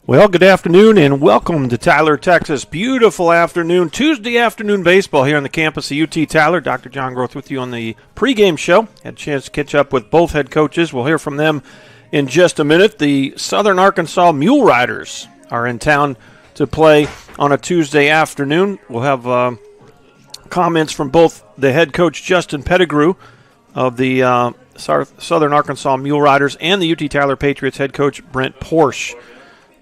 Well, good afternoon and welcome to Tyler, Texas. Beautiful afternoon, Tuesday afternoon baseball here on the campus of UT Tyler. Dr. John Groth with you on the pregame show. Had a chance to catch up with both head coaches. We'll hear from them in just a minute. The Southern Arkansas Mule Riders are in town to play on a Tuesday afternoon. We'll have comments from both the head coach, Justin Pedigrew, of the Southern Arkansas Mule Riders, and the UT Tyler Patriots head coach, Brent Porsche.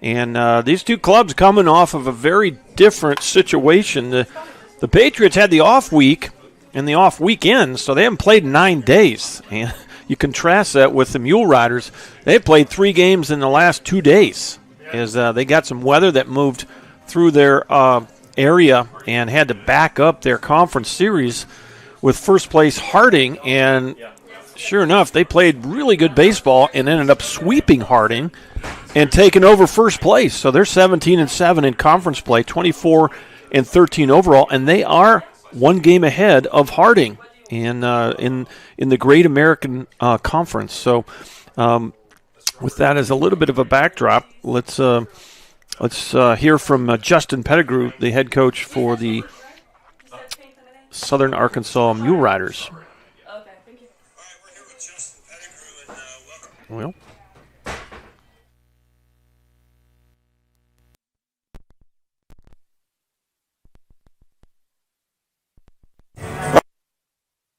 And these two clubs coming off of a very different situation. The Patriots had the off week and the off weekend, so they haven't played in 9 days. And you contrast that with the Mule Riders. They played 3 games in the last 2 days as they got some weather that moved through their area and had to back up their conference series with first place Harding. And sure enough, they played really good baseball and ended up sweeping Harding and taking over first place. So they're 17-7 in conference play, 24-13 overall, and they are 1 game ahead of Harding in the Great American Conference. So with that as a little bit of a backdrop, let's hear from Justin Pedigrew, the head coach for the Southern Arkansas Mule Riders. Okay, thank you. All right, we're here with Justin Pedigrew, and welcome. Well,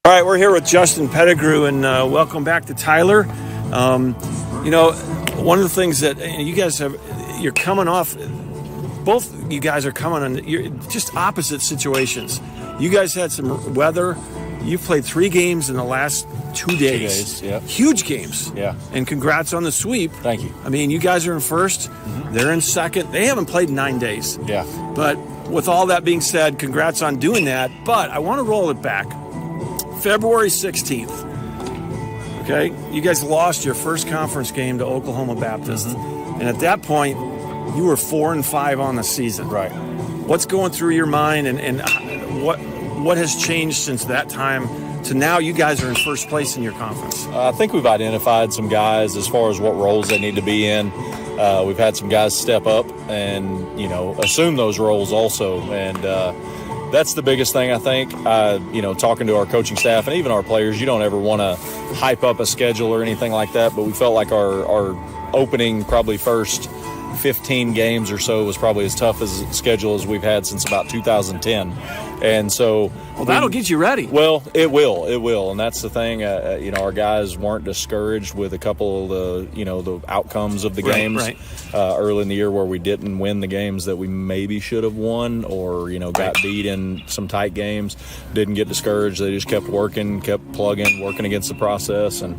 all right, we're here with Justin Pedigrew, and welcome back to Tyler. One of the things that you guys you're coming off, both you guys are coming on, you're just opposite situations. You guys had some weather. You've played 3 games in the last 2 days. 2 days, yeah. Huge games. Yeah. And congrats on the sweep. Thank you. I mean, you guys are in first. Mm-hmm. They're in second. They haven't played in 9 days. Yeah. But with all that being said, congrats on doing that. But I want to roll it back. February 16th. Okay? You guys lost your first conference game to Oklahoma Baptist. Mm-hmm. And at that point, you were 4-5 on the season. Right. What's going through your mind, and what has changed since that time to now? You guys are in first place in your conference. I think we've identified some guys as far as what roles they need to be in. We've had some guys step up and, assume those roles also. And that's the biggest thing, I think. Talking to our coaching staff and even our players, you don't ever want to hype up a schedule or anything like that, but we felt like our opening probably first 15 games or so was probably as tough as a schedule as we've had since about 2010. And so that'll get you ready. Well, it will. And that's the thing. Our guys weren't discouraged with a couple of the outcomes of the games early in the year where we didn't win the games that we maybe should have won, or got beat in some tight games. Didn't get discouraged. They just kept working, kept plugging, working against the process. And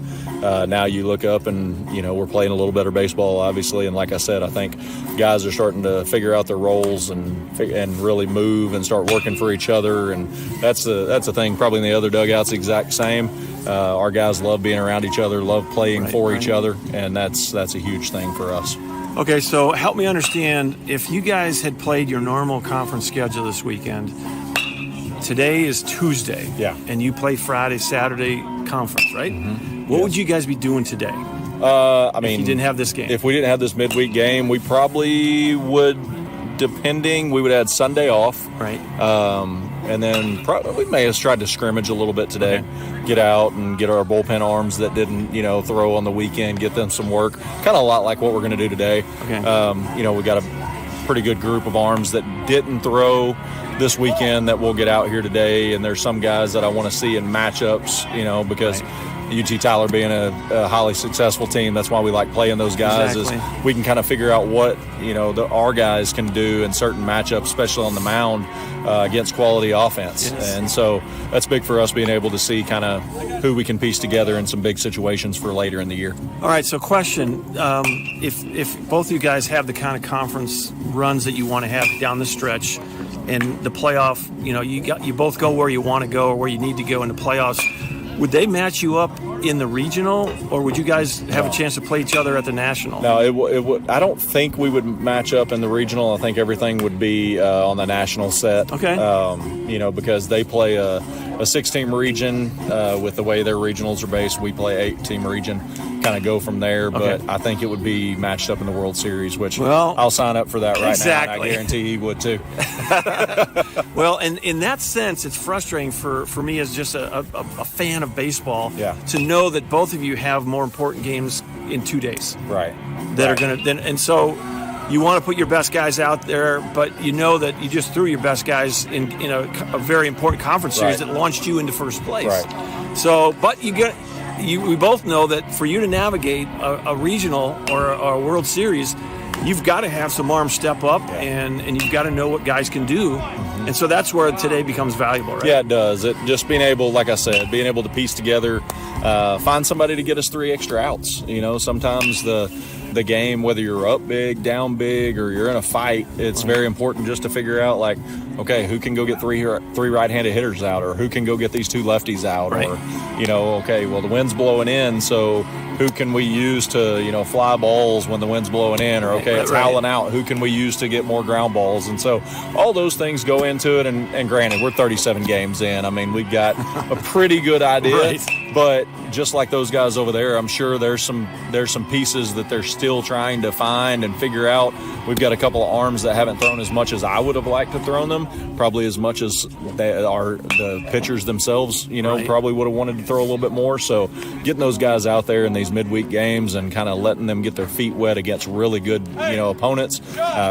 now you look up and we're playing a little better baseball, obviously. And like I said, I think guys are starting to figure out their roles and really move and start working for each other. And that's the thing. Probably in the other dugouts, the exact same. Our guys love being around each other, love playing for each other, and that's a huge thing for us. Okay, so help me understand, if you guys had played your normal conference schedule this weekend, today is Tuesday, and you play Friday, Saturday conference, right? Mm-hmm. What would you guys be doing today? If you didn't have this game. If we didn't have this midweek game, we probably would, we would have had Sunday off. Right. And then we may have tried to scrimmage a little bit today, get out and get our bullpen arms that didn't, throw on the weekend, get them some work. Kind of a lot like what we're going to do today. Okay. We got a pretty good group of arms that didn't throw this weekend that we'll get out here today. And there's some guys that I want to see in matchups, because UT Tyler being a highly successful team, that's why we like playing those guys. Exactly. Is we can kind of figure out what our guys can do in certain matchups, especially on the mound against quality offense. Yes. And so that's big for us, being able to see kind of who we can piece together in some big situations for later in the year. All right, so question, if both of you guys have the kind of conference runs that you want to have down the stretch, and the playoff, you both go where you want to go or where you need to go in the playoffs, would they match you up in the regional, or would you guys have a chance to play each other at the national? No, it would. I don't think we would match up in the regional. I think everything would be on the national set. Okay. Because they play a 6-team region with the way their regionals are based. We play 8-team region. Kind kind of go from there. But I think it would be matched up in the World Series, which I'll sign up for that right now. And I guarantee he would too. Well, and in that sense, it's frustrating for me as just a fan of baseball to know that both of you have more important games in 2 days. Right. That are going to – and so you want to put your best guys out there, but you know that you just threw your best guys in a very important conference series that launched you into first place. Right. So, but we both know that for you to navigate a regional or a World Series, you've got to have some arms step up, and you've got to know what guys can do. And so that's where today becomes valuable, right? Yeah, it does. It just being able, like I said, being able to piece together, find somebody to get us 3 extra outs. Sometimes the game, whether you're up big, down big, or you're in a fight, it's very important just to figure out, like, okay, who can go get three right-handed hitters out, or who can go get these 2 lefties out, or, okay, well, the wind's blowing in, so who can we use to, fly balls when the wind's blowing in, or, okay, it's howling out, who can we use to get more ground balls? And so all those things go into it, and granted, we're 37 games in. I mean, we've got a pretty good idea, but just like those guys over there, I'm sure there's some pieces that they're still trying to find and figure out. We've got a couple of arms that haven't thrown as much as I would have liked to throw them, probably as much as the pitchers themselves, probably would have wanted to throw a little bit more. So getting those guys out there in these midweek games and kind of letting them get their feet wet against really good, opponents.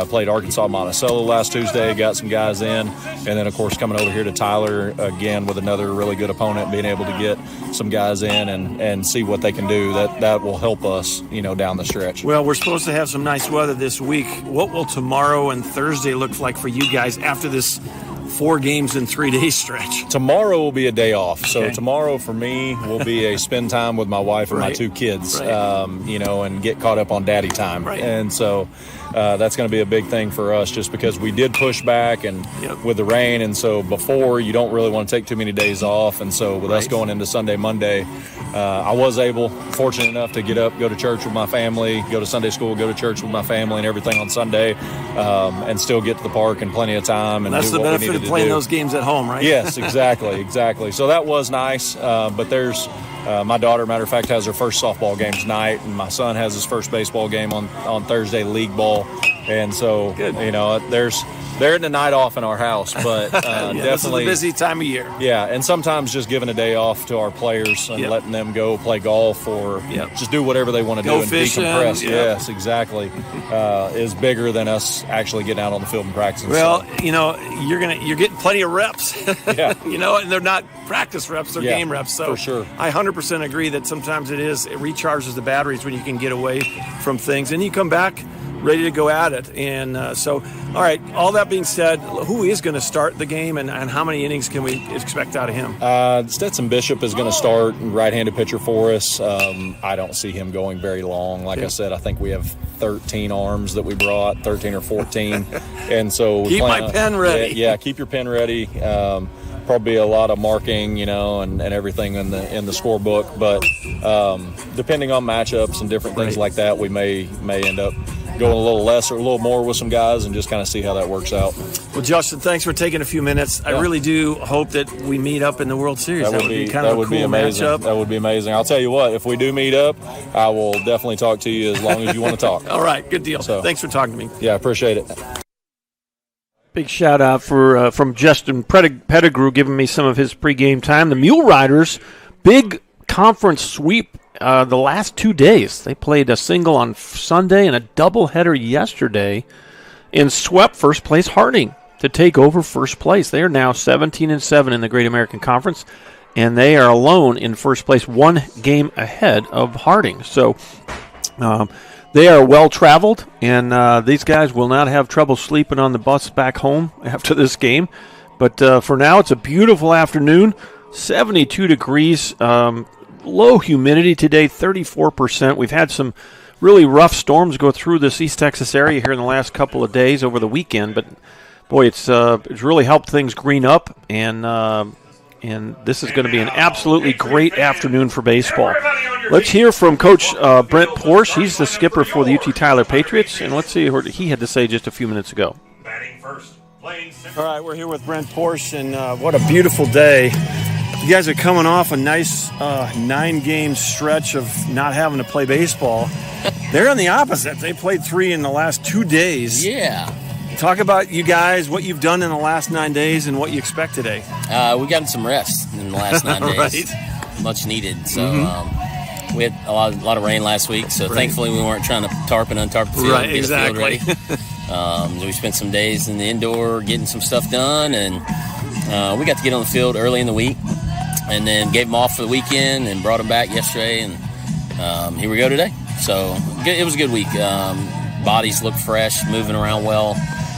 Played Arkansas Monticello last Tuesday, got some guys in, and then of course coming over here to Tyler again with another really good opponent, being able to get some guys in and see what they can do. That will help us, down the stretch. Well, we're supposed to have some nice weather this week. What will tomorrow and Thursday look like for you guys after this 4 games in 3 days stretch? Tomorrow will be a day off. So tomorrow for me will be a spend time with my wife and my 2 kids, and get caught up on daddy time. Right. And so that's going to be a big thing for us, just because we did push back and with the rain. And so before, you don't really want to take too many days off. And so with us going into Sunday, Monday, I was fortunate enough to get up, go to church with my family, go to Sunday school, go to church with my family and everything on Sunday, and still get to the park in plenty of time. And that's the benefit of playing those games at home, right? Yes, exactly. So that was nice. But there's my daughter, matter of fact, has her first softball game tonight, and my son has his first baseball game on Thursday, league ball. And so, there isn't a night off in our house, but definitely this is a busy time of year. Yeah, and sometimes just giving a day off to our players and letting them go play golf or just do whatever they want to do and decompress. Yes, exactly. Is bigger than us actually getting out on the field and practicing. Well, you're getting plenty of reps. And they're not practice reps, they're game reps. So for sure. I 100% agree that sometimes it recharges the batteries when you can get away from things and you come back ready to go at it. And so, all right, all that being said, who is going to start the game and how many innings can we expect out of him? Stetson Bishop is going to start, right-handed pitcher for us. I don't see him going very long. Like I said, I think we have 13 arms that we brought, 13 or 14. And so keep my pen ready. Yeah, keep your pen ready. Probably a lot of marking, and everything in the scorebook. But depending on matchups and different things like that, we may end up going a little less or a little more with some guys and just kind of see how that works out. Well, Justin, thanks for taking a few minutes. I really do hope that we meet up in the World Series. That would be kind of a cool matchup. That would be amazing. I'll tell you what, if we do meet up, I will definitely talk to you as long as you want to talk. All right, good deal. So, thanks for talking to me. Yeah, appreciate it. Big shout out from Justin Pedigrew giving me some of his pregame time. The Mule Riders, big conference sweep the last 2 days. They played a single on Sunday and a doubleheader yesterday and swept first place Harding to take over first place. They are now 17-7 in the Great American Conference, and they are alone in first place, 1 game ahead of Harding. So they are well-traveled, and these guys will not have trouble sleeping on the bus back home after this game. But for now, it's a beautiful afternoon, 72 degrees, low humidity today, 34%. We've had some really rough storms go through this East Texas area here in the last couple of days over the weekend. But, boy, it's really helped things green up, and this is going to be an absolutely great afternoon for baseball. Let's hear from Coach Brent Porsche. He's the skipper for the UT Tyler Patriots, and let's see what he had to say just a few minutes ago. Batting first. All right, we're here with Brent Porsche, and what a beautiful day. You guys are coming off a nice 9-game stretch of not having to play baseball. They're on the opposite. They played 3 in the last 2 days. Yeah. Talk about you guys, what you've done in the last 9 days and what you expect today. We got some rest in the last 9 days. Right. Much needed. So we had a lot of rain last week, so thankfully we weren't trying to tarp and untarp the field Right, and get exactly. the field ready. We spent some days in the indoor getting some stuff done, and we got to get on the field early in the week, and then gave them off for the weekend and brought them back yesterday, and here we go today. So it was a good week. Bodies look fresh, moving around well.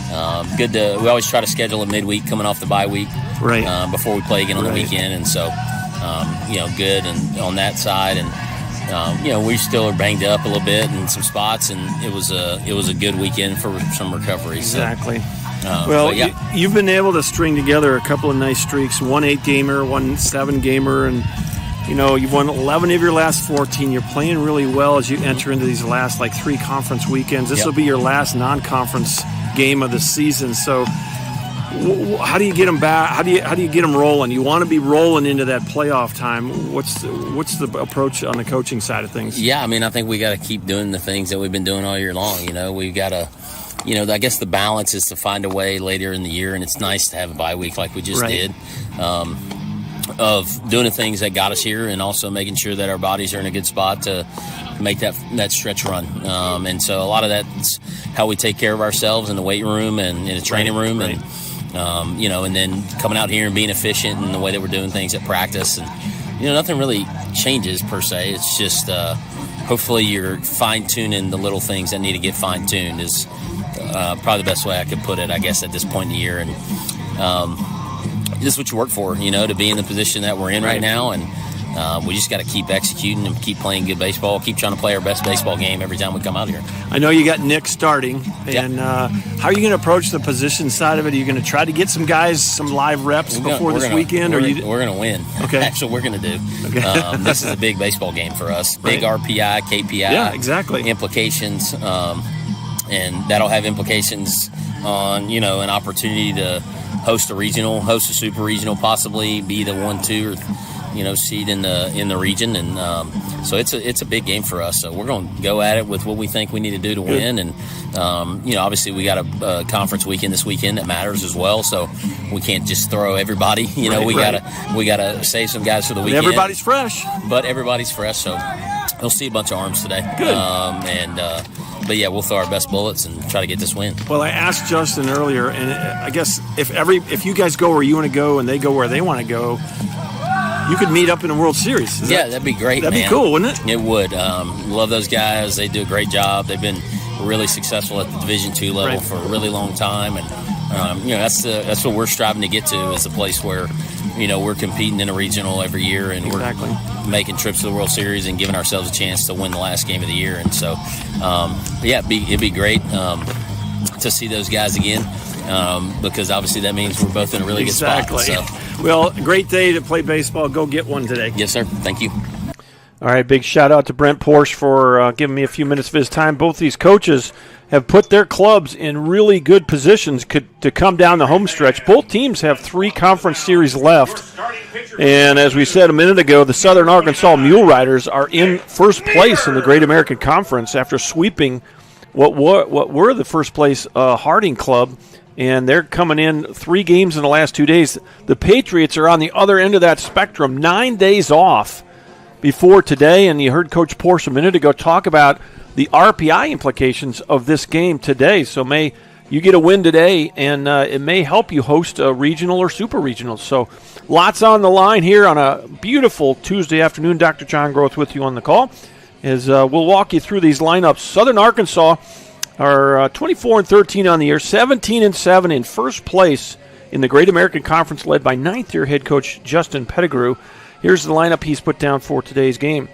We always try to schedule a midweek coming off the bye week, right, before we play again on the weekend, and so good and on that side, and we still are banged up a little bit in some spots, and it was a good weekend for some recovery. Exactly. So, you've been able to string together a couple of nice streaks, 1 8-gamer, 1 7-gamer, and you've won 11 of your last 14. You're playing really well as you enter into these last 3 conference weekends. This will be your last non-conference game of the season. So how do you get them back? How do you get them rolling? You want to be rolling into that playoff time. What's the approach on the coaching side of things? Yeah, I think we got to keep doing the things that we've been doing all year long. We've got to, I guess the balance is to find a way later in the year, and it's nice to have a bye week like we just did. Of doing the things that got us here, and also making sure that our bodies are in a good spot to make that stretch run. And so a lot of that's how we take care of ourselves in the weight room and in the training room, and and then coming out here and being efficient in the way that we're doing things at practice. And nothing really changes per se. It's just hopefully you're fine-tuning the little things that need to get fine-tuned is probably the best way I could put it, I guess, at this point in the year. And this is what you work for, to be in the position that we're in right now. And we just got to keep executing and keep playing good baseball, keep trying to play our best baseball game every time we come out here. I know you got Nick starting, and how are you going to approach the position side of it? Are you going to try to get some guys some live reps before this weekend? We're going to win. Okay. That's what we're going to do. Okay. This is a big baseball game for us. Big RPI, KPI. Yeah, exactly. Implications, and that'll have implications on, an opportunity to host a regional, host a super regional, possibly be the 1-2 or seed in the region, and so it's a big game for us. So we're going to go at it with what we think we need to do to win, and obviously we got a conference weekend this weekend that matters as well. So we can't just throw everybody. We gotta save some guys for the weekend. And everybody's fresh, So we'll see a bunch of arms today. Good. But yeah, we'll throw our best bullets and try to get this win. Well, I asked Justin earlier, and I guess if you guys go where you want to go and they go where they want to go, you could meet up in the World Series. That'd be great. That'd be cool, wouldn't it? It would. Love those guys. They do a great job. They've been really successful at the Division II level for a really long time, and that's what we're striving to get to, is a place where we're competing in a regional every year, and we're making trips to the World Series and giving ourselves a chance to win the last game of the year. And so, it'd be great to see those guys again, because obviously that means we're both in a really good spot. So. Well, great day to play baseball. Go get one today. Yes, sir. Thank you. All right, big shout out to Brent Porsche for giving me a few minutes of his time. Both these coaches have put their clubs in really good positions to come down the home stretch. Both teams have 3 conference series left. And as we said a minute ago, the Southern Arkansas Mule Riders are in first place in the Great American Conference after sweeping what were the first place Harding Club. And they're coming in 3 games in the last 2 days. The Patriots are on the other end of that spectrum, 9 days off before today. And you heard Coach Porsche a minute ago talk about the RPI implications of this game today. So may you get a win today, and it may help you host a regional or super regional. So lots on the line here on a beautiful Tuesday afternoon. Dr. John Groth with you on the call as we'll walk you through these lineups. Southern Arkansas are 24-13 on the year, 17-7 in first place in the Great American Conference, led by 9th-year head coach Justin Pedigrew. Here's the lineup he's put down for today's game.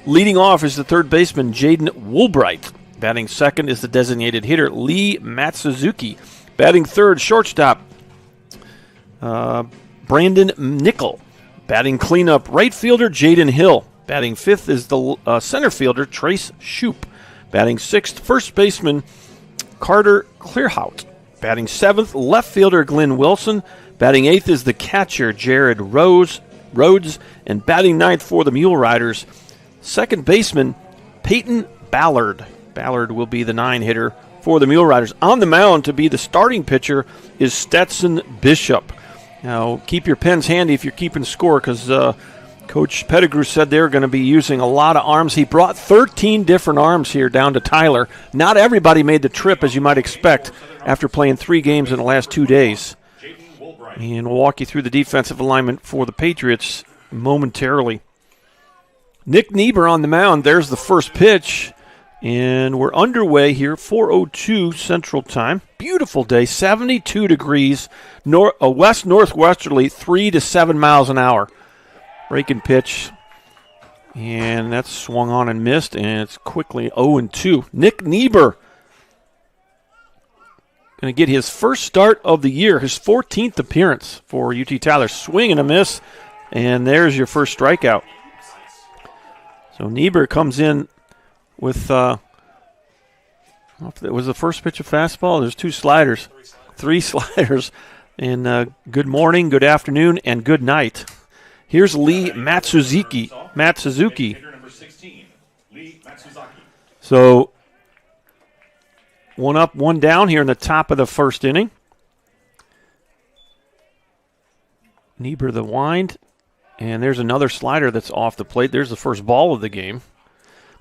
Leading off is the third baseman, Jaden Woolbright. Batting second is the designated hitter, Lee Matsuzuki. Batting third, shortstop, Brandon Nickel. Batting cleanup, right fielder, Jaden Hill. Batting fifth is the center fielder, Trace Shoup. Batting sixth, first baseman, Carter Clearhout. Batting seventh, left fielder, Glenn Wilson. Batting eighth is the catcher, Jared Rose. Rhodes, and batting ninth for the Mule Riders, second baseman Peyton Ballard. Ballard will be the 9-hitter for the Mule Riders. On the mound to be the starting pitcher is Stetson Bishop. Now, keep your pens handy if you're keeping score, because Coach Pedigrew said they're going to be using a lot of arms. He brought 13 different arms here down to Tyler. Not everybody made the trip, as you might expect, after playing 3 games in the last 2 days. And we'll walk you through the defensive alignment for the Patriots momentarily. Nick Niebuhr on the mound. There's the first pitch. And we're underway here, 4:02 Central Time. Beautiful day, 72 degrees, west-northwesterly, 3 to 7 miles an hour. Breaking pitch, and that's swung on and missed, and it's quickly 0-2. Nick Niebuhr going to get his first start of the year, his 14th appearance for UT Tyler. Swing and a miss, and there's your first strikeout. So Niebuhr comes in with, was the first pitch a fastball? There's 2 sliders, 3 sliders. And good morning, good afternoon, and good night. Here's Lee Matsuzuki. So 1 up, 1 down here in the top of the first inning. Niebuhr the wind, and there's another slider that's off the plate. There's the first ball of the game.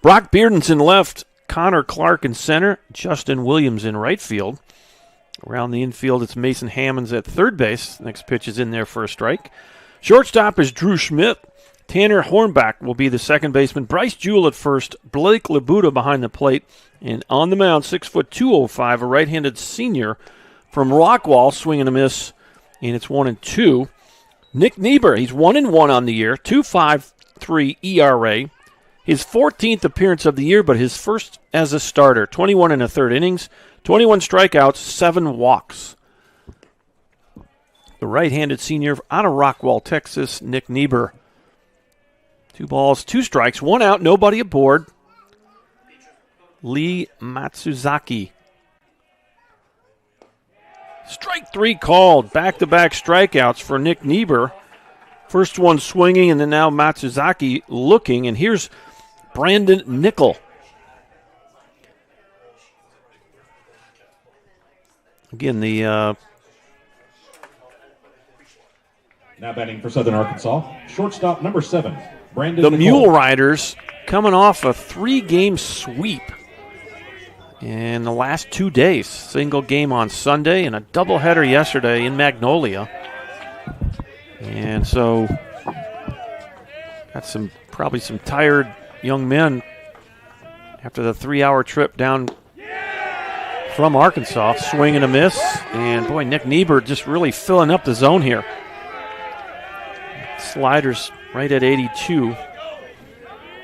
Brock Bearden's in left, Connor Clark in center, Justin Williams in right field. Around the infield, it's Mason Hammonds at third base. Next pitch is in there for a strike. Shortstop is Drew Schmidt. Tanner Hornback will be the second baseman. Bryce Jewell at first. Blake Labuda behind the plate. And on the mound, 6'2", 205, a right-handed senior from Rockwall, swing and a miss, and it's 1-2. Nick Niebuhr, he's 1-1 on the year, 2.53 ERA. His 14th appearance of the year, but his first as a starter. 21 1/3 innings, 21 strikeouts, 7 walks. The right-handed senior out of Rockwall, Texas, Nick Niebuhr. 2 balls, 2 strikes, 1 out, nobody aboard. Lee Matsuzaki. Strike 3 called. Back-to-back strikeouts for Nick Niebuhr. First one swinging, and then now Matsuzaki looking. And here's Brandon Nickel. Again, the now batting for Southern Arkansas, shortstop number 7, Brandon the Nicole. Mule Riders coming off a 3-game sweep in the last 2 days. Single game on Sunday and a doubleheader yesterday in Magnolia. And so got probably some tired young men after the 3-hour trip down from Arkansas. Swing and a miss. And boy, Nick Niebuhr just really filling up the zone here. Sliders right at 82.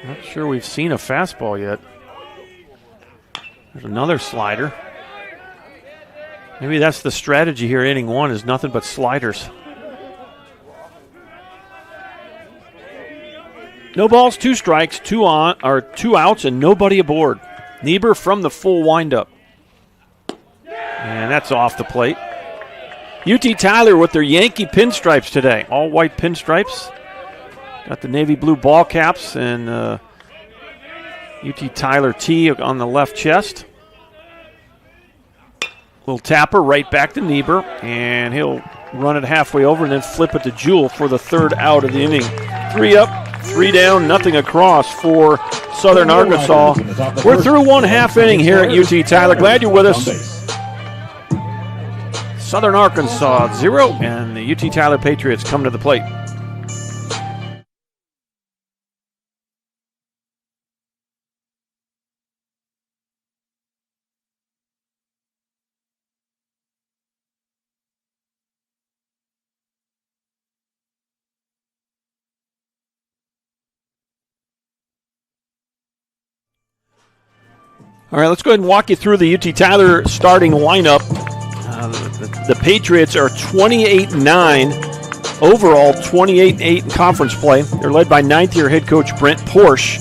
Not sure we've seen a fastball yet. There's another slider. Maybe that's the strategy here. Inning 1 is nothing but sliders. No balls, 2 strikes, 2 outs, and nobody aboard. Niebuhr from the full windup. And that's off the plate. UT Tyler with their Yankee pinstripes today. All white pinstripes. Got the navy blue ball caps and UT Tyler T on the left chest. Little tapper right back to Niebuhr, and he'll run it halfway over and then flip it to Jewell for the 3rd out of the inning. 3 up, 3 down, nothing across for Southern Arkansas. We're through 1/2 inning here at UT Tyler. Glad you're with us. Southern Arkansas 0, and the UT Tyler Patriots come to the plate. All right, let's go ahead and walk you through the UT Tyler starting lineup. The Patriots are 28-9 overall, 28-8 in conference play. They're led by 9th-year head coach Brent Porsche.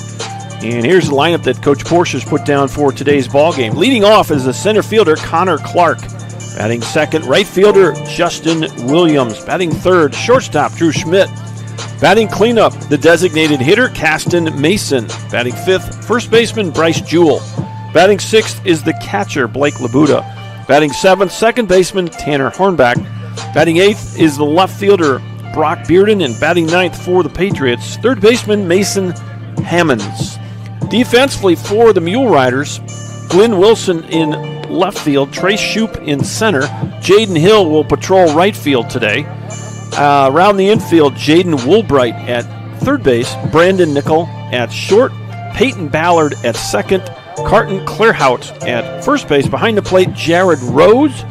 And here's the lineup that Coach Porsche has put down for today's ballgame. Leading off is the center fielder Connor Clark. Batting second, right fielder Justin Williams. Batting third, shortstop Drew Schmidt. Batting cleanup, the designated hitter, Caston Mason. Batting fifth, first baseman, Bryce Jewell. Batting sixth is the catcher, Blake Labuda. Batting seventh, second baseman, Tanner Hornback. Batting eighth is the left fielder, Brock Bearden. And batting ninth for the Patriots, third baseman, Mason Hammonds. Defensively for the Mule Riders, Glenn Wilson in left field, Trace Shoup in center. Jaden Hill will patrol right field today. Around the infield, Jaden Woolbright at third base, Brandon Nickel at short, Peyton Ballard at second, Carton Clearhout at first base. Behind the plate, Jared Rhodes,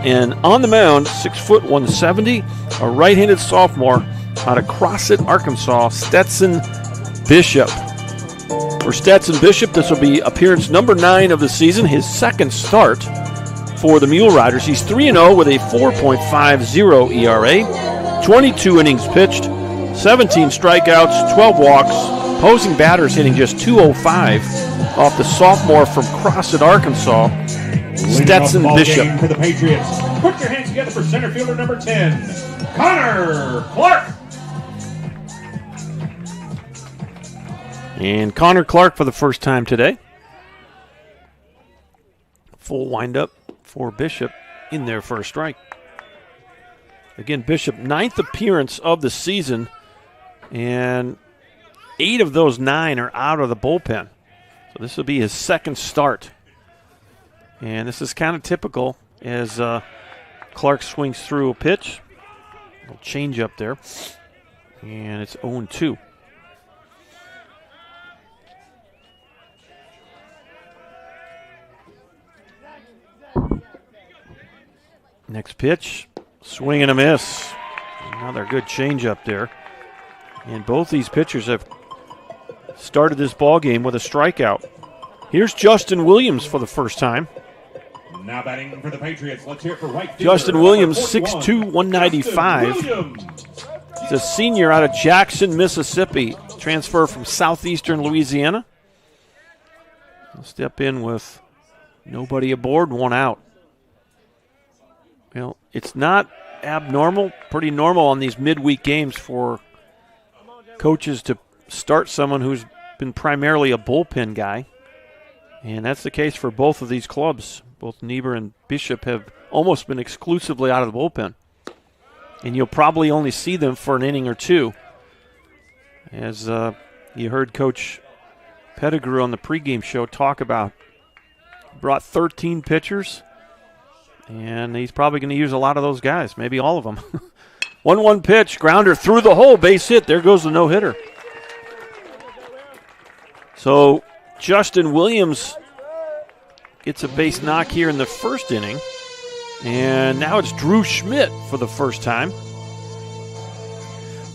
and on the mound, 6', 170, a right-handed sophomore out of Crossett, Arkansas, Stetson Bishop. For Stetson Bishop, this will be appearance number 9 of the season, his second start for the Mule Riders. He's 3-0 with a 4.50 ERA, 22 innings pitched, 17 strikeouts, 12 walks, opposing batters hitting just 205 off the sophomore from Crossett, Arkansas, Stetson Bishop. For the Patriots, put your hands together for center fielder number 10, Connor Clark. And Connor Clark for the first time today. Full windup for Bishop in their first strike. Again, Bishop, 9th appearance of the season, and 8 of those 9 are out of the bullpen. So this will be his second start. And this is kind of typical as Clark swings through a pitch. A little change up there. And it's 0-2. Next pitch, swing and a miss. Another good change up there. And both these pitchers have started this ball game with a strikeout. Here's Justin Williams for the first time. Now batting for the Patriots. Let's hear it for right fielder. Justin Williams, 6'2", 195. He's a senior out of Jackson, Mississippi. Transfer from southeastern Louisiana. He'll step in with nobody aboard, 1 out. Well, it's not abnormal, pretty normal on these midweek games for coaches to start someone who's been primarily a bullpen guy. And that's the case for both of these clubs. Both Niebuhr and Bishop have almost been exclusively out of the bullpen. And you'll probably only see them for an inning or two. As you heard Coach Pedigrew on the pregame show talk about, brought 13 pitchers. And he's probably going to use a lot of those guys, maybe all of them. 1-1 pitch, grounder through the hole, base hit. There goes the no-hitter. So Justin Williams gets a base knock here in the first inning. And now it's Drew Schmidt for the first time.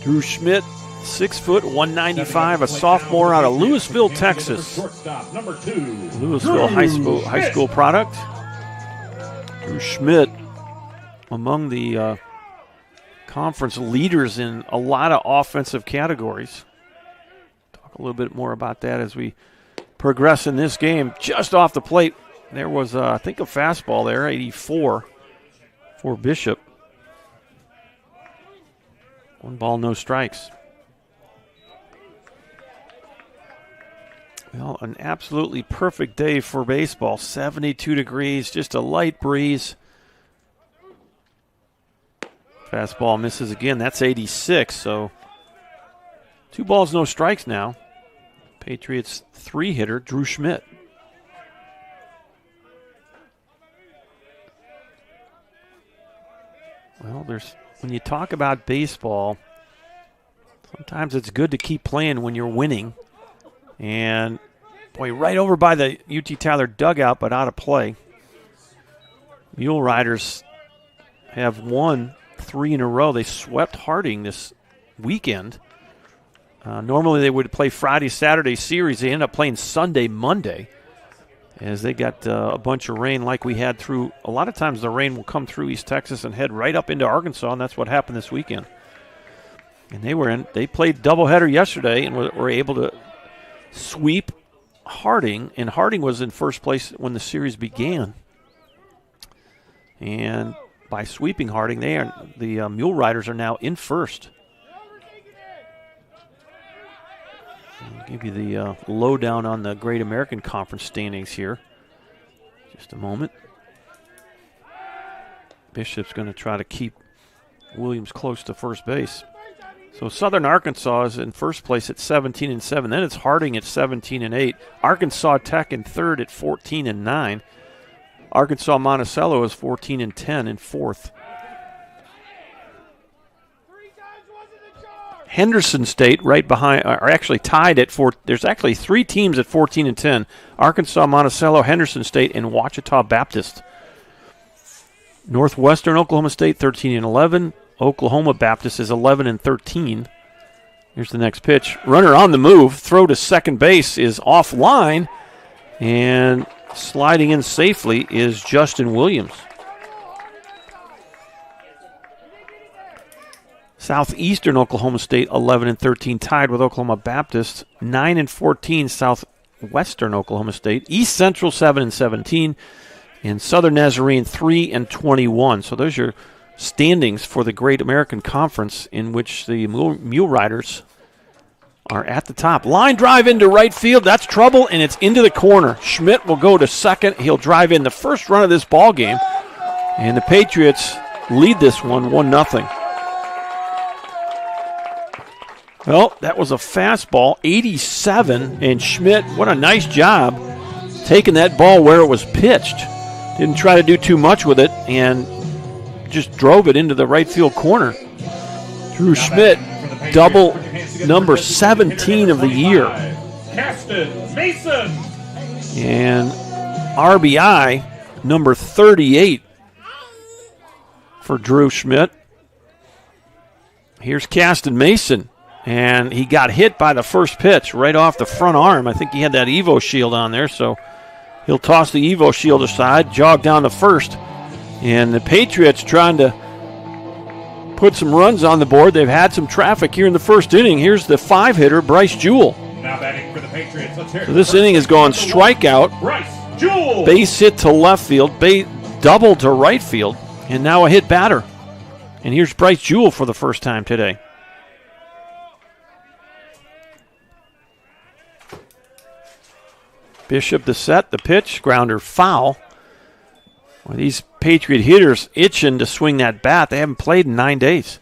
Drew Schmidt, 6', 195, a sophomore out of Louisville, Texas. Louisville high school product. Drew Schmidt, among the conference leaders in a lot of offensive categories. Talk a little bit more about that as we progress in this game. Just off the plate, there was, I think, a fastball there, 84 for Bishop. 1 ball, no strikes. Well, an absolutely perfect day for baseball. 72 degrees, just a light breeze. Fastball misses again. That's 86, so 2 balls, no strikes now. Patriots 3-hitter, Drew Schmidt. Well, when you talk about baseball, sometimes it's good to keep playing when you're winning. And, boy, right over by the UT Tyler dugout, but out of play. Mule Riders have won 3 in a row. They swept Harding this weekend. Normally they would play Friday, Saturday series. They end up playing Sunday, Monday, as they got a bunch of rain like we had through. A lot of times the rain will come through East Texas and head right up into Arkansas, and that's what happened this weekend. And they played doubleheader yesterday and were able to sweep Harding, and Harding was in first place when the series began. And by sweeping Harding, the Mule Riders are now in first. I'll give you the lowdown on the Great American Conference standings here. Just a moment. Bishop's going to try to keep Williams close to first base. So Southern Arkansas is in first place at 17-7. Then it's Harding at 17-8. Arkansas Tech in third at 14-9. Arkansas Monticello is 14-10 in fourth. Henderson State right behind, are actually tied at four. There's actually three teams at 14-10. Arkansas, Monticello, Henderson State, and Ouachita Baptist. Northwestern Oklahoma State 13-11. Oklahoma Baptist is 11-13. Here's the next pitch. Runner on the move. Throw to second base is offline. And sliding in safely is Justin Williams. Southeastern Oklahoma State 11-13, tied with Oklahoma Baptist. 9-14 Southwestern Oklahoma State. East Central 7-17, and Southern Nazarene 3-21. So those are your standings for the Great American Conference, in which the Mule Riders are at the top. Line drive into right field. That's trouble, and it's into the corner. Schmidt will go to second. He'll drive in the first run of this ball game, and the Patriots lead this one 1-0. Well, that was a fastball, 87, and Schmidt, what a nice job taking that ball where it was pitched. Didn't try to do too much with it and just drove it into the right field corner. Drew Schmidt, double number 17 of the year. Caston Mason. And RBI number 38 for Drew Schmidt. Here's Caston Mason. And he got hit by the first pitch right off the front arm. I think he had that Evo shield on there, so he'll toss the Evo shield aside, jog down to first. And the Patriots trying to put some runs on the board. They've had some traffic here in the first inning. Here's the 5-hitter, Bryce Jewell. Now batting for the Patriots. Let's hear it. So this inning has gone strikeout, Bryce Jewell. base hit to left field, double to right field, and now a hit batter. And here's Bryce Jewell for the first time today. Bishop the set, the pitch, grounder foul. Well, these Patriot hitters itching to swing that bat. They haven't played in 9 days.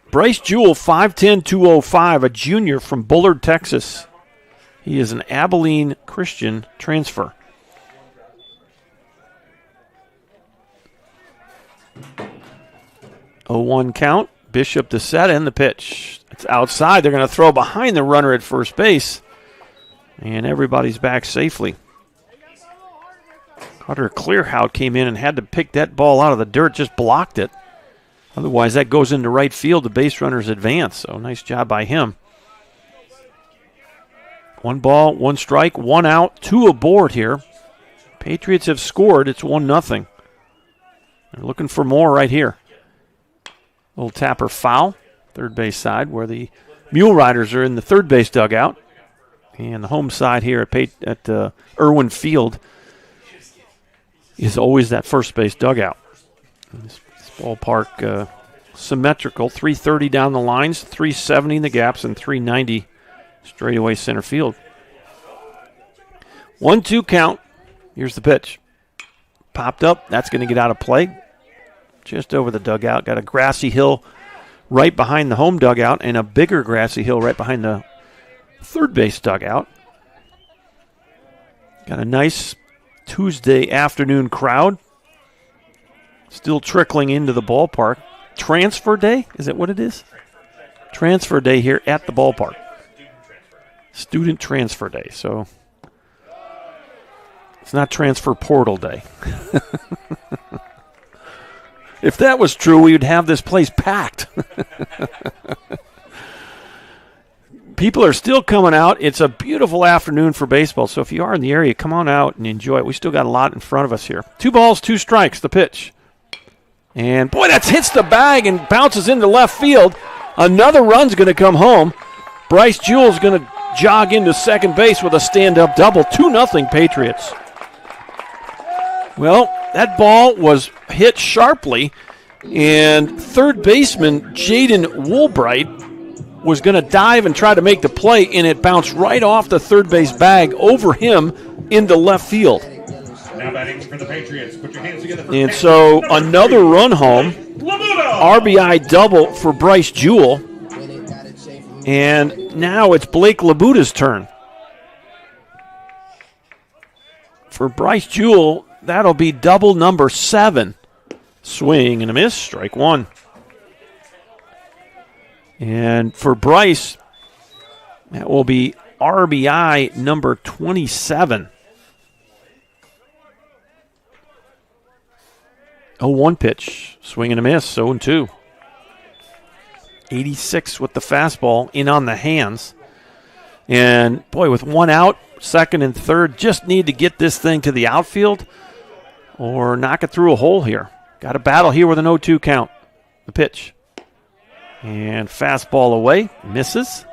Bryce Jewell, 5'10", 205, a junior from Bullard, Texas. He is an Abilene Christian transfer. Oh, 1 count. Bishop the set and the pitch. It's outside. They're going to throw behind the runner at first base. And everybody's back safely. Carter Clearhout came in and had to pick that ball out of the dirt, just blocked it. Otherwise, that goes into right field. The base runners advance, so nice job by him. 1 ball, 1 strike, 1 out, 2 aboard here. Patriots have scored. It's 1-0. They're looking for more right here. Little tapper foul, third base side, where the Mule Riders are in the third base dugout. And the home side here at Irwin Field is always that first base dugout. This ballpark symmetrical, 330 down the lines, 370 in the gaps, and 390 straightaway center field. 1-2 count. Here's the pitch. Popped up. That's going to get out of play. Just over the dugout. Got a grassy hill right behind the home dugout and a bigger grassy hill right behind the third base dugout. Got a nice Tuesday afternoon crowd. Still trickling into the ballpark. Transfer day? Is that what it is? Transfer day here at the ballpark. Student transfer day. So it's not transfer portal day. If that was true, we would have this place packed. People are still coming out. It's a beautiful afternoon for baseball, so if you are in the area, come on out and enjoy it. We still got a lot in front of us here. 2 balls, 2 strikes, the pitch. And, boy, that hits the bag and bounces into left field. Another run's going to come home. Bryce Jewell's going to jog into second base with a stand-up double. 2-0 Patriots. Well, that ball was hit sharply, and third baseman Jaden Woolbright was going to dive and try to make the play, and it bounced right off the third base bag over him into left field. Now batting for the Patriots. Put your hands together for And so another run home, RBI double for Bryce Jewell. And now it's Blake Labuda's turn. For Bryce Jewell, that'll be double number 7. Swing and a miss, strike 1. And for Bryce, that will be RBI number 27. 0-1 pitch, swing and a miss, 0-2. 86 with the fastball in on the hands. And, boy, with one out, second and third, just need to get this thing to the outfield or knock it through a hole here. Got a battle here with an 0-2 count. The pitch. And fastball away, misses.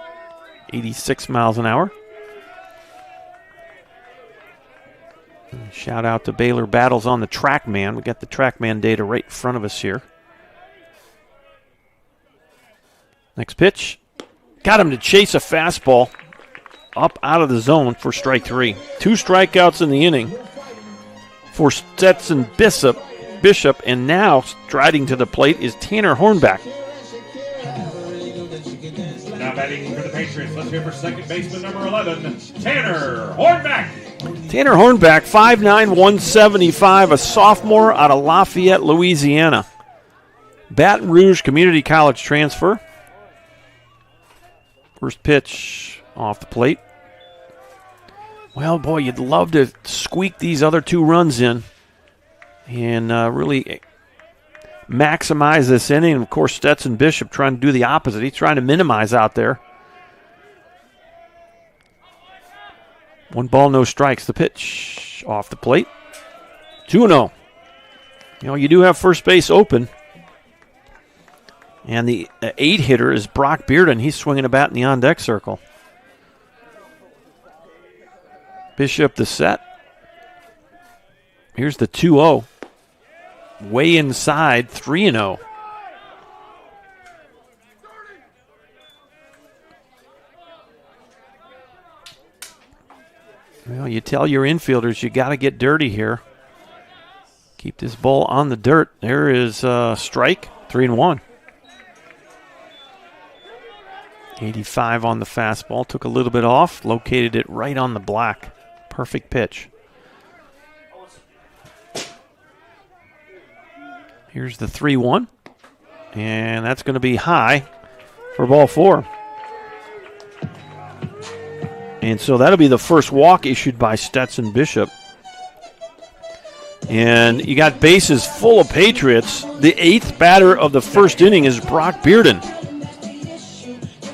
86 miles an hour. Shout out to Baylor Battles on the TrackMan. We got the TrackMan data right in front of us here. Next pitch. Got him to chase a fastball up out of the zone for strike 3. 2 strikeouts in the inning for Stetson Bishop, and now striding to the plate is Tanner Hornback. Now batting for the Patriots. Let's hear for second baseman number 11, Tanner Hornback. Tanner Hornback, 5'9", 175, a sophomore out of Lafayette, Louisiana. Baton Rouge Community College transfer. First pitch off the plate. Well, boy, you'd love to squeak these other 2 runs in and really maximize this inning. And, of course, Stetson Bishop trying to do the opposite. He's trying to minimize out there. 1 ball, no strikes. The pitch off the plate. 2-0. You know, you do have first base open. And the 8 hitter is Brock Bearden. He's swinging a bat in the on-deck circle. Bishop the set. Here's the 2-0. Way inside, 3-0. Well, you tell your infielders you got to get dirty here. Keep this ball on the dirt. There is strike, 3-1. 85 on the fastball. Took a little bit off. Located it right on the black. Perfect pitch. Here's the 3-1. And that's going to be high for ball 4. And so that'll be the first walk issued by Stetson Bishop. And you got bases full of Patriots. The 8th batter of the first inning is Brock Bearden.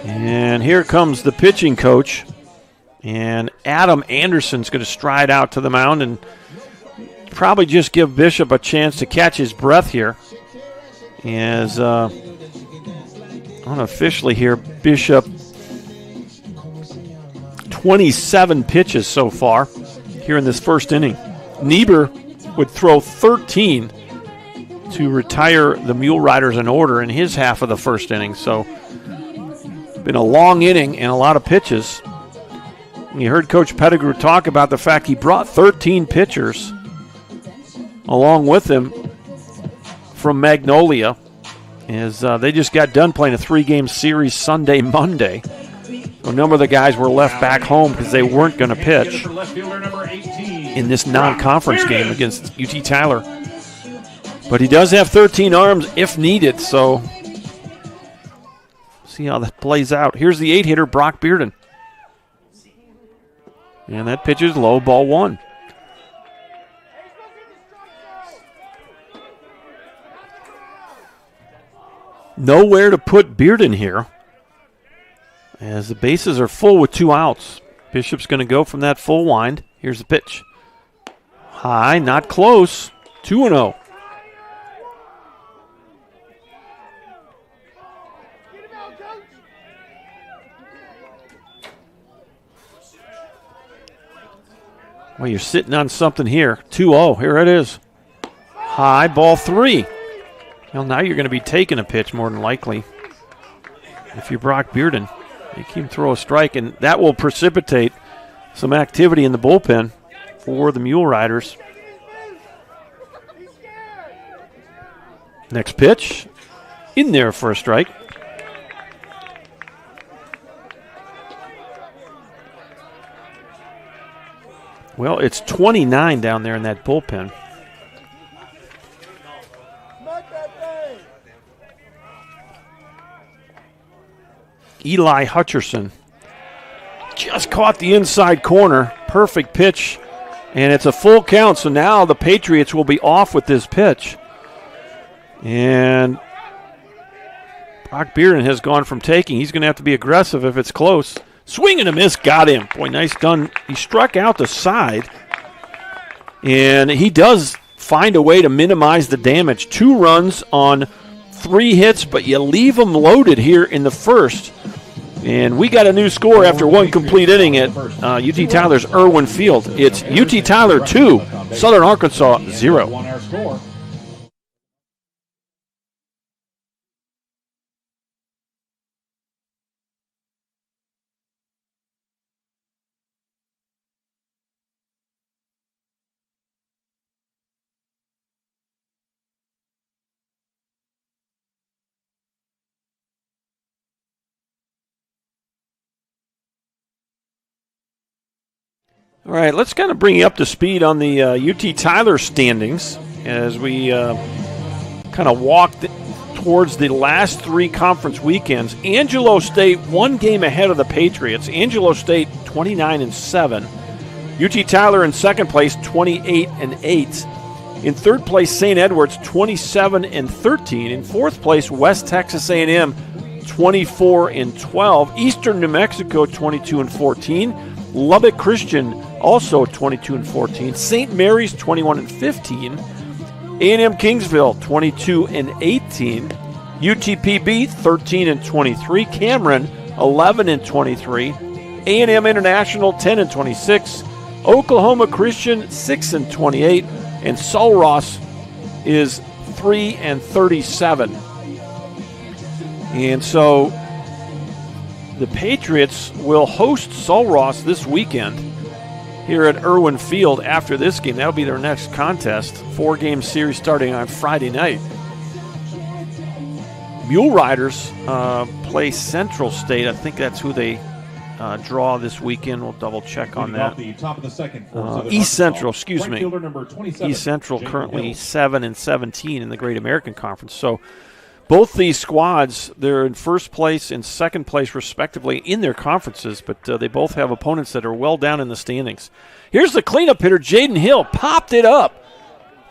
And here comes the pitching coach. And Adam Anderson's going to stride out to the mound and probably just give Bishop a chance to catch his breath here. As unofficially here, Bishop 27 pitches so far here in this first inning. Niebuhr would throw 13 to retire the Mule Riders in order in his half of the first inning. So been a long inning and a lot of pitches. You heard Coach Pedigrew talk about the fact he brought 13 pitchers along with him from Magnolia, as they just got done playing a 3-game series Sunday, Monday. So a number of the guys were left back home because they weren't going to pitch in this non-conference game against UT Tyler. But he does have 13 arms if needed, so see how that plays out. Here's the 8-hitter, Brock Bearden. And that pitch is low, ball 1. Nowhere to put Bearden here, as the bases are full with 2 outs. Bishop's going to go from that full wind. Here's the pitch. High, not close. 2-0. Well, you're sitting on something here. 2-0. Here it is. High, ball 3. Well, now you're going to be taking a pitch more than likely. if you're Brock Bearden. You keep him throw a strike, and that will precipitate some activity in the bullpen for the Mule Riders. Next pitch, in there for a strike. Well, it's 29 down there in that bullpen. Eli Hutcherson just caught the inside corner. Perfect pitch, and it's a full count. So now the Patriots will be off with this pitch. And Brock Bearden has gone from taking. He's going to have to be aggressive if it's close. Swing and a miss, got him. Boy, nice done. He struck out the side, and he does find a way to minimize the damage. 2 runs on 3 hits, but you leave them loaded here in the first. And we got a new score after 1 complete inning at UT Tyler's Irwin Field. It's UT Tyler 2, Southern Arkansas 0. All right, let's kind of bring you up to speed on the UT Tyler standings as we kind of walk towards the last 3 conference weekends. Angelo State 1 game ahead of the Patriots. Angelo State 29-7. UT Tyler in second place 28-8. In third place, St. Edward's 27-13. In fourth place, West Texas A&M 24-12. Eastern New Mexico 22-14. Lubbock Christian also 22-14. St. Mary's 21-15. A&M Kingsville 22-18. UTPB 13-23. Cameron 11-23. A&M International 10-26. Oklahoma Christian 6-28. And Sul Ross is 3-37. And so the Patriots will host Sul Ross this weekend here at Irwin Field after this game. That'll be their next contest. 4-game series starting on Friday night. Mule Riders play Central State. I think that's who they draw this weekend. We'll double check on that. The top of the second East Central, excuse me. Number 27, East Central Jaden currently Hill. 7-17 in the Great American Conference. So both these squads, they're in first place and second place respectively in their conferences, but they both have opponents that are well down in the standings. Here's the cleanup hitter, Jaden Hill, popped it up.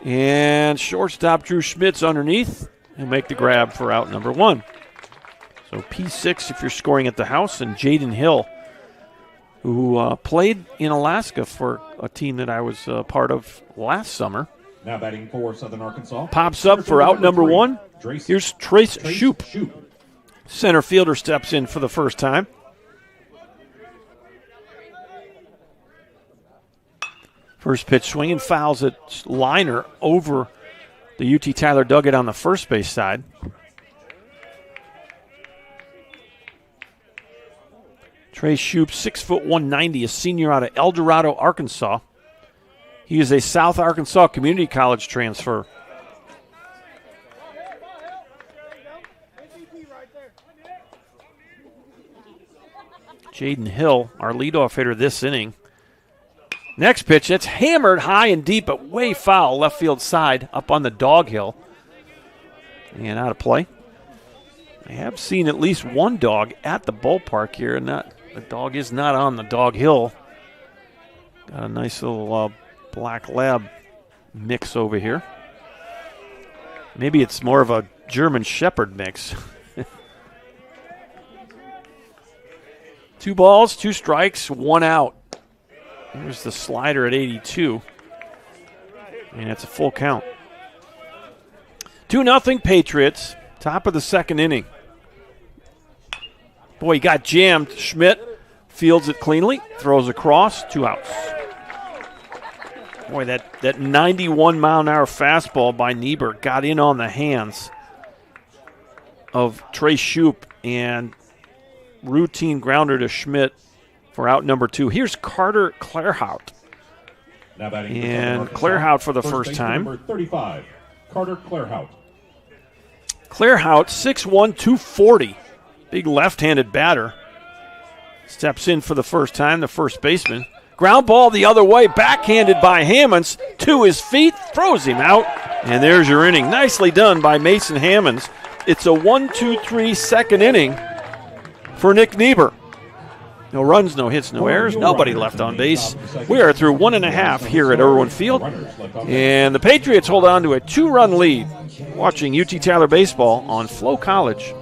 And shortstop Drew Schmitz underneath and make the grab for out number 1. So P6 if you're scoring at the house, and Jaden Hill, who played in Alaska for a team that I was part of last summer. Now batting for Southern Arkansas. Pops up for out number 1. Here's Trace Shoup. Shoup. Center fielder steps in for the first time. First pitch swinging, fouls it liner over the UT Tyler dugout on the first base side. Trace Shoup, 6'1", 190, a senior out of El Dorado, Arkansas. He is a South Arkansas Community College transfer. Jaden Hill, our leadoff hitter this inning. Next pitch, it's hammered high and deep, but way foul, left field side, up on the dog hill. And out of play. I have seen at least one dog at the ballpark here, and the dog is not on the dog hill. Got a nice little black lab mix over here. Maybe it's more of a German Shepherd mix. 2 balls, 2 strikes, 1 out. Here's the slider at 82. And it's a full count. 2-0 Patriots, top of the second inning. Boy, he got jammed. Schmidt fields it cleanly, throws across, 2 outs. Boy, that 91-mile-an-hour fastball by Niebuhr got in on the hands of Trace Shoup, and routine grounder to Schmidt for out number 2. Here's Carter Claerhout. Now batting And Claerhout for the first time. Number 35, Carter Claerhout. Claerhout, 6'1", 240. Big left-handed batter. Steps in for the first time, the first baseman. Ground ball the other way, backhanded by Hammonds to his feet, throws him out, and there's your inning. Nicely done by Mason Hammonds. It's a 1-2-3 second inning for Nick Niebuhr. No runs, no hits, no errors, nobody left on base. We are through 1.5 here at Irwin Field, and the Patriots hold on to a 2-run lead. Watching UT Tyler baseball on Flow College.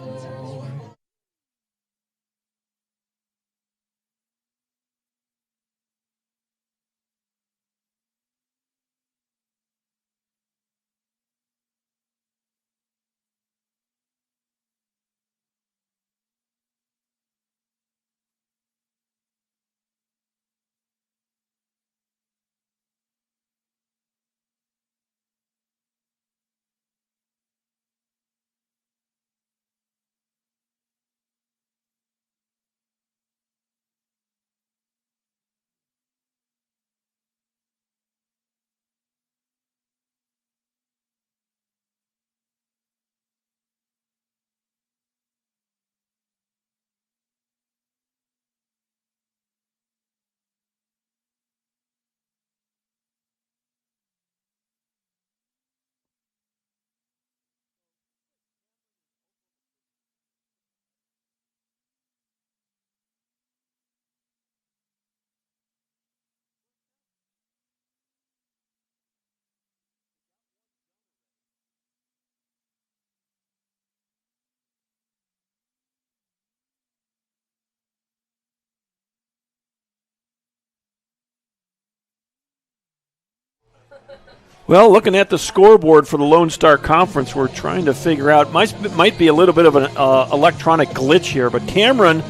Well, looking at the scoreboard for the Lone Star Conference, we're trying to figure out, might be a little bit of an electronic glitch here, but Cameron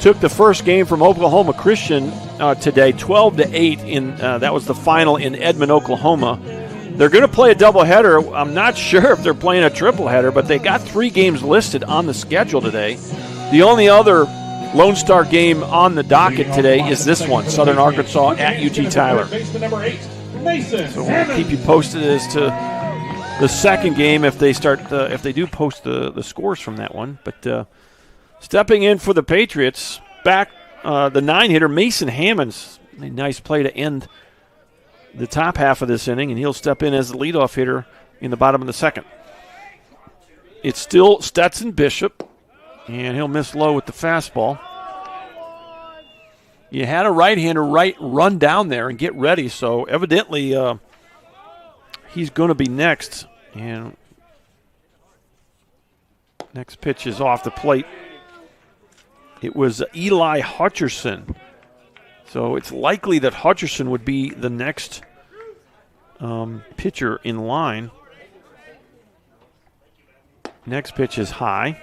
took the first game from Oklahoma Christian today, 12-8. That was the final in Edmond, Oklahoma. They're going to play a doubleheader. I'm not sure if they're playing a tripleheader, but they got 3 games listed on the schedule today. The only other Lone Star game on the docket today is this one, Southern Arkansas at UT Tyler. So we'll keep you posted as to the second game if they do post the scores from that one. But stepping in for the Patriots, back the 9-hitter Mason Hammonds. A nice play to end the top half of this inning, and he'll step in as the leadoff hitter in the bottom of the second. It's still Stetson Bishop, and he'll miss low with the fastball. You had a right-hander run down there and get ready, so evidently he's going to be next. And next pitch is off the plate. It was Eli Hutcherson. So it's likely that Hutcherson would be the next pitcher in line. Next pitch is high.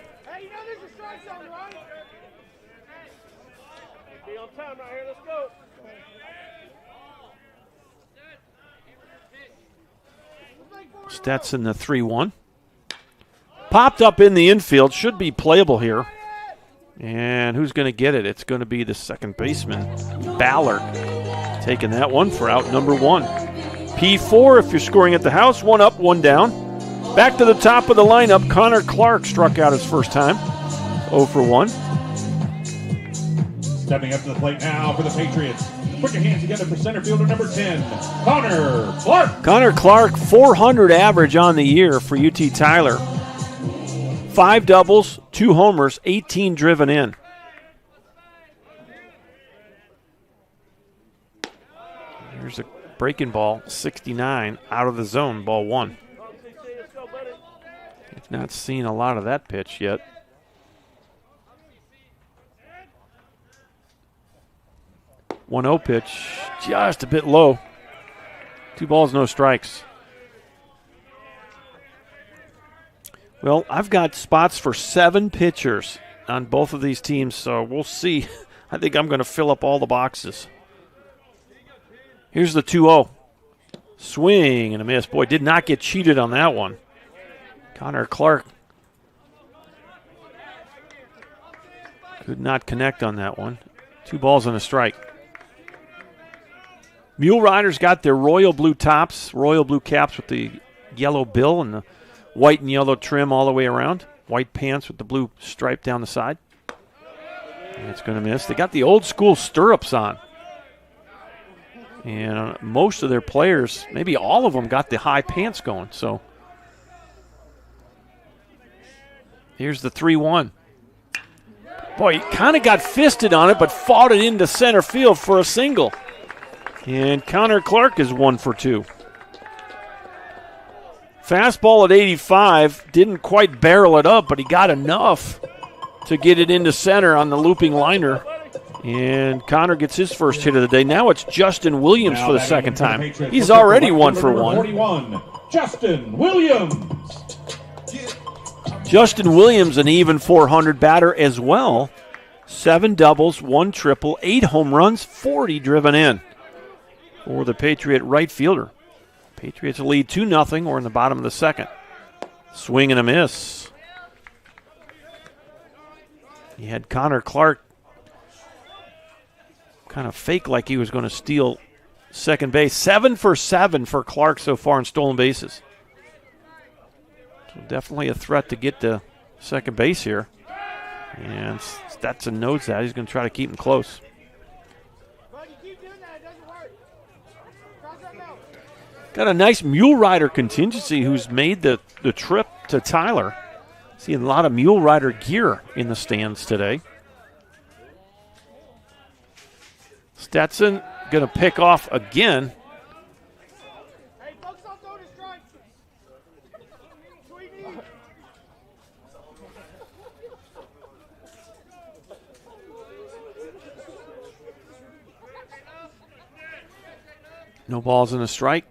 Stetson the 3-1. Popped up in the infield. Should be playable here. And who's going to get it? It's going to be the second baseman, Ballard, taking that one for out number 1. P4 if you're scoring at the house. 1 up, 1 down. Back to the top of the lineup. Connor Clark struck out his first time. 0 for 1. Stepping up to the plate now for the Patriots. Put your hands together for center fielder number 10, Connor Clark. Connor Clark, 400 average on the year for UT Tyler. 5 doubles, 2 homers, 18 driven in. Here's a breaking ball, 69, out of the zone, ball 1. I've not seen a lot of that pitch yet. One 0 pitch, just a bit low. 2 balls, no strikes. Well, I've got spots for 7 pitchers on both of these teams, so we'll see. I think I'm going to fill up all the boxes. Here's the 2-0. Swing and a miss. Boy, did not get cheated on that one. Connor Clark Could not connect on that one. 2 balls and a strike. Mule Riders got their royal blue tops, royal blue caps with the yellow bill and the white and yellow trim all the way around. White pants with the blue stripe down the side. And it's going to miss. They got the old school stirrups on. And most of their players, maybe all of them, got the high pants going. So here's the 3-1. Boy, he kind of got fisted on it, but fought it into center field for a single. And Connor Clark is 1 for 2. Fastball at 85, didn't quite barrel it up, but he got enough to get it into center on the looping liner. And Connor gets his first hit of the day. Now it's Justin Williams for the second time. He's already 1 for 1. 41, Justin Williams. Justin Williams, an even 400 batter as well. 7 doubles, 1 triple, 8 home runs, 40 driven in for the Patriot right fielder. Patriots lead 2-0. We're in the bottom of the second. Swing and a miss. He had Connor Clark kind of fake like he was going to steal second base. 7 for 7 for Clark so far in stolen bases. So definitely a threat to get to second base here. And Stetson knows that. He's going to try to keep him close. Got a nice Mule Rider contingency who's made the trip to Tyler. Seeing a lot of Mule Rider gear in the stands today. Stetson going to pick off again. No balls and a strike.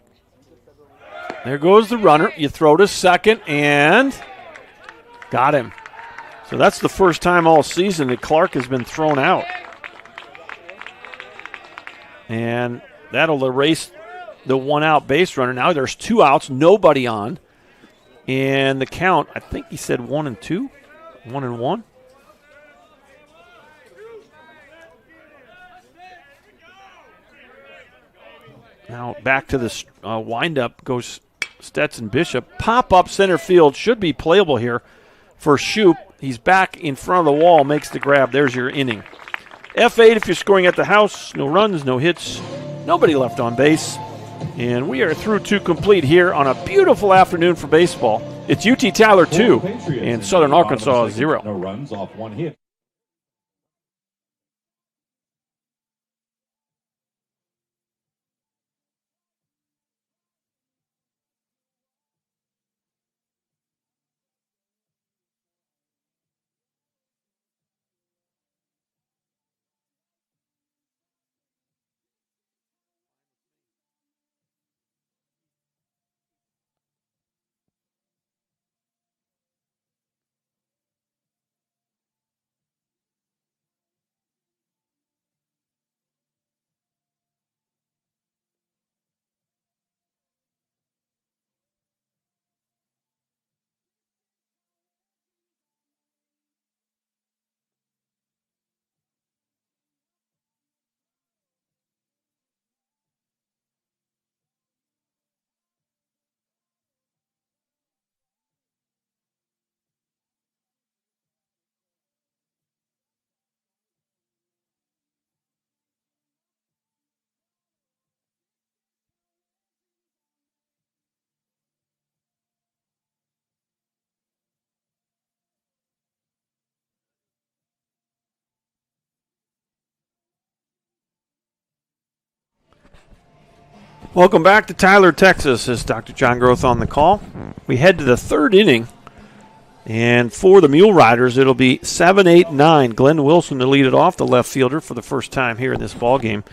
There goes the runner. You throw to second and got him. So that's the first time all season that Clark has been thrown out. And that'll erase the 1-out base runner. Now there's 2 outs, nobody on. And the count, I think he said 1-2, 1-1. Now back to the windup goes Stetson Bishop. Pop-up center field should be playable here for Shoup. He's back in front of the wall, makes the grab. There's your inning. F8 if you're scoring at the house. No runs, no hits, nobody left on base. And we are through 2 complete here on a beautiful afternoon for baseball. It's UT Tyler 2 and Southern Arkansas 0. No runs off 1 hit. Welcome back to Tyler, Texas. This is Dr. John Groth on the call. We head to the 3rd inning. And for the Mule Riders, it'll be 7, 8, 9. Glenn Wilson to lead it off, the left fielder, for the first time here in this ballgame.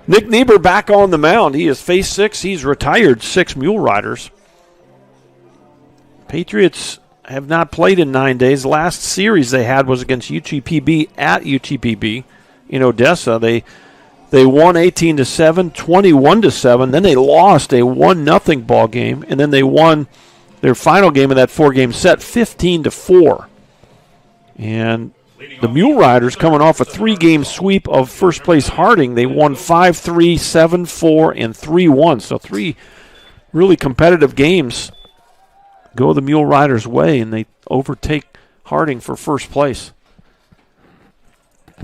Nick Niebuhr back on the mound. He has faced 6. He's retired 6 Mule Riders. Patriots have not played in 9 days. The last series they had was against UTPB at UTPB in Odessa. They won 18-7, 21-7. Then they lost a 1-0 ball game, and then they won their final game of that 4-game set 15-4. And the Mule Riders coming off a 3-game sweep of first-place Harding. They won 5-3, 7-4, and 3-1. So 3 really competitive games go the Mule Riders' way, and they overtake Harding for first place.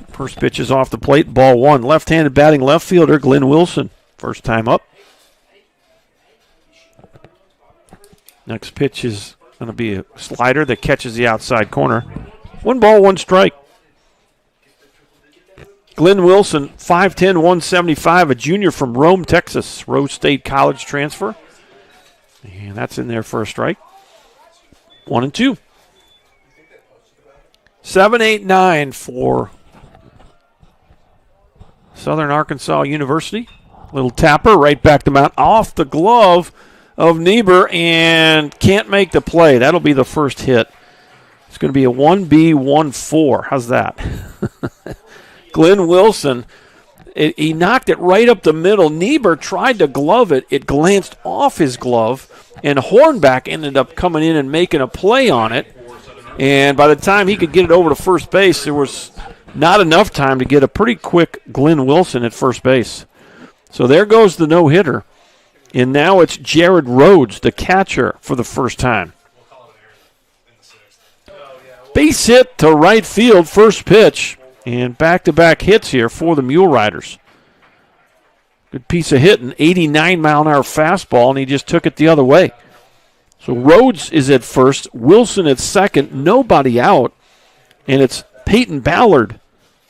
First pitch is off the plate, ball 1. Left-handed batting left fielder Glenn Wilson, first time up. Next pitch is going to be a slider that catches the outside corner. 1 ball, 1 strike. Glenn Wilson, 5'10", 175, a junior from Rome, Texas. Rose State College transfer. And that's in there for a strike. 1-2. 7-8-9 for Southern Arkansas University. Little tapper right back to mount off the glove of Niebuhr and can't make the play. That'll be the first hit. It's going to be a 1B, 1-4. How's that? Glenn Wilson, he knocked it right up the middle. Niebuhr tried to glove it. It glanced off his glove, and Hornback ended up coming in and making a play on it. And by the time he could get it over to first base, there was not enough time to get a pretty quick Glenn Wilson at first base. So there goes the no-hitter. And now it's Jared Rhodes, the catcher, for the first time. Base hit to right field, first pitch. And back-to-back hits here for the Mule Riders. Good piece of hitting, 89-mile-an-hour fastball, and he just took it the other way. So Rhodes is at first, Wilson at second, nobody out, and it's Peyton Ballard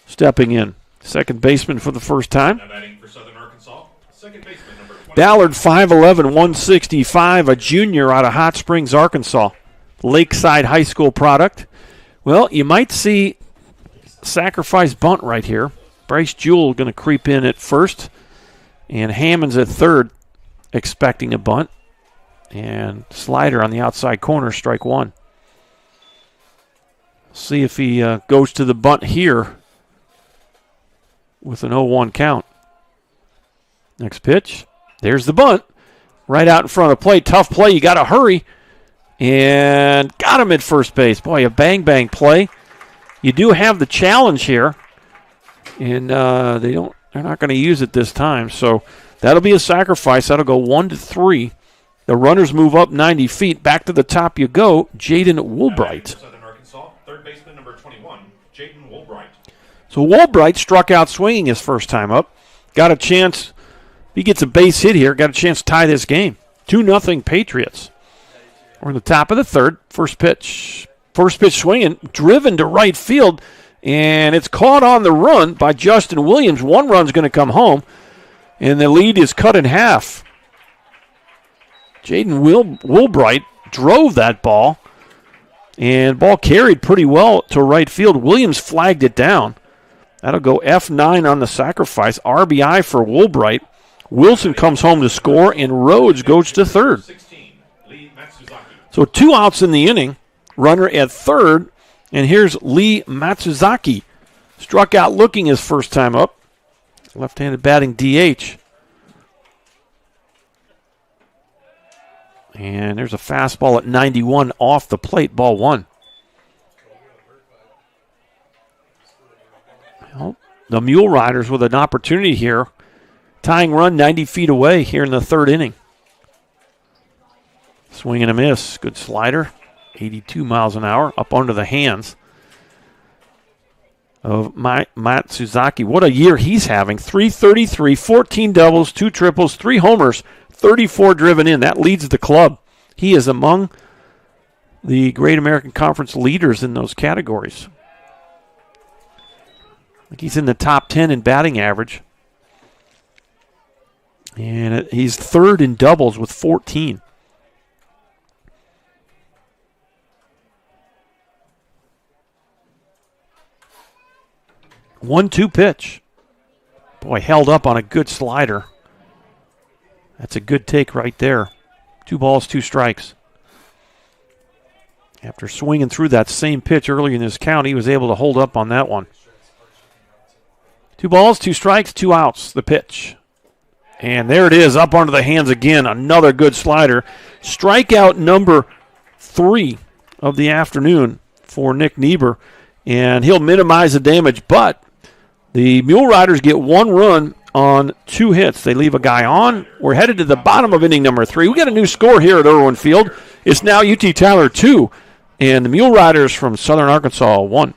stepping in. Second baseman for the first time. Ballard, 5'11", 165, a junior out of Hot Springs, Arkansas. Lakeside High School product. Well, you might see sacrifice bunt right here. Bryce Jewell going to creep in at first, and Hammond's at third, expecting a bunt. And slider on the outside corner, strike 1. See if he goes to the bunt here with an 0-1 count. Next pitch. There's the bunt. Right out in front of the plate. Tough play. You got to hurry. And got him at first base. Boy, a bang-bang play. You do have the challenge here. And they're not going to use it this time. So that'll be a sacrifice. That'll go 1-3. The runners move up 90 feet. Back to the top you go. Jaden Woolbright. Third baseman number 21, Jaden Woolbright. So Woolbright struck out swinging his first time up. Got a chance. He gets a base hit here. Got a chance to tie this game. 2-0 Patriots. We're in the top of the third. First pitch swinging. Driven to right field. And it's caught on the run by Justin Williams. 1 run's going to come home. And the lead is cut in half. Jaden Woolbright drove that ball. And ball carried pretty well to right field. Williams flagged it down. That'll go F9 on the sacrifice. RBI for Woolbright. Wilson comes home to score, and Rhodes goes to third. So 2 outs in the inning. Runner at third. And here's Lee Matsuzaki. Struck out looking his first time up. Left-handed batting DH. And there's a fastball at 91 off the plate, ball 1. Well, the Mule Riders with an opportunity here. Tying run 90 feet away here in the third inning. Swing and a miss. Good slider. 82 miles an hour up under the hands of Matsuzaki. What a year he's having. 333, 14 doubles, 2 triples, 3 homers. 34 driven in. That leads the club. He is among the Great American Conference leaders in those categories. I think he's in the top 10 in batting average. And he's third in doubles with 14. One-two pitch. Boy, held up on a good slider. That's a good take right there. 2 balls, 2 strikes. After swinging through that same pitch early in this count, he was able to hold up on that one. 2 balls, 2 strikes, 2 outs, the pitch. And there it is, up onto the hands again. Another good slider. Strikeout number 3 of the afternoon for Nick Niebuhr. and he'll minimize the damage. But the Mule Riders get 1 run on 2 hits. They leave a guy on. We're headed to the bottom of inning number 3. We got a new score here at Irwin Field. It's now UT Tyler 2, and the Mule Riders from Southern Arkansas 1.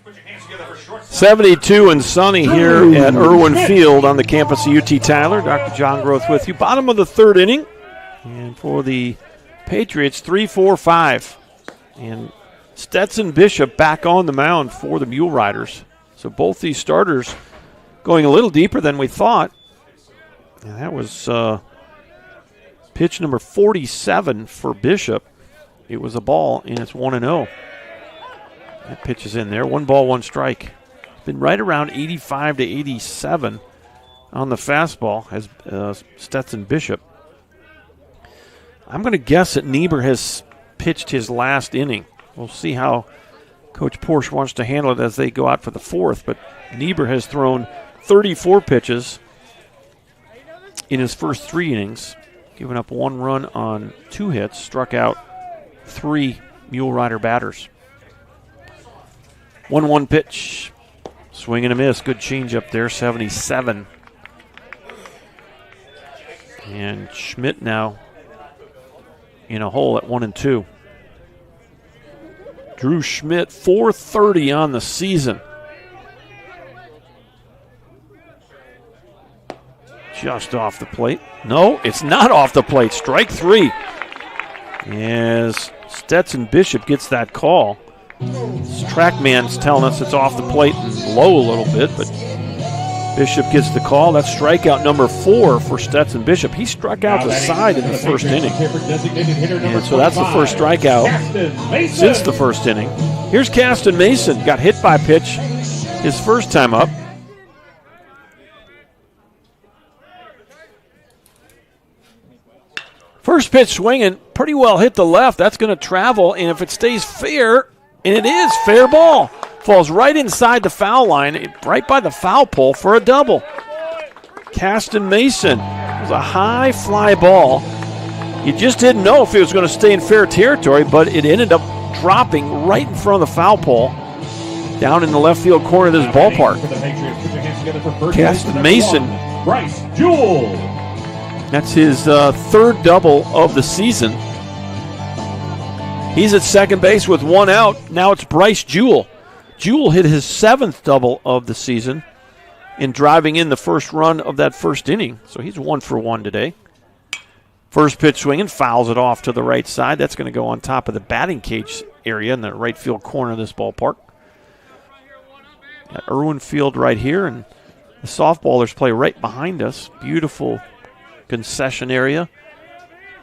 Put your hands together for short. 72 and sunny here at Irwin Field on the campus of UT Tyler. Dr. John Groth with you. Bottom of the 3rd inning. And for the Patriots, 3-4-5. And Stetson Bishop back on the mound for the Mule Riders. So both these starters going a little deeper than we thought. And that was pitch number 47 for Bishop. It was a ball, and it's 1-0. That pitch is in there. 1 ball, 1 strike. Been right around 85 to 87 on the fastball as Stetson Bishop. I'm going to guess that Niebuhr has pitched his last inning. We'll see how Coach Porsche wants to handle it as they go out for the 4th. But Niebuhr has thrown 34 pitches in his first 3 innings, giving up 1 run on 2 hits, struck out 3 Mule Rider batters. 1-1 pitch. Swing and a miss. Good changeup there, 77. And Schmidt now in a hole at 1-2. Drew Schmidt, 430 on the season. Just off the plate. No, it's not off the plate. Strike 3. As Stetson Bishop gets that call. Trackman's telling us it's off the plate and low a little bit, but Bishop gets the call. That's strikeout number 4 for Stetson Bishop. He struck out the side in the first inning. And so that's the first strikeout since the first inning. Here's Caston Mason. Got hit by a pitch his first time up. First pitch swinging, pretty well hit the left. That's going to travel, and if it stays fair, and it is fair ball, falls right inside the foul line, right by the foul pole for a double. Caston Mason. It was a high fly ball. You just didn't know if it was going to stay in fair territory, but it ended up dropping right in front of the foul pole down in the left field corner of this ballpark. Caston Mason. Bryce Jewell. That's his 3rd double of the season. He's at second base with 1 out. Now it's Bryce Jewell. Jewell hit his 7th double of the season in driving in the first run of that first inning. So he's 1 for 1 today. First pitch swinging, fouls it off to the right side. That's going to go on top of the batting cage area in the right field corner of this ballpark. Got Irwin Field right here, and the softballers play right behind us. Beautiful concession area.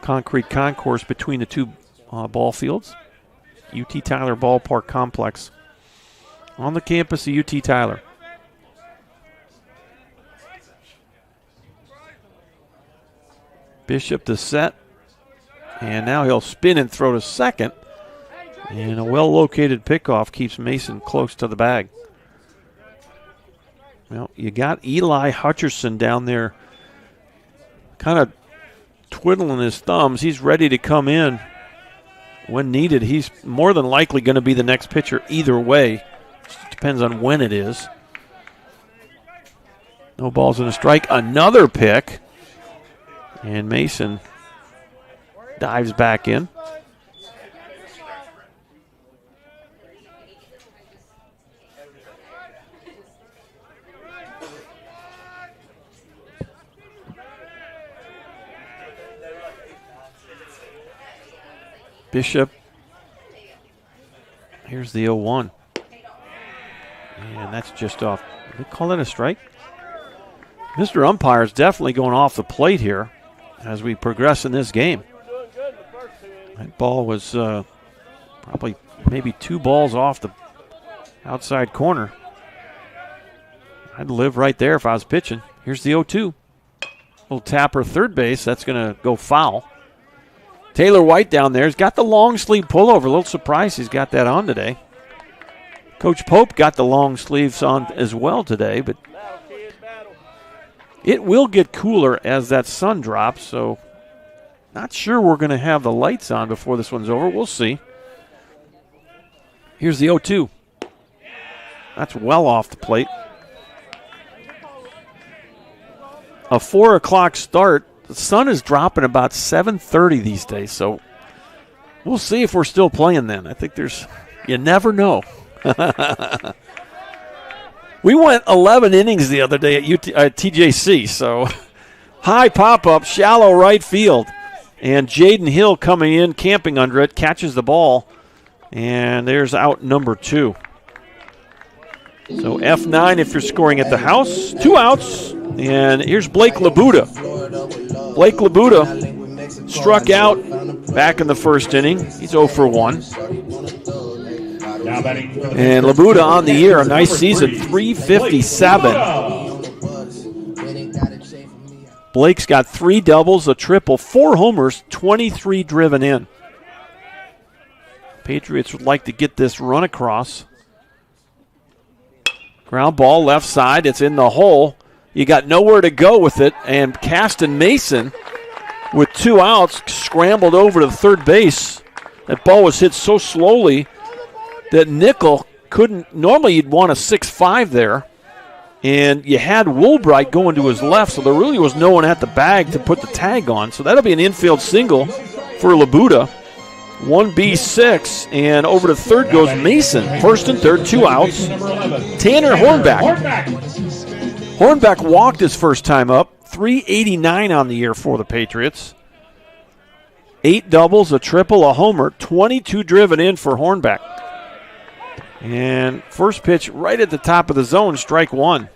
Concrete concourse between the two ball fields. UT Tyler Ballpark Complex on the campus of UT Tyler. Bishop to set. And now he'll spin and throw to second. And a well-located pickoff keeps Mason close to the bag. Well, you got Eli Hutcherson down there kind of twiddling his thumbs. He's ready to come in when needed. He's more than likely going to be the next pitcher either way. Just depends on when it is. No balls and a strike. Another pick. And Mason dives back in. Bishop. Here's the 0-1. And that's just off. Did they call that a strike? Mr. Umpire is definitely going off the plate here as we progress in this game. That ball was probably maybe 2 balls off the outside corner. I'd live right there if I was pitching. Here's the 0-2. Little tapper third base. That's going to go foul. Taylor White down there has got the long sleeve pullover. A little surprised he's got that on today. Coach Pope got the long sleeves on as well today, but it will get cooler as that sun drops, so not sure we're going to have the lights on before this one's over. We'll see. Here's the 0-2. That's well off the plate. A 4 o'clock start. The sun is dropping about 7:30 these days, so we'll see if we're still playing then. I think you never know. We went 11 innings the other day at TJC, so high pop-up, shallow right field. And Jaden Hill coming in, camping under it, catches the ball, and there's out number 2. So F9 if you're scoring at the house. 2 outs, and here's Blake Labuda. Blake Labuda struck out back in the first inning. He's 0 for 1. And Labuda on the year, a nice season, 357. Blake's got 3 doubles, a triple, 4 homers, 23 driven in. Patriots would like to get this run across. Ground ball left side, it's in the hole. You got nowhere to go with it, and Caston Mason, with 2 outs, scrambled over to the third base. That ball was hit so slowly that Nickel couldn't. Normally you'd want a 6-5 there, and you had Woolbright going to his left, so there really was no one at the bag to put the tag on. So that'll be an infield single for Labuda. 1B6, and over to third goes Mason. First and third, 2 outs. Tanner Hornback. Hornback walked his first time up. 389 on the year for the Patriots. 8 doubles, a triple, a homer, 22 driven in for Hornback. And first pitch right at the top of the zone, strike 1.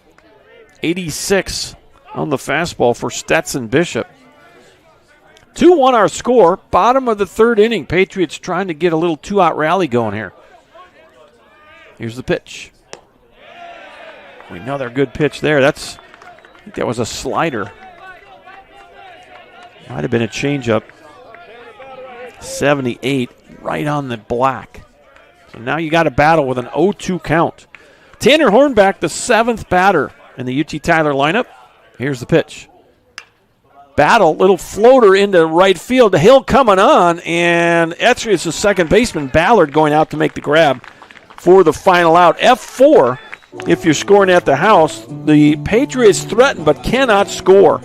86 on the fastball for Stetson Bishop. 2-1 our score, bottom of the third inning. Patriots trying to get a little 2-out rally going here. Here's the pitch. Another good pitch there. I think that was a slider. Might have been a changeup. 78, right on the black. So now you got to battle with an 0-2 count. Tanner Hornback, the 7th batter in the UT Tyler lineup. Here's the pitch. Battle, little floater into right field. The Hill coming on, and Etrius, the second baseman. Ballard going out to make the grab for the final out. F4, if you're scoring at the house. The Patriots threaten but cannot score.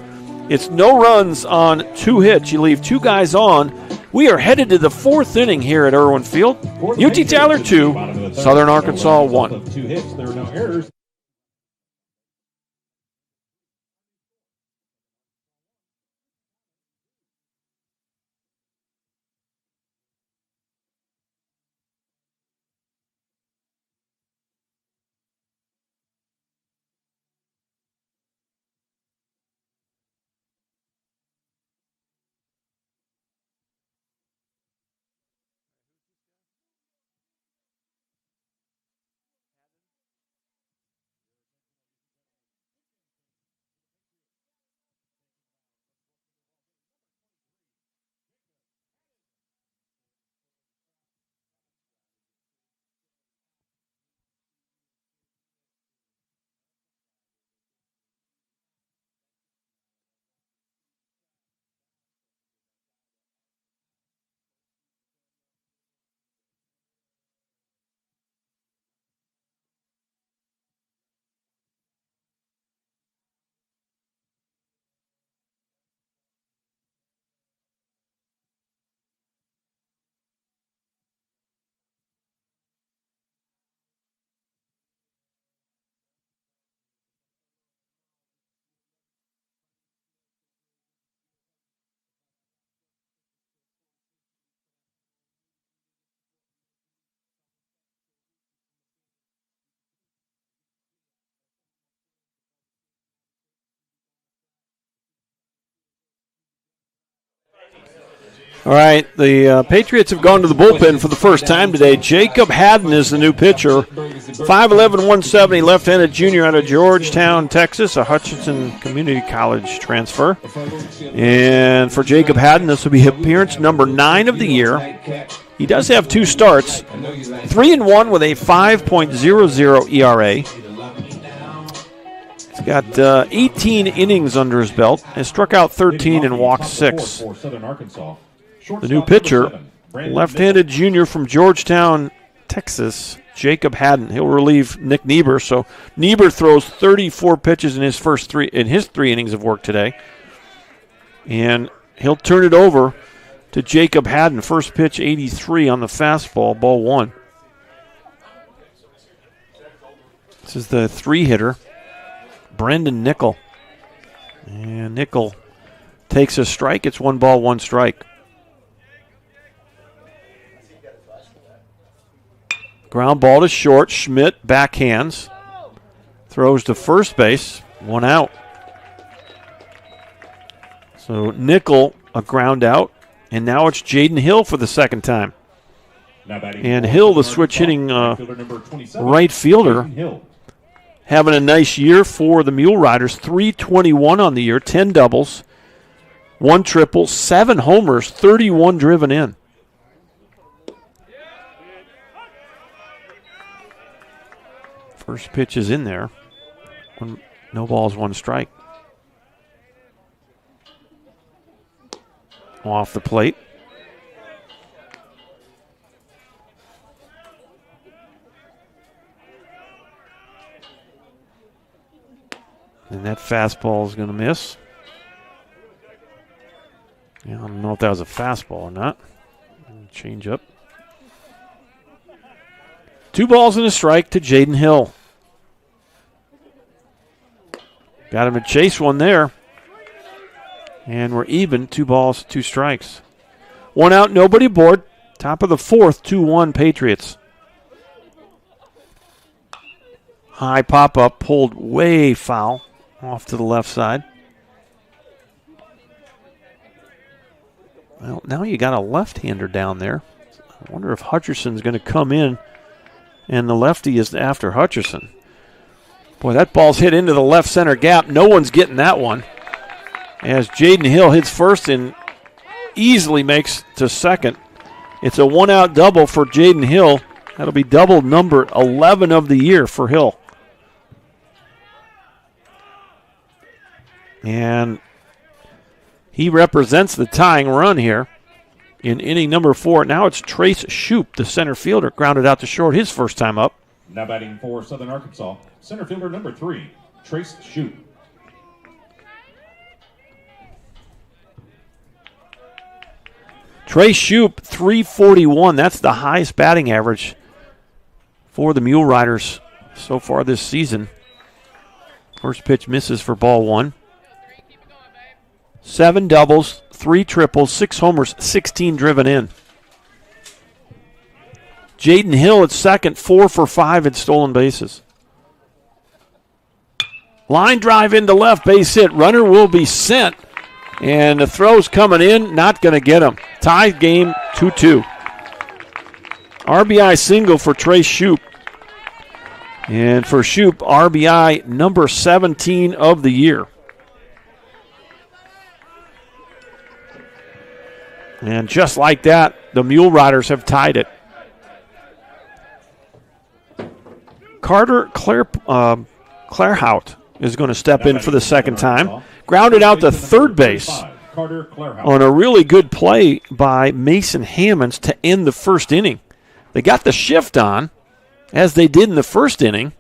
It's no runs on 2 hits. You leave 2 guys on. We are headed to the 4th inning here at Irwin Field. UT Tyler 2, Southern Arkansas 1. 2 hits, there were no errors. All right, the Patriots have gone to the bullpen for the first time today. Jacob Haddon is the new pitcher. 5'11", 170, left-handed junior out of Georgetown, Texas, a Hutchinson Community College transfer. And for Jacob Haddon, this will be appearance number 9 of the year. He does have 2 starts, 3-1 with a 5.00 ERA. He's got 18 innings under his belt, has struck out 13 and walked 6. The new pitcher, left-handed junior from Georgetown, Texas, Jacob Haddon. He'll relieve Nick Niebuhr. So Niebuhr throws 34 pitches in his 3 innings of work today. And he'll turn it over to Jacob Haddon. First pitch, 83 on the fastball, ball 1. This is the 3-hitter, Brendan Nickel. And Nickel takes a strike. It's 1 ball, 1 strike. Ground ball to short. Schmidt backhands. Throws to first base. 1 out. So Nickel, a ground out. And now it's Jaden Hill for the second time. And Hill, the switch hitting right fielder, having a nice year for the Mule Riders. 321 on the year, 10 doubles, 1 triple, 7 homers, 31 driven in. First pitch is in there. No balls, 1 strike. Off the plate. And that fastball is going to miss. Yeah, I don't know if that was a fastball or not. Change up. 2 balls and a strike to Jaden Hill. Got him to chase one there. And we're even, 2 balls, 2 strikes. 1 out, nobody aboard. Top of the 4th, 2-1 Patriots. High pop-up, pulled way foul off to the left side. Well, now you got a left-hander down there. I wonder if Hutcherson's going to come in, and the lefty is after Hutcherson. Boy, that ball's hit into the left center gap. No one's getting that one. As Jaden Hill hits first and easily makes to second. It's a 1-out double for Jaden Hill. That'll be double number 11 of the year for Hill. And he represents the tying run here in inning number 4. Now it's Trace Shoup, the center fielder, grounded out to short his first time up. Now batting for Southern Arkansas, center fielder number 3, Trace Shoup. Trace Shoup, 341. That's the highest batting average for the Mule Riders so far this season. First pitch misses for ball 1. 7 doubles, 3 triples, 6 homers, 16 driven in. Jaden Hill at second, 4 for 5 in stolen bases. Line drive into left, base hit. Runner will be sent. And the throw's coming in, not going to get him. Tie game 2-2. RBI single for Trace Shoup. And for Shoup, RBI number 17 of the year. And just like that, the Mule Riders have tied it. Carter Clairhout is going to step in for the second time. Grounded out to third base on a really good play by Mason Hammonds to end the first inning. They got the shift on, as they did in the first inning,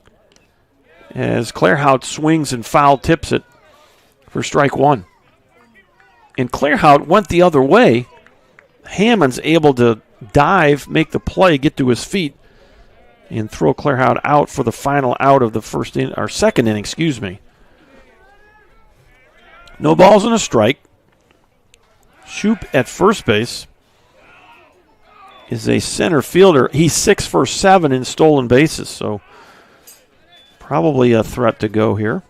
as Clairhout swings and foul tips it for strike 1. And Clairhout went the other way. Hammonds able to dive, make the play, get to his feet, and throw Clairhout out for the final out of the second inning, excuse me. No balls and a strike. Shoup at first base is a center fielder. He's 6 for 7 in stolen bases, so probably a threat to go here.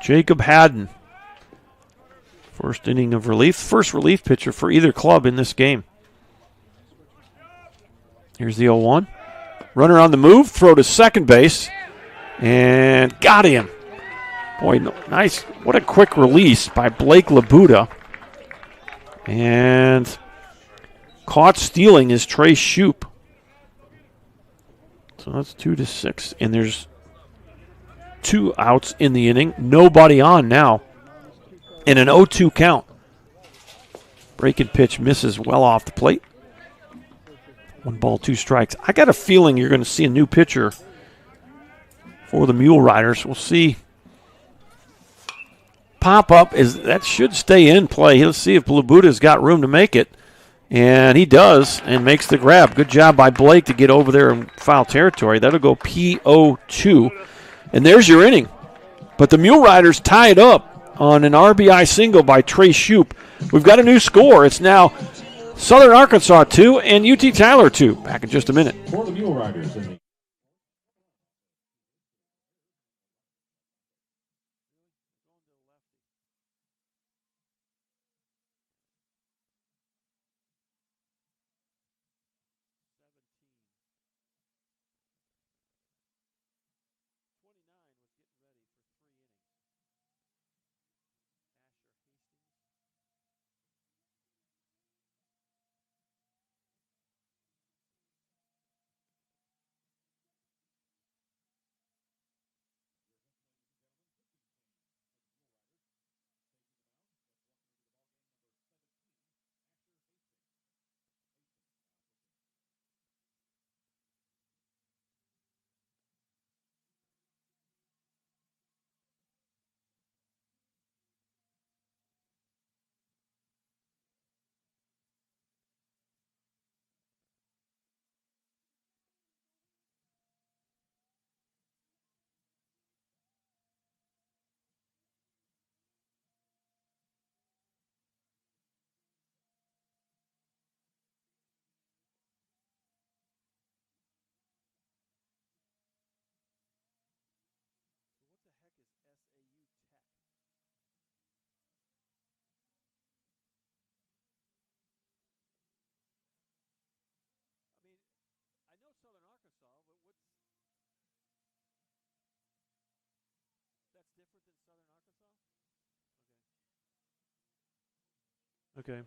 Jacob Haddon. First inning of relief. First relief pitcher for either club in this game. Here's the 0-1. Runner on the move. Throw to second base. And got him. Boy, nice. What a quick release by Blake Labuda. And caught stealing is Trey Shoup. So that's 2-6. And there's 2 outs in the inning. Nobody on now. And an 0-2 count. Breaking pitch misses well off the plate. 1 ball, 2 strikes. I got a feeling you're going to see a new pitcher for the Mule Riders. We'll see. Pop up that should stay in play. Let's see if Labuda's got room to make it. And he does and makes the grab. Good job by Blake to get over there in foul territory. That'll go P02. And there's your inning. But the Mule Riders tie it up on an RBI single by Trey Shoup. We've got a new score. It's now Southern Arkansas 2 and UT Tyler 2. Back in just a minute. For the Mule Riders. Okay.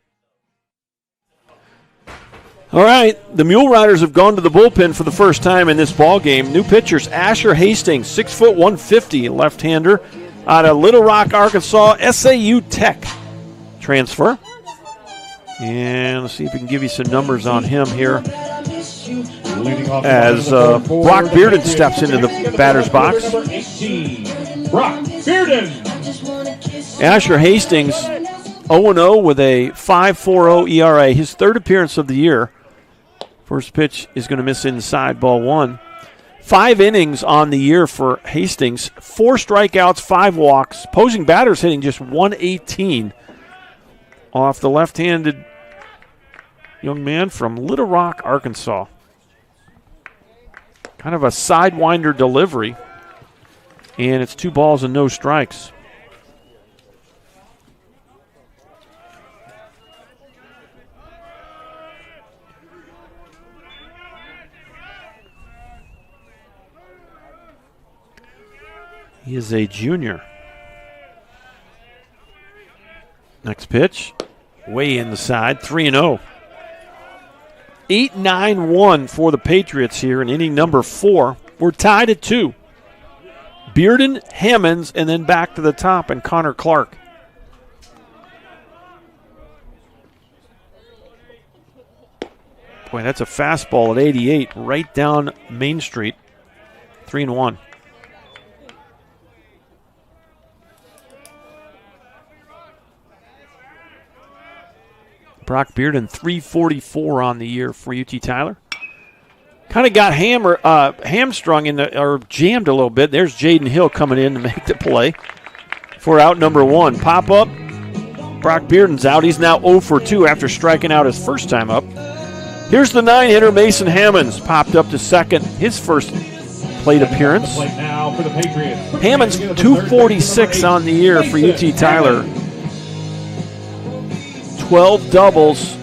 All right, the Mule Riders have gone to the bullpen for the first time in this ball game. New pitchers, Asher Hastings, 6 foot 150, left-hander, out of Little Rock, Arkansas, SAU Tech transfer. And let's see if we can give you some numbers on him here as Brock Bearden steps into the batter's box. Brock Bearden. Asher Hastings, 0-0 with a 5.40 ERA. His third appearance of the year. First pitch is going to miss inside, ball 1. 5 innings on the year for Hastings. 4 strikeouts, 5 walks. Opposing batters hitting just 118 off the left-handed young man from Little Rock, Arkansas. Kind of a sidewinder delivery. And it's 2 balls and no strikes. He is a junior. Next pitch, way in the side, 3-0. 8-9-1 for the Patriots here in inning number 4. We're tied at 2. Bearden, Hammonds, and then back to the top, and Connor Clark. Boy, that's a fastball at 88, right down Main Street. 3-1. Brock Bearden, 344 on the year for UT Tyler. Kind of got hamstrung or jammed a little bit. There's Jaden Hill coming in to make the play for out number 1. Pop up. Brock Bearden's out. He's now 0 for 2 after striking out his first time up. Here's the 9-hitter, Mason Hammonds, popped up to second. His first plate appearance. Plate now for the Patriots. Hammond's 246 on the year for UT Tyler. 12 doubles,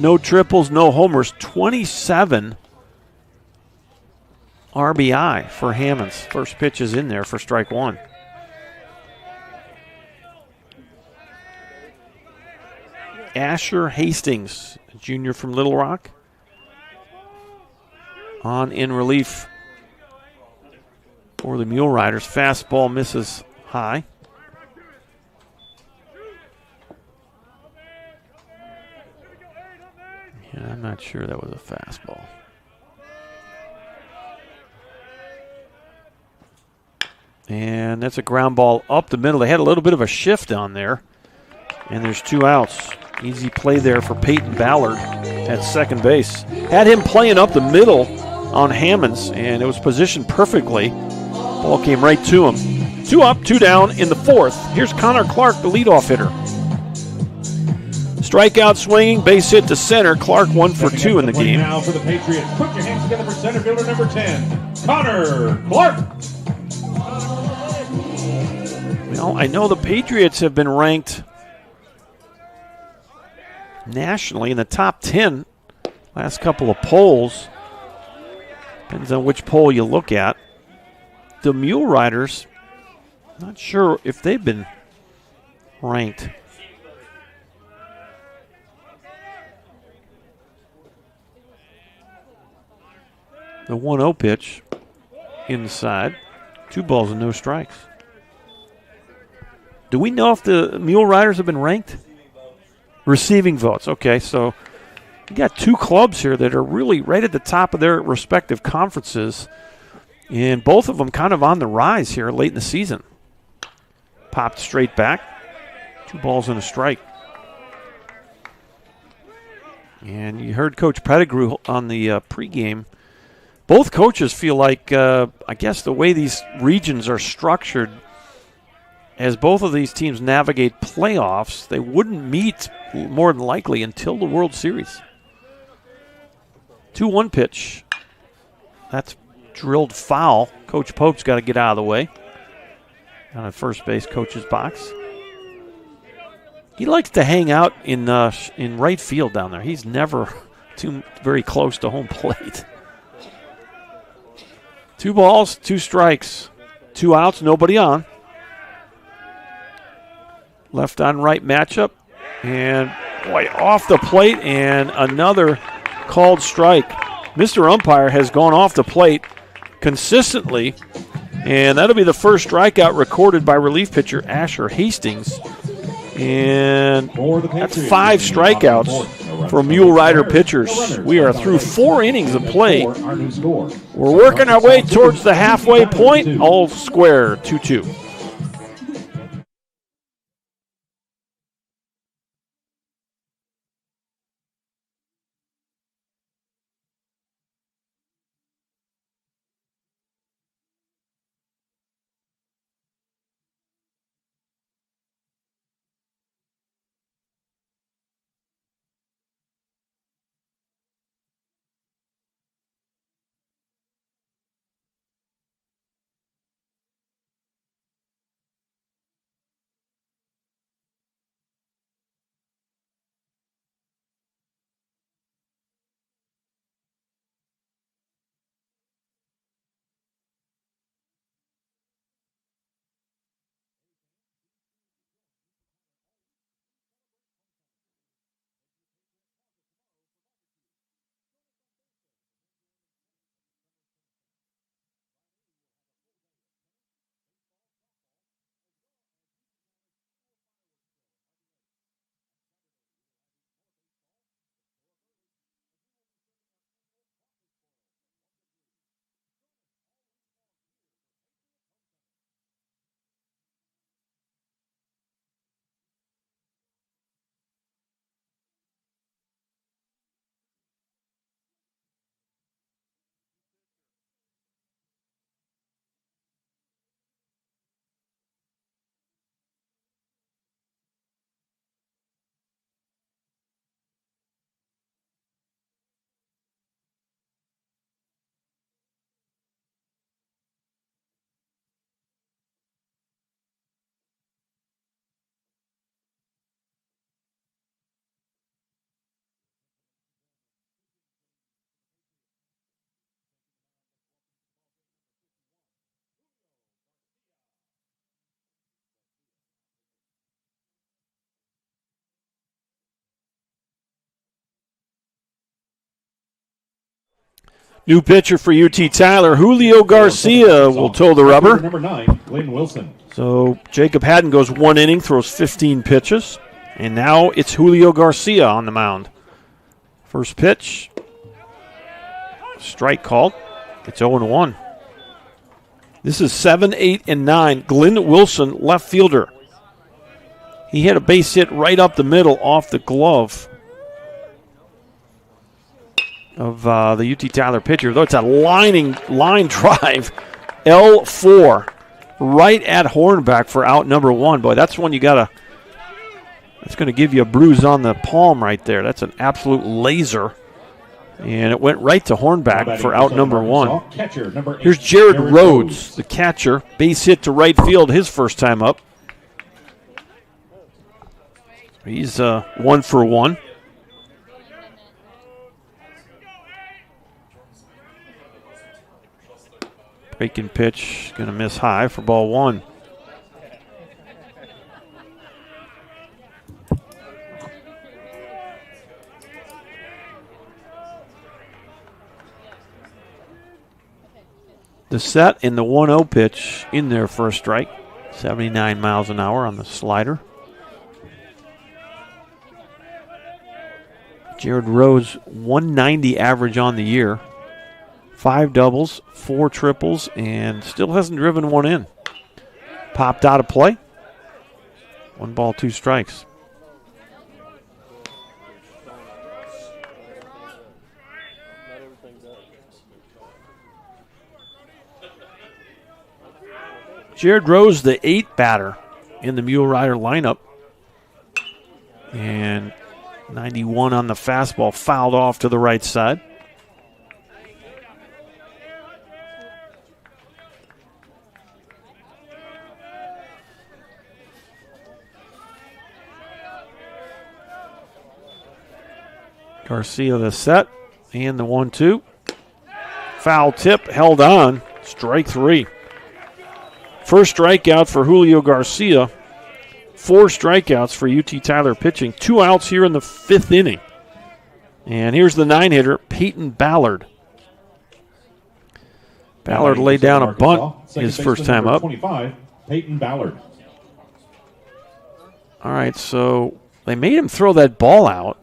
no triples, no homers, 27 RBI for Hammonds. First pitch is in there for strike one. Asher Hastings, a junior from Little Rock, on in relief for the Mule Riders. Fastball misses high. Yeah, I'm not sure that was a fastball. And that's a ground ball up the middle. They had a little bit of a shift on there. And there's 2 outs. Easy play there for Peyton Ballard at second base. Had him playing up the middle on Hammonds, and it was positioned perfectly. Ball came right to him. 2 up, 2 down in the fourth. Here's Connor Clark, the leadoff hitter. Strikeout swinging, base hit to center. Clark 1 for 2 in the game. Now for the Patriots. Put your hands together for center fielder number 10, Connor Clark. Well, I know the Patriots have been ranked nationally in the top 10 last couple of polls. Depends on which poll you look at. The Mule Riders, not sure if they've been ranked. The 1-0 pitch inside. 2 balls and no strikes. Do we know if the Mule Riders have been ranked? Receiving votes. Okay, so you got 2 clubs here that are really right at the top of their respective conferences, and both of them kind of on the rise here late in the season. Popped straight back. 2 balls and a strike. And you heard Coach Pedigrew on the pregame. Both coaches feel like, I guess the way these regions are structured, as both of these teams navigate playoffs, they wouldn't meet more than likely until the World Series. 2-1 pitch. That's drilled foul. Coach Pope's got to get out of the way. On a first base coach's box. He likes to hang out in right field down there. He's never too very close to home plate. 2 balls, 2 strikes, 2 outs, nobody on. Left on right matchup. And boy, off the plate and another called strike. Mr. Umpire has gone off the plate consistently. And that'll be the first strikeout recorded by relief pitcher Asher Hastings. And that's 5 strikeouts for Mule Rider pitchers. We are through 4 innings of play. We're working our way towards the halfway point. All square, 2-2. New pitcher for UT Tyler, Julio Garcia will toe the rubber. Number 9, Glenn Wilson. So Jacob Haddon goes 1 inning, throws 15 pitches, and now it's Julio Garcia on the mound. First pitch, strike called. It's 0-1. This is 7, 8, and 9. Glenn Wilson, left fielder. He had a base hit right up the middle off the glove of the UT Tyler pitcher. Though it's a line drive, L4, right at Hornback for out number 1. Boy, that's one you got to – that's going to give you a bruise on the palm right there. That's an absolute laser. And it went right to Hornback for out number 1. Catcher, number 8, Here's Jared Rhodes, the catcher. Base hit to right field his first time up. He's 1 for 1. Breaking pitch, going to miss high for ball 1. The set in the 1-0 pitch in there for a strike. 79 miles an hour on the slider. Jared Rhodes, 190 average on the year. 5 doubles, 4 triples, and still hasn't driven one in. Popped out of play. 1 ball, 2 strikes. Jared Rose, the 8th batter in the Mule Rider lineup. And 91 on the fastball, fouled off to the right side. Garcia the set, and the 1-2. Foul tip, held on, strike 3. First strikeout for Julio Garcia. 4 strikeouts for UT Tyler pitching. 2 outs here in the 5th inning. And here's the 9-hitter, Peyton Ballard. Ballard laid down a bunt his first time up. 25, Peyton Ballard. All right, so they made him throw that ball out.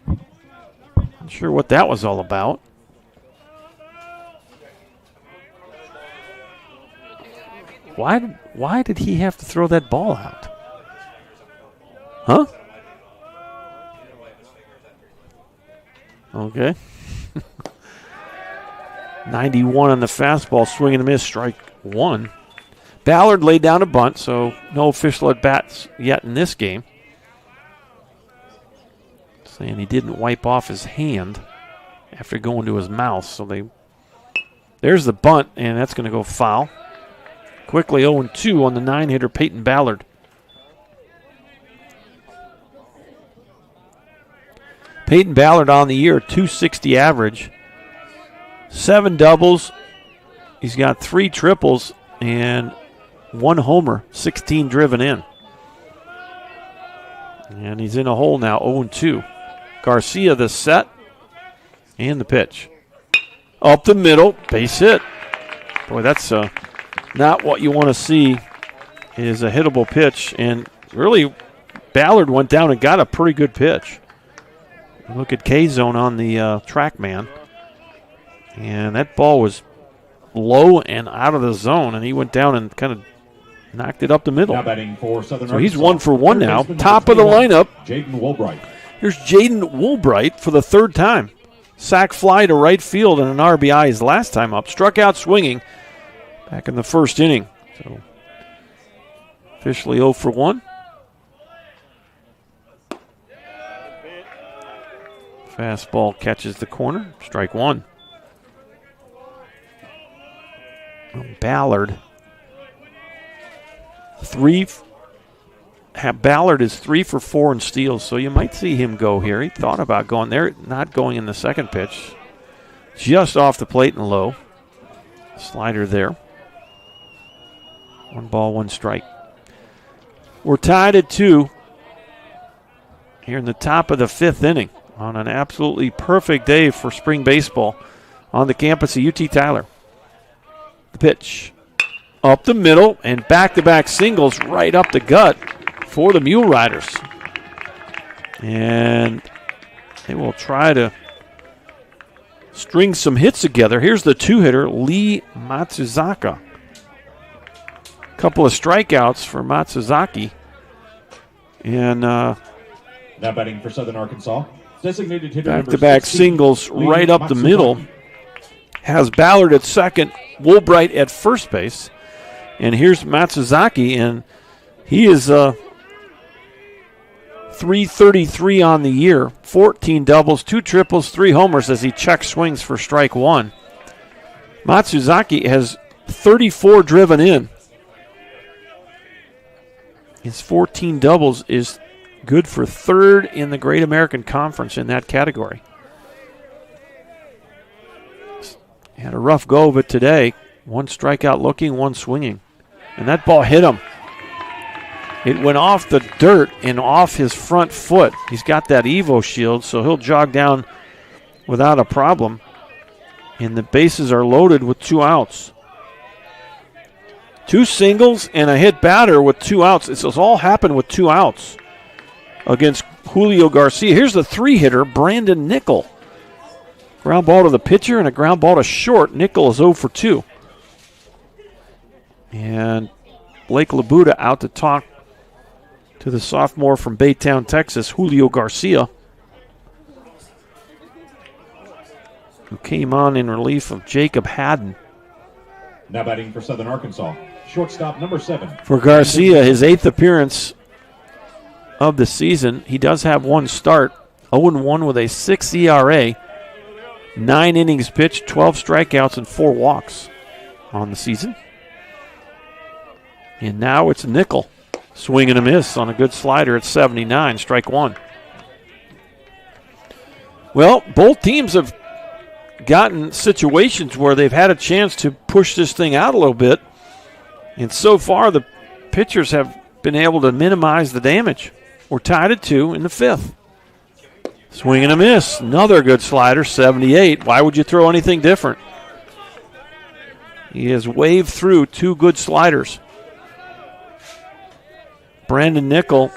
Not sure what that was all about. Why did he have to throw that ball out? Huh? Okay. 91 on the fastball, swing and a miss, strike 1. Ballard laid down a bunt, so no official at-bats yet in this game. Saying he didn't wipe off his hand after going to his mouth. So there's the bunt, and that's going to go foul. Quickly 0-2 on the 9-hitter, Peyton Ballard. Peyton Ballard on the year, 260 average. 7 doubles. He's got 3 triples and 1 homer, 16 driven in. And he's in a hole now, 0-2. Garcia the set and the pitch. Up the middle, base hit. Boy, that's not what you want to see, is a hittable pitch. And really, Ballard went down and got a pretty good pitch. Look at K-zone on the TrackMan. And that ball was low and out of the zone, and he went down and kind of knocked it up the middle. Now batting for Southern So he's Arkansas. 1 for 1 now. Top of the lineup. Jaden Woolbright. Here's Jaden Woolbright for the 3rd time. Sack fly to right field and an RBI his last time up. Struck out swinging back in the 1st inning. So officially 0 for 1. Fastball catches the corner. Strike 1. Ballard. Ballard is 3 for 4 in steals, so you might see him go here. He thought about going there, not going in the second pitch. Just off the plate and low. Slider there. 1 ball, 1 strike. We're tied at 2 here in the top of the 5th inning on an absolutely perfect day for spring baseball. on the campus of UT Tyler. The pitch up the middle and back-to-back singles right up the gut for the Mule Riders. And they will try to string some hits together. Here's the two-hitter, Lee Matsuzaka. Couple of strikeouts for Matsuzaki. And Now batting for Southern Arkansas, designated hitter number back-to-back 16, singles Lee right up the Matsuzaki. middle. Has Ballard at second, Woolbright at first base. And here's Matsuzaki, and he is 333 on the year, 14 doubles, 2 triples, 3 homers as he check swings for strike one. Matsuzaki has 34 driven in. His 14 doubles is good for third in the Great American Conference in that category. Had a rough go of it today. 1 strikeout looking, 1 swinging. And that ball hit him. It went off the dirt and off his front foot. He's got that Evo shield, so he'll jog down without a problem. And the bases are loaded with 2 outs. 2 singles and a hit batter with 2 outs. This has all happened with 2 outs against Julio Garcia. Here's the 3-hitter, Brandon Nickel. Ground ball to the pitcher and a ground ball to short. Nickel is 0 for 2. And Blake Labuda out to talk to the sophomore from Baytown, Texas, Julio Garcia, who came on in relief of Jacob Haddon. Now batting for Southern Arkansas, shortstop number 7. For Garcia, his 8th appearance of the season. He does have 1 start, 0-1 with a 6 ERA, 9 innings pitched, 12 strikeouts, and 4 walks on the season. And now it's Nickel. Swing and a miss on a good slider at 79, strike 1. Well, both teams have gotten situations where they've had a chance to push this thing out a little bit. And so far, the pitchers have been able to minimize the damage. We're tied at 2 in the 5th. Swing and a miss. Another good slider, 78. Why would you throw anything different? He has waved through 2 good sliders. Brandon Nickel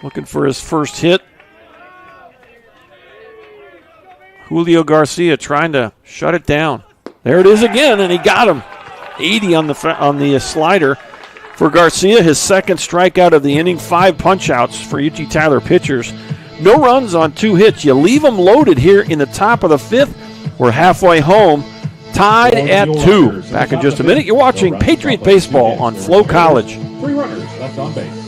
looking for his first hit. Julio Garcia trying to shut it down. There it is again, and he got him. 80 on the slider for Garcia, his 2nd strikeout of the inning. 5 punch-outs for UT Tyler pitchers. No runs on 2 hits. You leave them loaded here in the top of the 5th. We're halfway home, tied at 2. Back in just a minute. You're watching Patriot Baseball on Flow College. 3 runners left on base.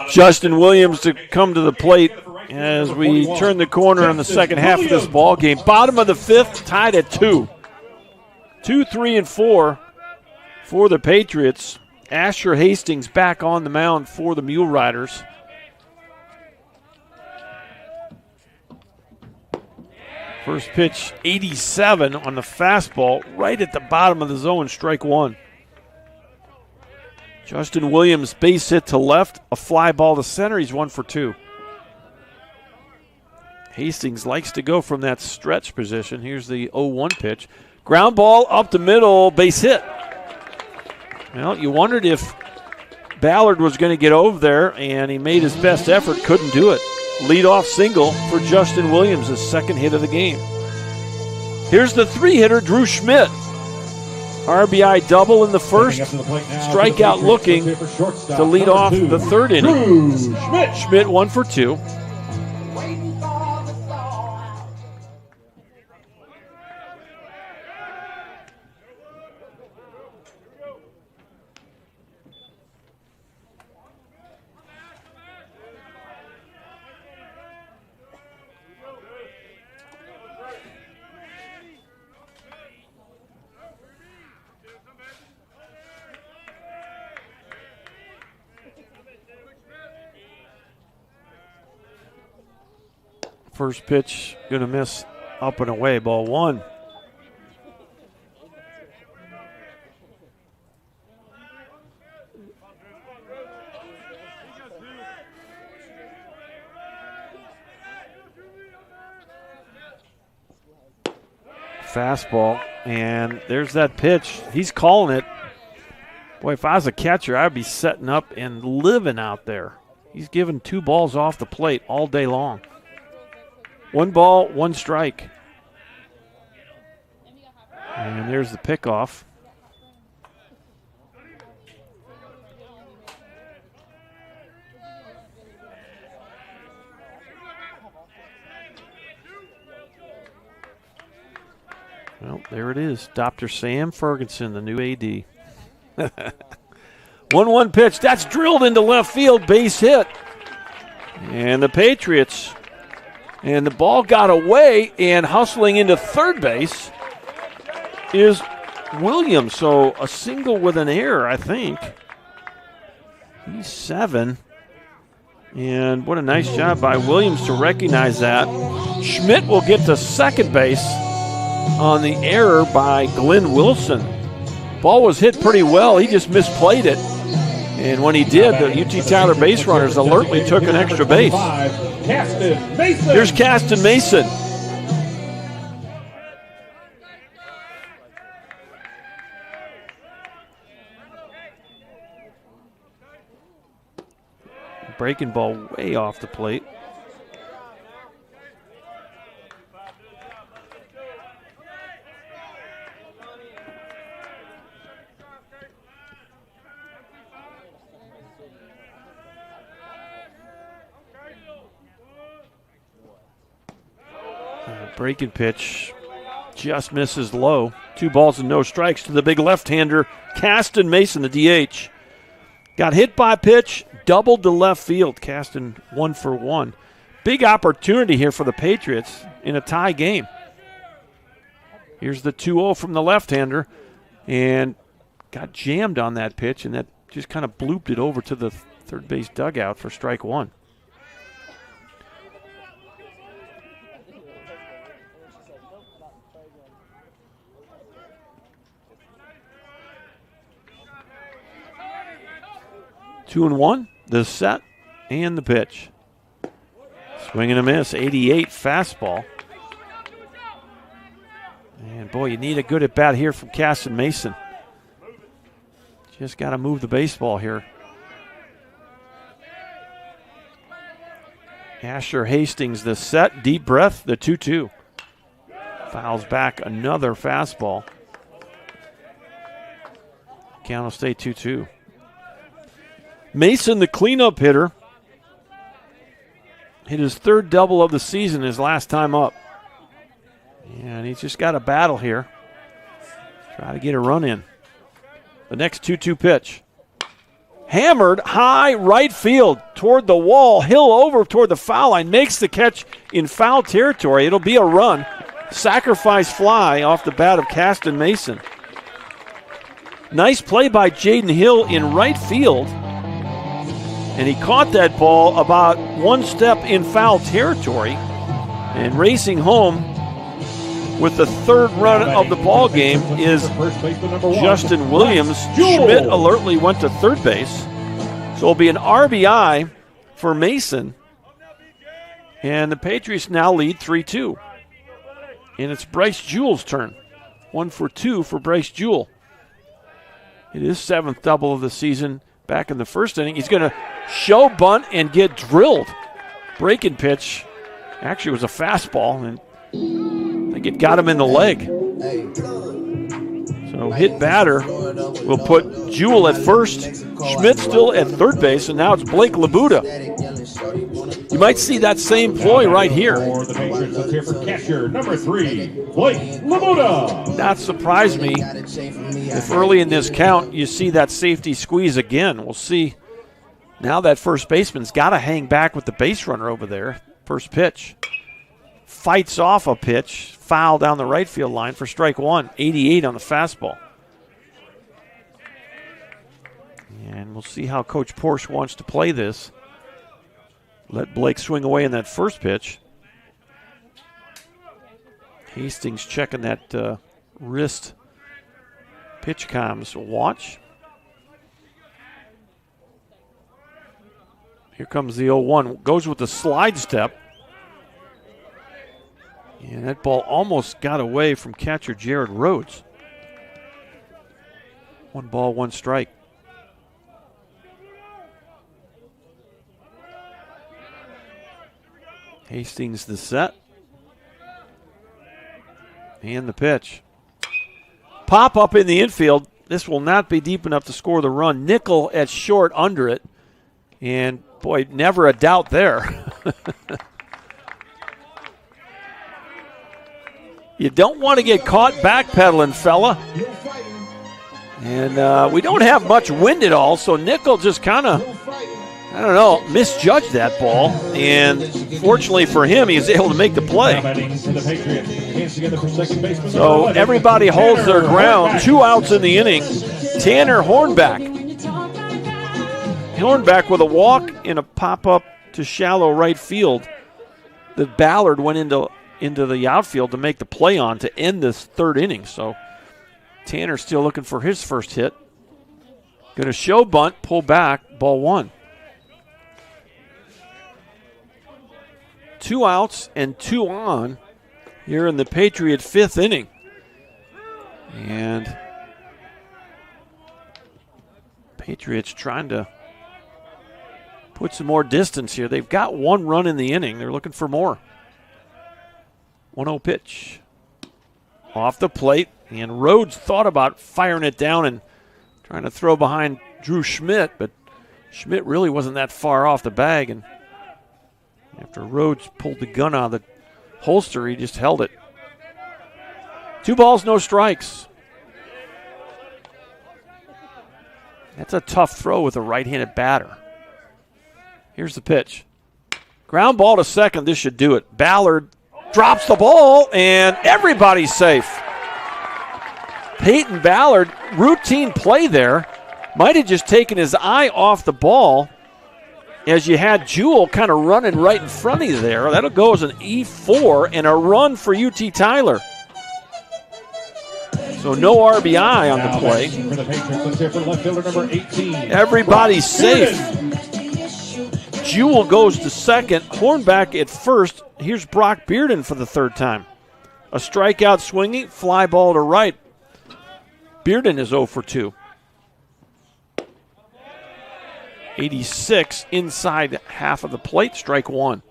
Justin Williams to come to the plate as we turn the corner in the second half of this ball game. Bottom of the fifth, tied at 2. 2, 3, and 4 for the Patriots. Asher Hastings back on the mound for the Mule Riders. First pitch, 87 on the fastball, right at the bottom of the zone, strike one. Justin Williams, base hit to left, a fly ball to center. He's 1 for 2. Hastings likes to go from that stretch position. Here's the 0-1 pitch. Ground ball up the middle, base hit. Well, you wondered if Ballard was going to get over there, and he made his best effort, couldn't do it. Leadoff single for Justin Williams, his second hit of the game. Here's the 3-hitter, Drew Schmidt. RBI double in the first. Strikeout looking to lead off the third inning. Schmidt 1 for 2. First pitch, going to miss, up and away, ball 1. Fastball, and there's that pitch. He's calling it. Boy, if I was a catcher, I'd be setting up and living out there. He's given 2 balls off the plate all day long. 1 ball, 1 strike. And there's the pickoff. Well, there it is. Dr. Sam Ferguson, the new AD. 1-1 pitch. That's drilled into left field. Base hit. And the Patriots. And the ball got away, and hustling into third base is Williams. So a single with an error, I think. He's 7. And what a nice job by Williams to recognize that. Schmidt will get to second base on the error by Glenn Wilson. Ball was hit pretty well. He just misplayed it. And when he did, the UT Tyler base runners alertly took an extra base. Here's Caston Mason. Breaking ball way off the plate. Breaking pitch just misses low. 2 balls and no strikes to the big left-hander, Caston Mason, the DH. Got hit by a pitch, doubled to left field. Caston 1 for 1. Big opportunity here for the Patriots in a tie game. Here's the 2-0 from the left-hander, and got jammed on that pitch, and that just kind of blooped it over to the third base dugout for strike 1. Two and 1, the set and the pitch. Swing and a miss, 88 fastball. And boy, you need a good at bat here from Caston Mason. Just got to move the baseball here. Asher Hastings, the set, deep breath, the 2-2. Fouls back another fastball. Count will stay 2-2. Mason, the cleanup hitter, hit his 3rd double of the season his last time up. And he's just got a battle here. Try to get a run in. The next 2-2 pitch. Hammered high right field toward the wall. Hill over toward the foul line. Makes the catch in foul territory. It'll be a run. Sacrifice fly off the bat of Caston Mason. Nice play by Jaden Hill in right field. And he caught that ball about one step in foul territory. And racing home with the third run of the ball game is Justin Williams. Schmidt alertly went to third base. So it'll be an RBI for Mason. And the Patriots now lead 3-2. And it's Bryce Jewell's turn. 1 for 2 for Bryce Jewell. It is 7th double of the season back in the first inning. He's going to show bunt and get drilled. Breaking pitch. Actually, it was a fastball, and I think it got him in the leg. So hit batter will put Jewell at first, Schmidt still at third base, and now it's Blake Labuda. You might see that same ploy right here. For the Patriots, let's hear for catcher number 3, Blake Labuda. Not surprise me if early in this count you see that safety squeeze again. We'll see. Now that first baseman's got to hang back with the base runner over there. First pitch. Fights off a pitch. Foul down the right field line for strike one. 88 on the fastball. And we'll see how Coach Porsche wants to play this. Let Blake swing away in that first pitch. Hastings checking that wrist pitch comms watch. Here comes the 0-1. Goes with the slide step. And that ball almost got away from catcher Jared Rhodes. 1 ball, 1 strike. Hastings the set. And the pitch. Pop up in the infield. This will not be deep enough to score the run. Nickel at short under it. And, boy, never a doubt there. You don't want to get caught backpedaling, fella. And we don't have much wind at all, so Nickel just kind of, I don't know, misjudged that ball. And fortunately for him, he was able to make the play. So everybody holds their ground. 2 outs in the inning. Tanner Hornback. Hornback with a walk and a pop-up to shallow right field. The Ballard went into the outfield to make the play on to end this third inning. So Tanner still looking for his first hit. Going to show bunt, pull back, ball 1. 2 outs and 2 on here in the Patriot 5th inning. And Patriots trying to put some more distance here. They've got 1 run in the inning. They're looking for more. 1-0 pitch. Off the plate. And Rhodes thought about firing it down and trying to throw behind Drew Schmidt, but Schmidt really wasn't that far off the bag. And after Rhodes pulled the gun out of the holster, he just held it. 2 balls, no strikes. That's a tough throw with a right-handed batter. Here's the pitch. Ground ball to second. This should do it. Ballard drops the ball, and everybody's safe. Peyton Ballard, routine play there. Might have just taken his eye off the ball as you had Jewell kind of running right in front of you there. That'll go as an E4 and a run for UT Tyler. So no RBI on the play. For the Patriots, let's hear for left fielder number 18. Everybody's safe. Jewell goes to second. Hornback at first. Here's Brock Bearden for the third time. A strikeout swinging, fly ball to right. Bearden is 0 for 2. 86 inside half of the plate, strike 1.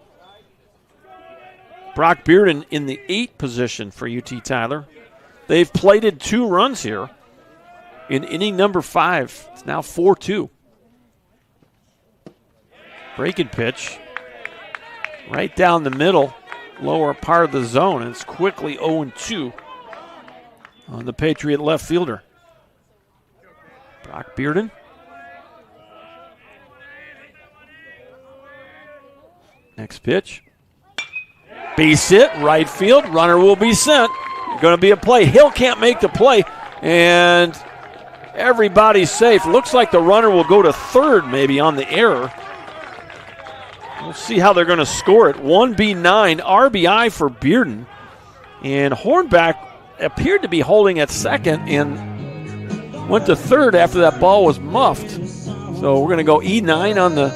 Brock Bearden in the 8 position for UT Tyler. They've plated 2 runs here in inning number 5. It's now 4-2. Breaking pitch right down the middle, lower part of the zone, and it's quickly 0-2 on the Patriot left fielder. Brock Bearden. Next pitch. Base hit, right field. Runner will be sent. Going to be a play. Hill can't make the play, and everybody's safe. Looks like the runner will go to third maybe on the error. We'll see how they're going to score it. 1B9, RBI for Bearden. And Hornback appeared to be holding at second and went to third after that ball was muffed. So we're going to go E9 on the...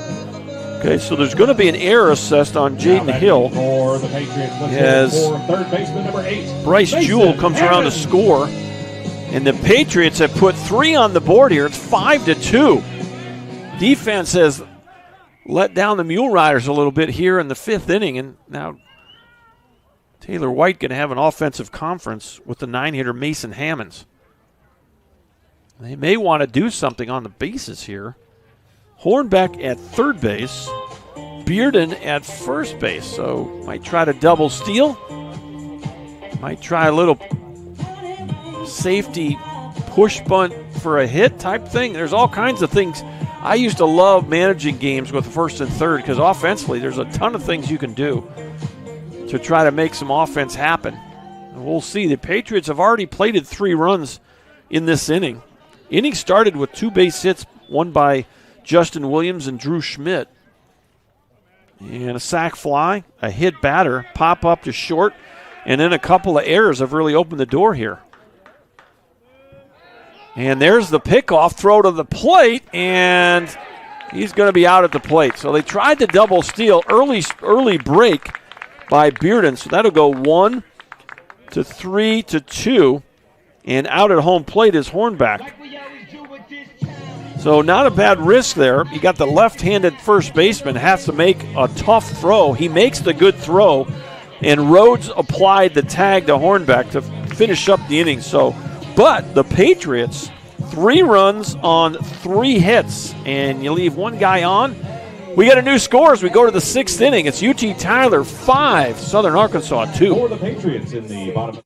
Okay, so there's going to be an error assessed on Jaden Hill For the Patriots, as third baseman number 8. Bryce Jewell comes around to score. And the Patriots have put 3 on the board here. It's 5-2. Defense has let down the Mule Riders a little bit here in the 5th inning, and now Taylor White going to have an offensive conference with the 9-hitter Mason Hammonds. They may want to do something on the bases here. Hornbeck at third base, Bearden at first base, so might try to double steal. Might try a little safety push bunt for a hit type thing. There's all kinds of things. I used to love managing games with first and third because offensively there's a ton of things you can do to try to make some offense happen. And we'll see. The Patriots have already plated 3 runs in this inning. Inning started with 2 base hits, one by Justin Williams and Drew Schmidt. And a sac fly, a hit batter, pop up to short, and then a couple of errors have really opened the door here. And there's the pickoff throw to the plate, and he's going to be out at the plate. So they tried to double steal, early break by Bearden. So that'll go 1-3-2, and out at home plate is Hornback. So not a bad risk there. You got the left-handed first baseman, has to make a tough throw. He makes the good throw, and Rhodes applied the tag to Hornbeck to finish up the inning. But the Patriots, 3 runs on 3 hits, and you leave one guy on. We got a new score as we go to the 6th inning. It's UT Tyler 5, Southern Arkansas 2. For the Patriots in the bottom.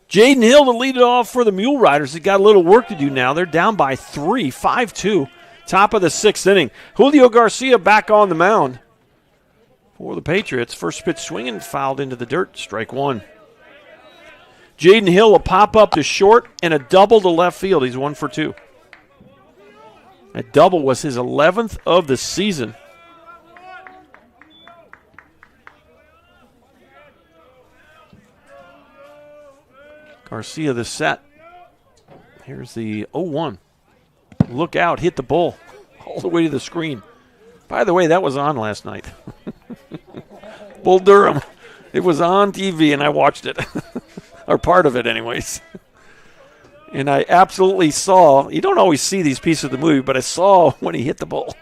Jaden Hill to lead it off for the Mule Riders. They got a little work to do now. They're down by 3, 5-2. Top of the 6th inning. Julio Garcia back on the mound for the Patriots. First pitch swinging, fouled into the dirt. Strike 1. Jaden Hill, a pop-up to short and a double to left field. He's 1 for 2. That double was his 11th of the season. Garcia the set. Here's the 0-1. Look out, hit the bull all the way to the screen. By the way, that was on last night. Bull Durham. It was on TV and I watched it. Or part of it anyways. And I absolutely saw, you don't always see these pieces of the movie, but I saw when he hit the bull.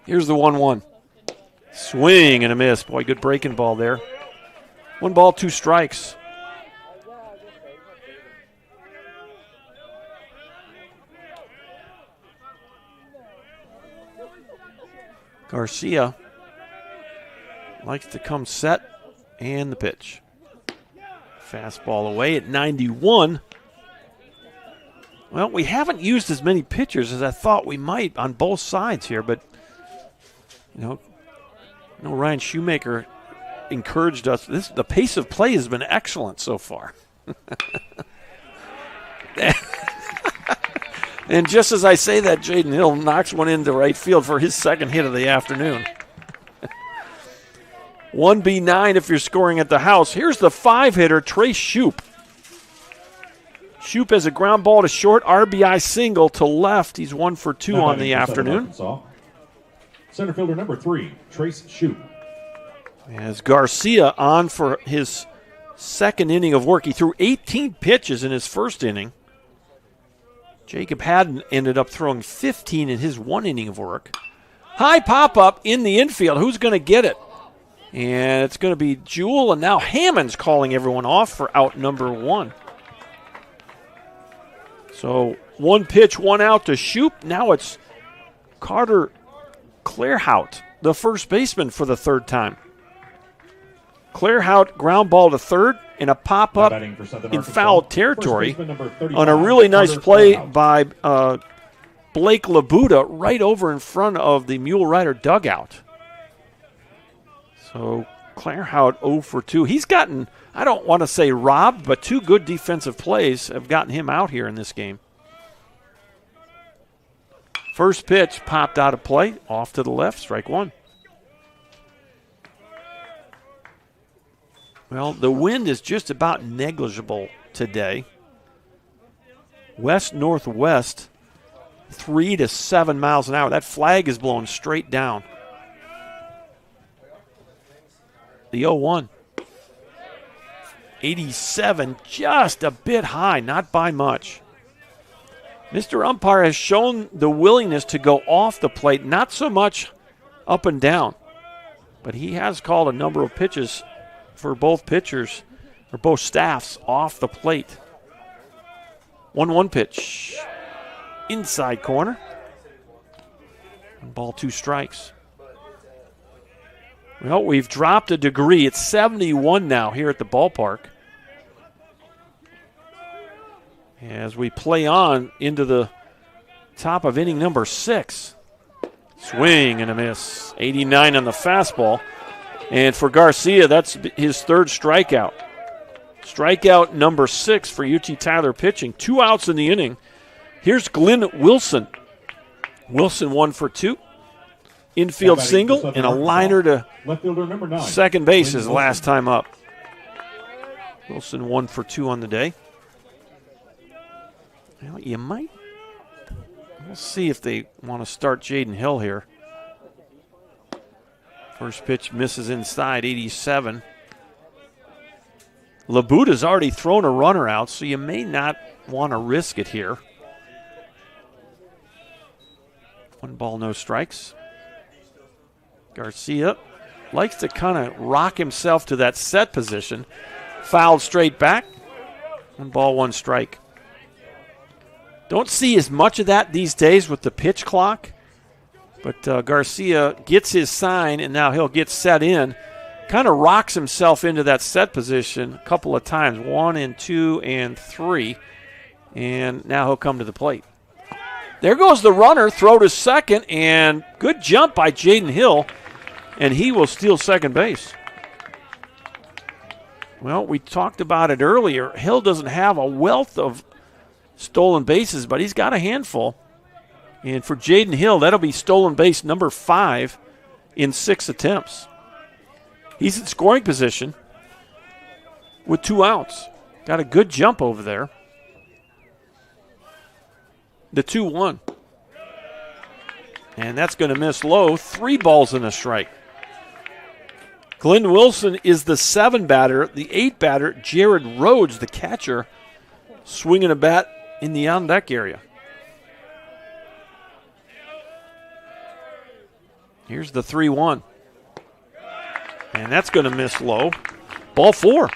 Here's the 1-1. Swing and a miss. Boy, good breaking ball there. 1 ball, 2 strikes. Garcia likes to come set, and the pitch. Fastball away at 91. Well, we haven't used as many pitchers as I thought we might on both sides here, but, Ryan Shoemaker encouraged us. The pace of play has been excellent so far. And just as I say that, Jaden Hill knocks one into right field for his second hit of the afternoon. 1B9 if you're scoring at the house. Here's the 5-hitter, Trace Shoup. Shoup has a ground ball to short, RBI single to left. He's 1 for 2 on the afternoon. Center fielder number 3, Trace Shoup. As Garcia on for his second inning of work. He threw 18 pitches in his first inning. Jacob Haddon ended up throwing 15 in his 1 inning of work. High pop-up in the infield. Who's going to get it? And it's going to be Jewell, and now Hammond's calling everyone off for out number 1. So 1 pitch, 1 out to Shoup. Now it's Carter Clairhout, the first baseman for the 3rd time. Clairhout ground ball to third and a pop-up in foul territory on a really nice play by Blake Labuda right over in front of the Mule Rider dugout. So Clairhout 0 for 2. He's gotten, I don't want to say robbed, but 2 good defensive plays have gotten him out here in this game. First pitch popped out of play, off to the left, strike 1. Well, the wind is just about negligible today. West-northwest, 3 to 7 miles an hour. That flag is blowing straight down. The 0-1. 87, just a bit high, not by much. Mr. Umpire has shown the willingness to go off the plate, not so much up and down. But he has called a number of pitches for both pitchers, or both staffs, off the plate. 1-1 pitch. Inside corner. 1 ball, 2 strikes. Well, we've dropped a degree. It's 71 now here at the ballpark. As we play on into the top of inning number 6. Swing and a miss. 89 on the fastball. And for Garcia, that's his 3rd strikeout. Strikeout number 6 for UT Tyler pitching. 2 outs in the inning. Here's Glenn Wilson. Wilson 1 for 2. Infield single and a liner to second base his last time up. Wilson 1 for 2 on the day. Well, you might. We'll see if they want to start Jaden Hill here. First pitch misses inside, 87. Labuda's already thrown a runner out, so you may not want to risk it here. 1 ball, no strikes. Garcia likes to kind of rock himself to that set position. Fouled straight back. 1 ball, 1 strike. Don't see as much of that these days with the pitch clock. But Garcia gets his sign, and now he'll get set in. Kind of rocks himself into that set position a couple of times. 1 and 2 and 3. And now he'll come to the plate. There goes the runner, throw to second, and good jump by Jaden Hill. And he will steal second base. Well, we talked about it earlier. Hill doesn't have a wealth of stolen bases, but he's got a handful. And for Jaden Hill, that'll be stolen base number 5 in 6 attempts. He's in scoring position with 2 outs. Got a good jump over there. The 2-1. And that's going to miss low. 3 balls and a strike. Glenn Wilson is the 7 batter. The 8 batter, Jared Rhodes, the catcher, swinging a bat in the on deck area. Here's the 3-1. And that's going to miss low. Ball 4.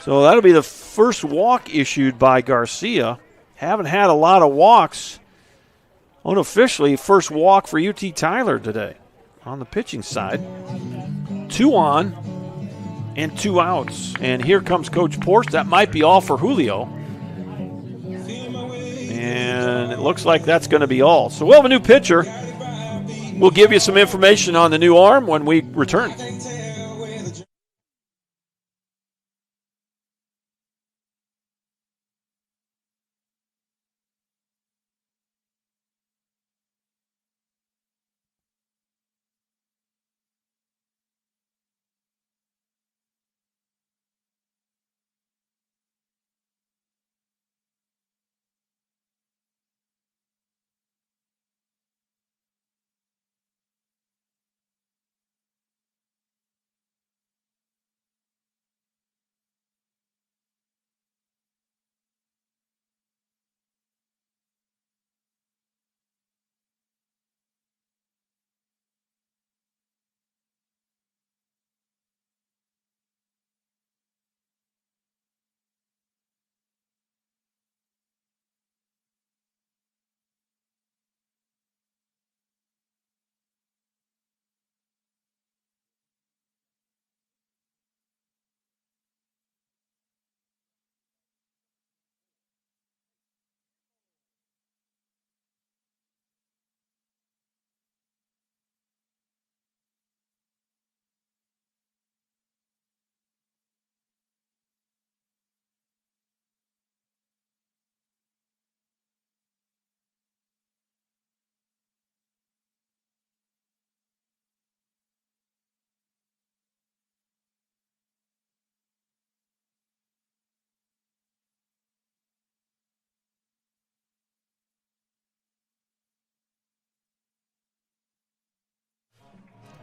So that'll be the first walk issued by Garcia. Haven't had a lot of walks. Unofficially, first walk for UT Tyler today on the pitching side. 2 on and 2 outs. And here comes Coach Porsche. That might be all for Julio. And it looks like that's going to be all. So we'll have a new pitcher. We'll give you some information on the new arm when we return.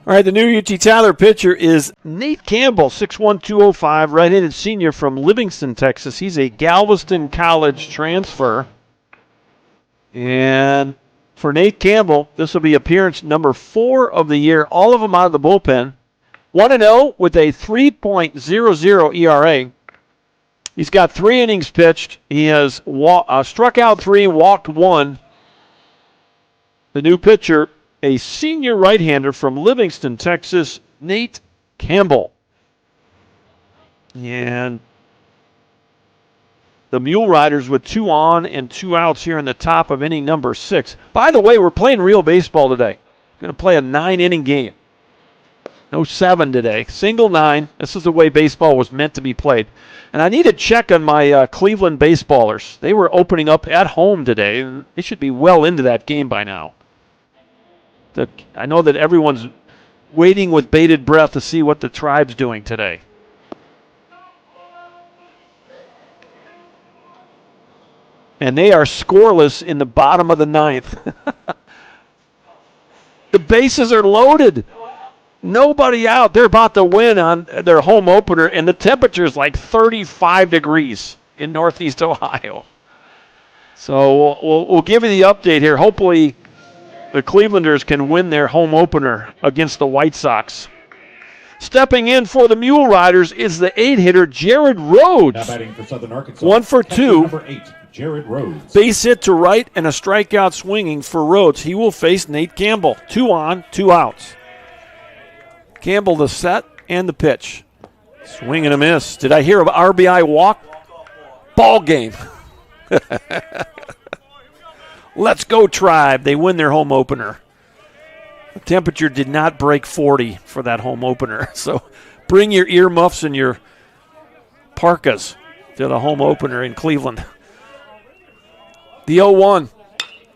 All right, the new UT Tyler pitcher is Nate Campbell, 6'1", 205, right-handed senior from Livingston, Texas. He's a Galveston College transfer. And for Nate Campbell, this will be appearance number 4 of the year, all of them out of the bullpen. 1-0 with a 3.00 ERA. He's got 3 innings pitched. He has struck out 3, walked 1. The new pitcher, a senior right-hander from Livingston, Texas, Nate Campbell. And the Mule Riders with 2 on and 2 outs here in the top of inning number 6. By the way, we're playing real baseball today. We're going to play a 9-inning game. No 7 today. Single 9. This is the way baseball was meant to be played. And I need to check on my Cleveland baseballers. They were opening up at home today. They should be well into that game by now. I know that everyone's waiting with bated breath to see what the Tribe's doing today. And they are scoreless in the bottom of the 9th. The bases are loaded. Nobody out. They're about to win on their home opener, and the temperature is like 35 degrees in Northeast Ohio. So we'll give you the update here. Hopefully the Clevelanders can win their home opener against the White Sox. Stepping in for the Mule Riders is the 8-hitter Jared Rhodes. Now batting for Southern Arkansas. 1 for 2. Number 8, Jared Rhodes. Base hit to right and a strikeout swinging for Rhodes. He will face Nate Campbell. 2 on, 2 outs. Campbell the set and the pitch. Swing and a miss. Did I hear of RBI walk? Ball game. Let's go, Tribe. They win their home opener. The temperature did not break 40 for that home opener. So bring your earmuffs and your parkas to the home opener in Cleveland. The 0-1.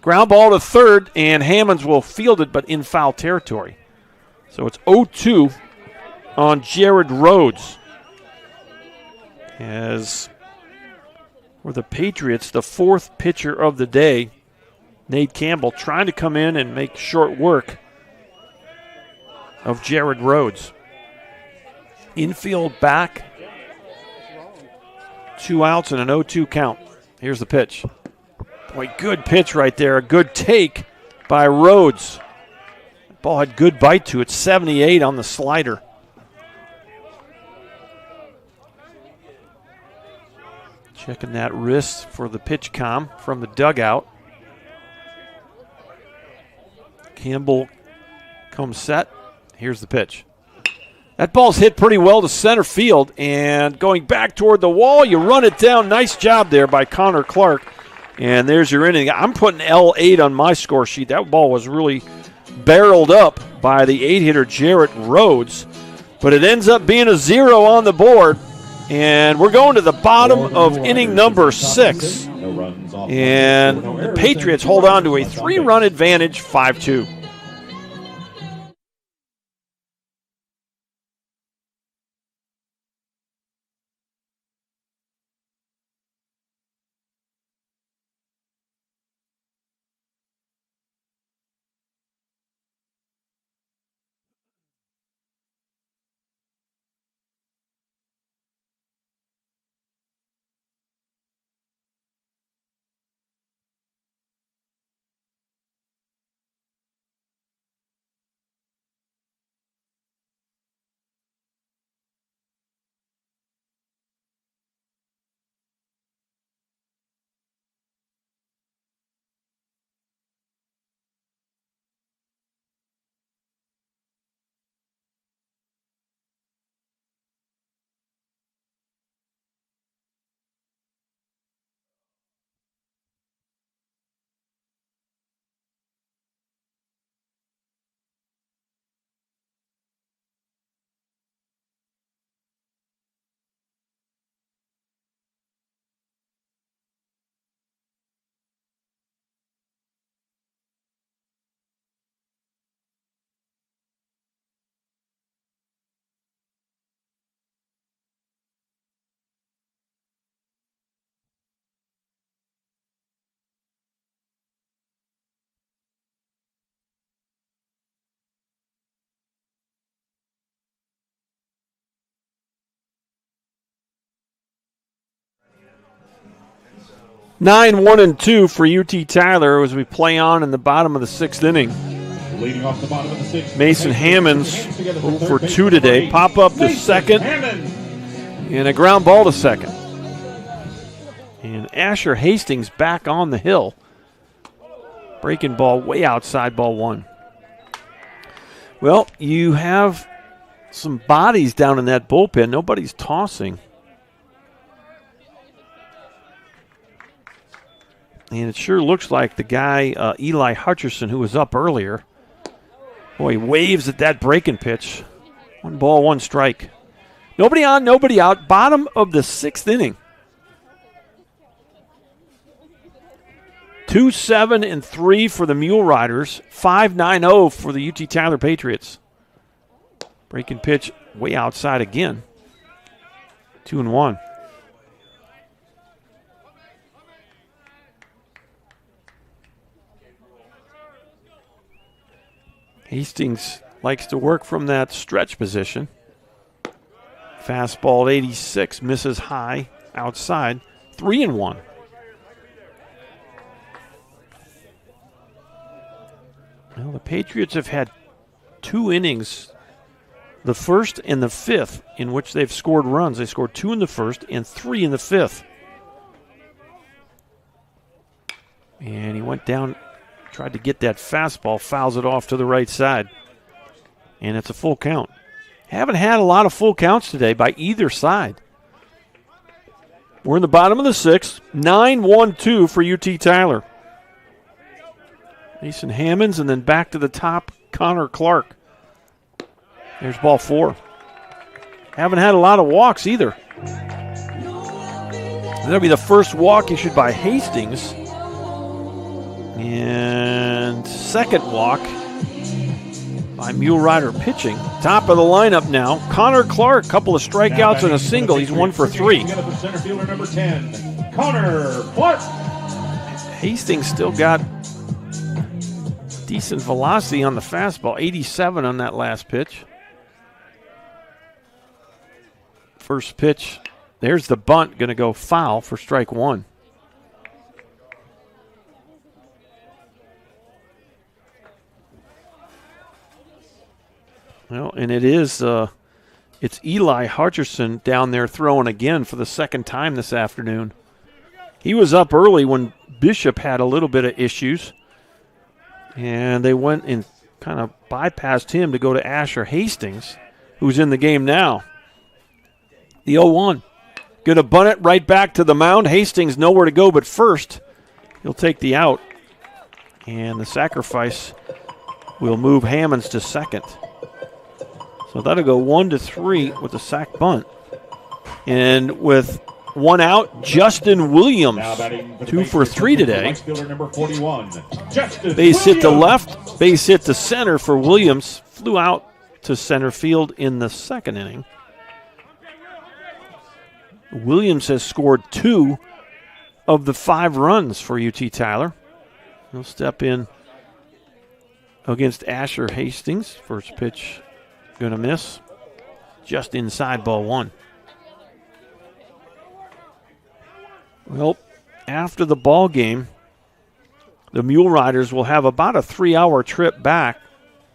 Ground ball to third, and Hammonds will field it, but in foul territory. So it's 0-2 on Jared Rhodes. As for the Patriots, the 4th pitcher of the day, Nate Campbell, trying to come in and make short work of Jared Rhodes. Infield back. 2 outs and an 0-2 count. Here's the pitch. Boy, good pitch right there. A good take by Rhodes. Ball had good bite to it, 78 on the slider. Checking that wrist for the pitch comm from the dugout. Campbell comes set. Here's the pitch. That ball's hit pretty well to center field, and going back toward the wall, you run it down. Nice job there by Connor Clark, and there's your inning. I'm putting L8 on my score sheet. That ball was really barreled up by the 8-hitter Jarrett Rhodes, but it ends up being a 0 on the board, and we're going to the bottom of inning number 6, and the Patriots hold on to a 3-run advantage, 5-2. Nine, 1, and 2 for UT Tyler as we play on in the bottom of the 6th inning. Leading off the bottom of the 6th, Mason Hammonds 0 for 2 today. Pop up to second and a ground ball to second. And Asher Hastings back on the hill. Breaking ball way outside ball 1. Well, you have some bodies down in that bullpen. Nobody's tossing. And it sure looks like the guy, Eli Hutcherson, who was up earlier. Boy, he waves at that breaking pitch. 1 ball, 1 strike. Nobody on, nobody out. Bottom of the 6th inning. 2-7-3 for the Mule Riders. 5-9-0 for the UT Tyler Patriots. Breaking pitch way outside again. 2-1. Hastings likes to work from that stretch position. Fastball at 86, misses high outside. 3-1. Well, the Patriots have had 2 innings, the first and the 5th, in which they've scored runs. They scored 2 in the first and 3 in the 5th. And he went down, tried to get that fastball, fouls it off to the right side. And it's a full count. Haven't had a lot of full counts today by either side. We're in the bottom of the 6th. 9-1-2 for UT Tyler. Mason Hammonds, and then back to the top, Connor Clark. There's ball 4. Haven't had a lot of walks either. That'll be the first walk issued by Hastings. And second walk by Mule Rider pitching. Top of the lineup now. Connor Clark, couple of strikeouts and a single. He's 1 for 3. Center fielder number 10, Connor Clark. Hastings still got decent velocity on the fastball. 87 on that last pitch. First pitch. There's the bunt. Going to go foul for strike 1. and it's Eli Hutcherson down there throwing again for the second time this afternoon. He was up early when Bishop had a little bit of issues, and they went and kind of bypassed him to go to Asher Hastings, who's in the game now. The 0-1. Going to bunt it right back to the mound. Hastings nowhere to go but first. He'll take the out, and the sacrifice will move Hammonds to second. So that'll go 1-3 with the sack bunt. And with one out, Justin Williams, 2 for 3 today. Base hit to left, base hit to center for Williams. Flew out to center field in the second inning. Williams has scored 2 of the 5 runs for UT Tyler. He'll step in against Asher Hastings. First pitch going to miss. Just inside, ball 1. Well, after the ball game, the Mule Riders will have about a 3-hour trip back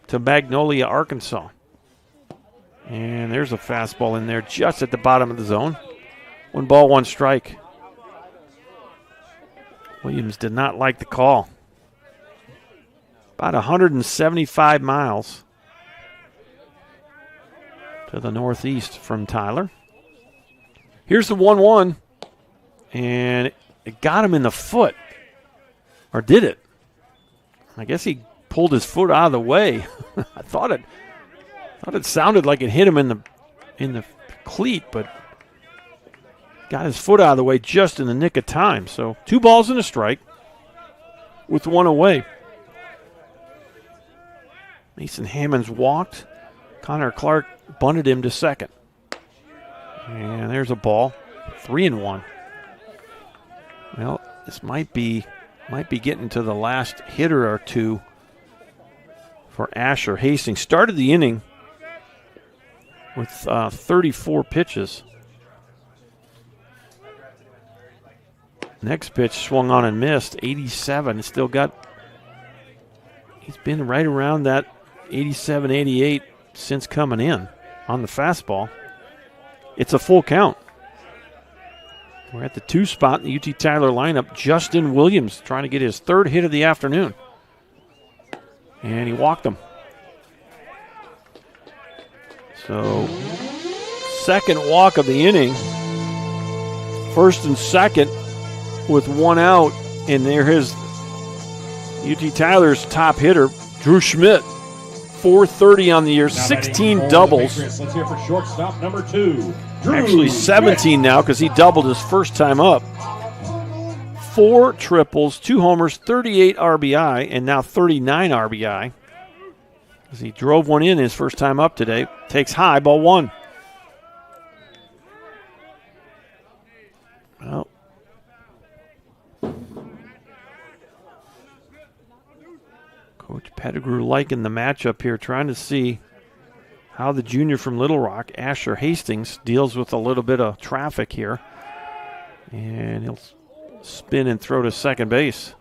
to Magnolia, Arkansas. And there's a fastball in there just at the bottom of the zone. 1 ball, 1 strike. Williams did not like the call. About 175 miles to the northeast from Tyler. Here's the 1-1. And it got him in the foot. Or did it? I guess he pulled his foot out of the way. I thought it sounded like it hit him in the cleat, but got his foot out of the way just in the nick of time. So 2 balls and a strike with 1 away. Mason Hammonds walked. Connor Clark bunted him to second. And there's a ball. 3-1. Well, this might be getting to the last hitter or two for Asher Hastings. Started the inning with 34 pitches. Next pitch swung on and missed, 87. He's been right around that 87, 88 since coming in on the fastball. It's a full count. We're at the 2 spot in the UT Tyler lineup. Justin Williams trying to get his 3rd hit of the afternoon. And he walked him. So, second walk of the inning. First and second with 1 out. And there is UT Tyler's top hitter, Drew Schmidt. 430 on the year, 16 doubles. Let's hear for shortstop number 2. Actually 17 now because he doubled his first time up. 4 triples, 2 homers, 38 RBI, and now 39 RBI. As he drove one in his first time up today. Takes high, ball 1. Well, Coach Pedigrew liking the matchup here, trying to see how the junior from Little Rock, Asher Hastings, deals with a little bit of traffic here. And he'll spin and throw to second base.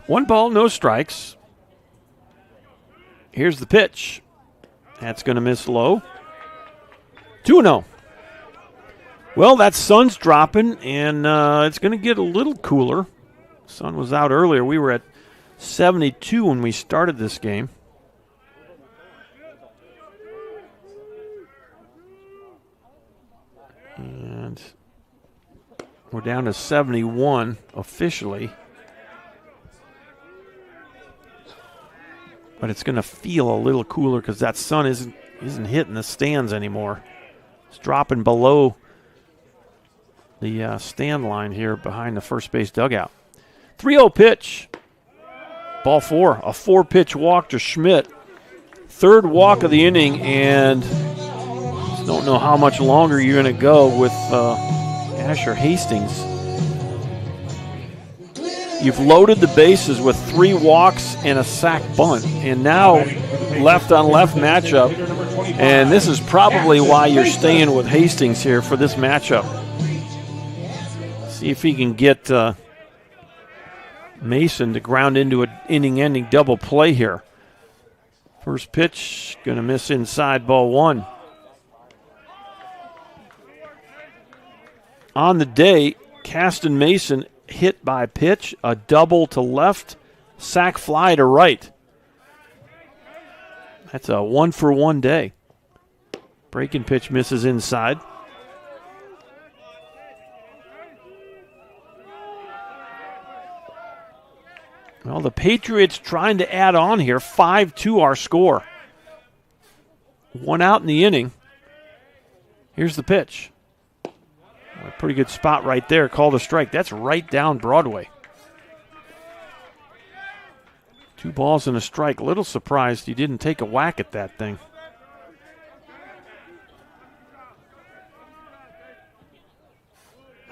One ball, no strikes. Here's the pitch. That's going to miss low. 2-0. Well, that sun's dropping, and it's going to get a little cooler. Sun was out earlier. We were at 72 when we started this game. And we're down to 71 officially. But it's going to feel a little cooler because that sun isn't hitting the stands anymore. It's dropping below the stand line here behind the first base dugout. 3-0 pitch. Ball 4. A 4-pitch walk to Schmidt. 3rd walk of the inning, and just don't know how much longer you're going to go with Asher Hastings. You've loaded the bases with 3 walks and a sack bunt, and now left-on-left matchup, and this is probably why you're staying with Hastings here for this matchup. See if he can get Mason to ground into an inning-ending double play here. First pitch, going to miss inside, ball one. On the day, Caston Mason hit by pitch, a double to left, sac fly to right. That's a 1-for-1 day. Breaking pitch misses inside. Well, the Patriots trying to add on here, 5-2 our score. One out in the inning. Here's the pitch. A pretty good spot right there. Called a strike. That's right down Broadway. 2 balls and a strike. A little surprised he didn't take a whack at that thing.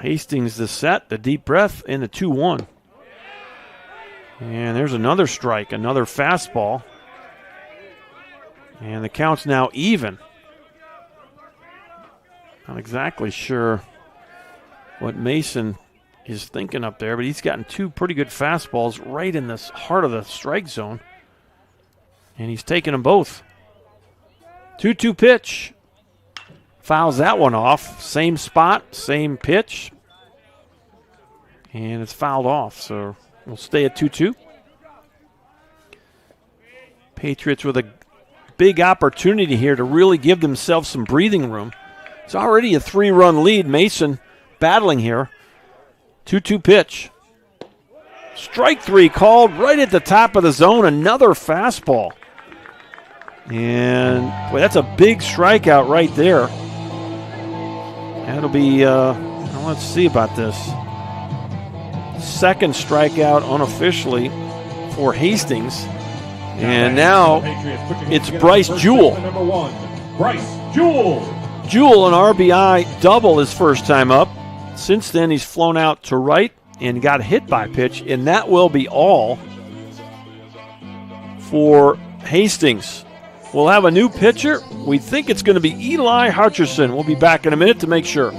Hastings the set, the deep breath, and the 2-1. And there's another strike, another fastball. And the count's now even. Not exactly sure what Mason is thinking up there, but he's gotten 2 pretty good fastballs right in the heart of the strike zone. And he's taking them both. 2-2 pitch. Fouls that one off. Same spot, same pitch. And it's fouled off, so we'll stay at 2-2. Patriots with a big opportunity here to really give themselves some breathing room. It's already a 3-run lead. Mason battling here. 2-2 pitch. Strike 3 called right at the top of the zone. Another fastball. And boy, that's a big strikeout right there. That'll be, let's see about this. Second strikeout unofficially for Hastings. And now it's Bryce Jewell. Number 1, Bryce Jewell. Jewell, an RBI double his first time up. Since then, he's flown out to right and got hit by pitch, and that will be all for Hastings. We'll have a new pitcher. We think it's going to be Eli Hutcherson. We'll be back in a minute to make sure.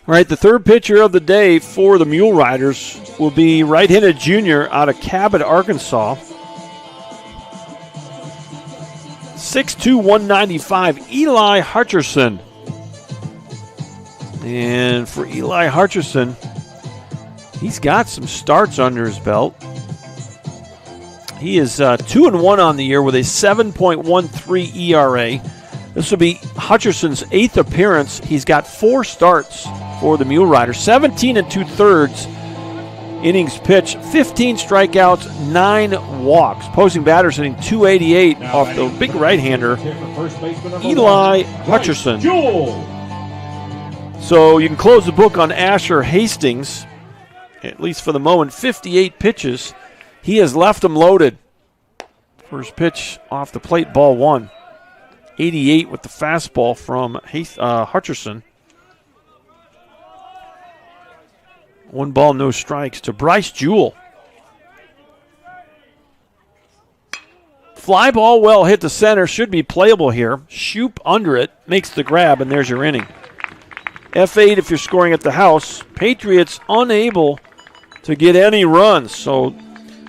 All right, the third pitcher of the day for the Mule Riders will be right-handed junior out of Cabot, Arkansas. 6'2", 195, Eli Hutcherson. And for Eli Hutcherson, he's got some starts under his belt. He is 2-1 on the year with a 7.13 ERA. This will be Hutcherson's 8th appearance. He's got 4 starts for the Mule Riders, 17 2/3 innings pitched, 15 strikeouts, 9 walks. Opposing batters hitting .288 off the big right-hander, Eli Hutcherson. So you can close the book on Asher Hastings, at least for the moment. 58 pitches. He has left them loaded. First pitch off the plate, ball 1. 88 with the fastball from Hutcherson. 1 ball, no strikes to Bryce Jewell. Fly ball well hit to center. Should be playable here. Shoop under it. Makes the grab, and there's your inning. F8 if you're scoring at the house. Patriots unable to get any runs. So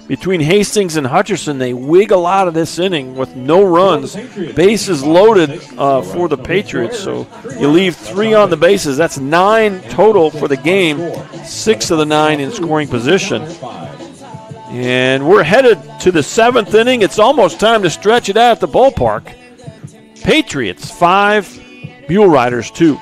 between Hastings and Hutcherson, they wiggle out of this inning with no runs. Bases loaded for the Patriots. So you leave 3 on the bases. That's 9 total for the game. 6 of the 9 in scoring position. And we're headed to the 7th inning. It's almost time to stretch it out at the ballpark. Patriots 5, Mule Riders 2.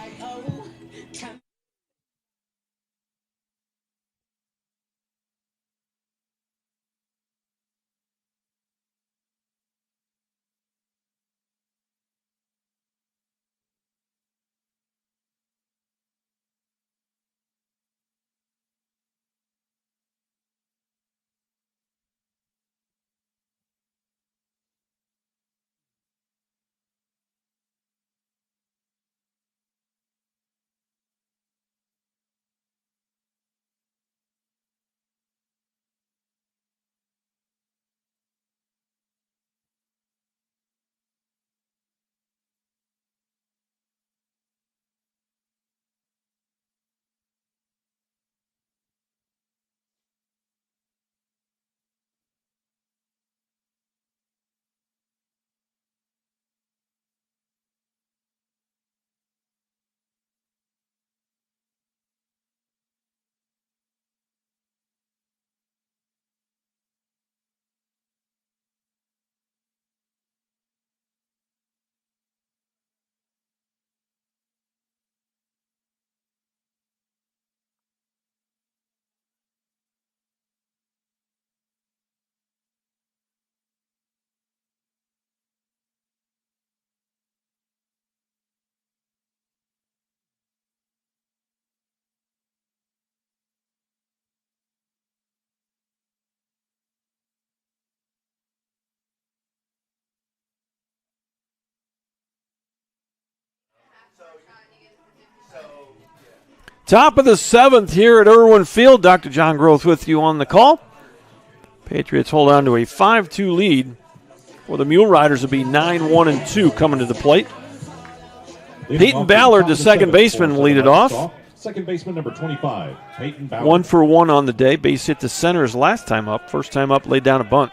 Top of the 7th here at Irwin Field. Dr. John Groth with you on the call. Patriots hold on to a 5-2 lead. For the Mule Riders, will be 9-1-2 coming to the plate. Peyton Ballard, the second baseman, will lead it off. Second baseman number 25, Peyton Ballard. 1 for 1 on the day. Base hit to center his last time up. First time up, laid down a bunt.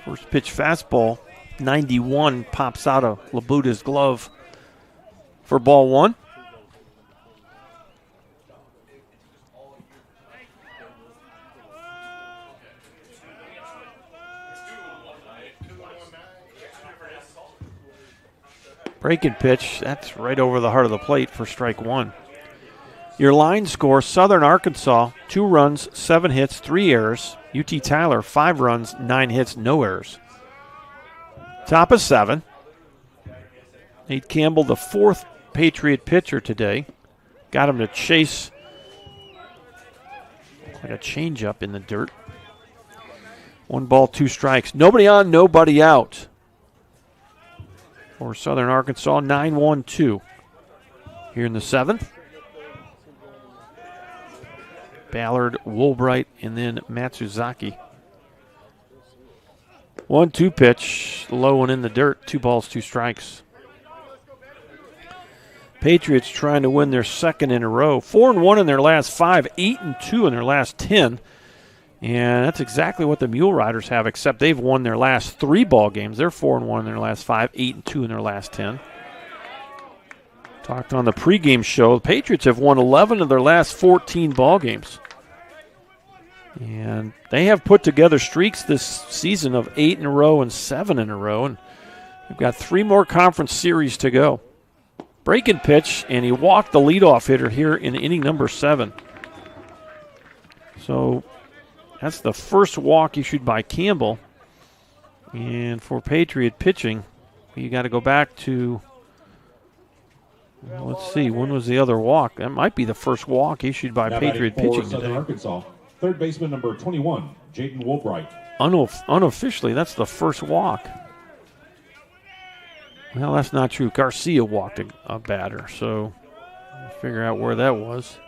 First pitch fastball, 91, pops out of Labuta's glove for ball 1. Breaking pitch, that's right over the heart of the plate for strike 1. Your line score, Southern Arkansas, 2 runs, 7 hits, 3 errors. UT Tyler, 5 runs, 9 hits, no errors. Top of 7. Nate Campbell, the 4th Patriot pitcher today. Got him to chase like a changeup in the dirt. 1 ball, 2 strikes. Nobody on, nobody out. For Southern Arkansas, 9-1-2. Here in the 7th. Ballard, Woolbright, and then Matsuzaki. 1-2 pitch, low and in the dirt. 2 balls, 2 strikes. Patriots trying to win their 2nd in a row. 4-1 in their last 5, 8-2 in their last 10. And that's exactly what the Mule Riders have, except they've won their last 3 ball games. They're 4-1 in their last 5, 8-2 in their last 10. Talked on the pregame show. The Patriots have won 11 of their last 14 ball games. And they have put together streaks this season of 8 in a row and 7 in a row. And they've got 3 more conference series to go. breaking pitch, and he walked the leadoff hitter here in inning number 7. So that's the first walk issued by Campbell. And for Patriot pitching, you got to go back to, let's see, when was the other walk? That might be the first walk issued by Patriot pitching today. Arkansas, third baseman number 21, Jaden Woolbright. Unofficially, that's the first walk. Well, that's not true. Garcia walked a batter, so we'll figure out where that was.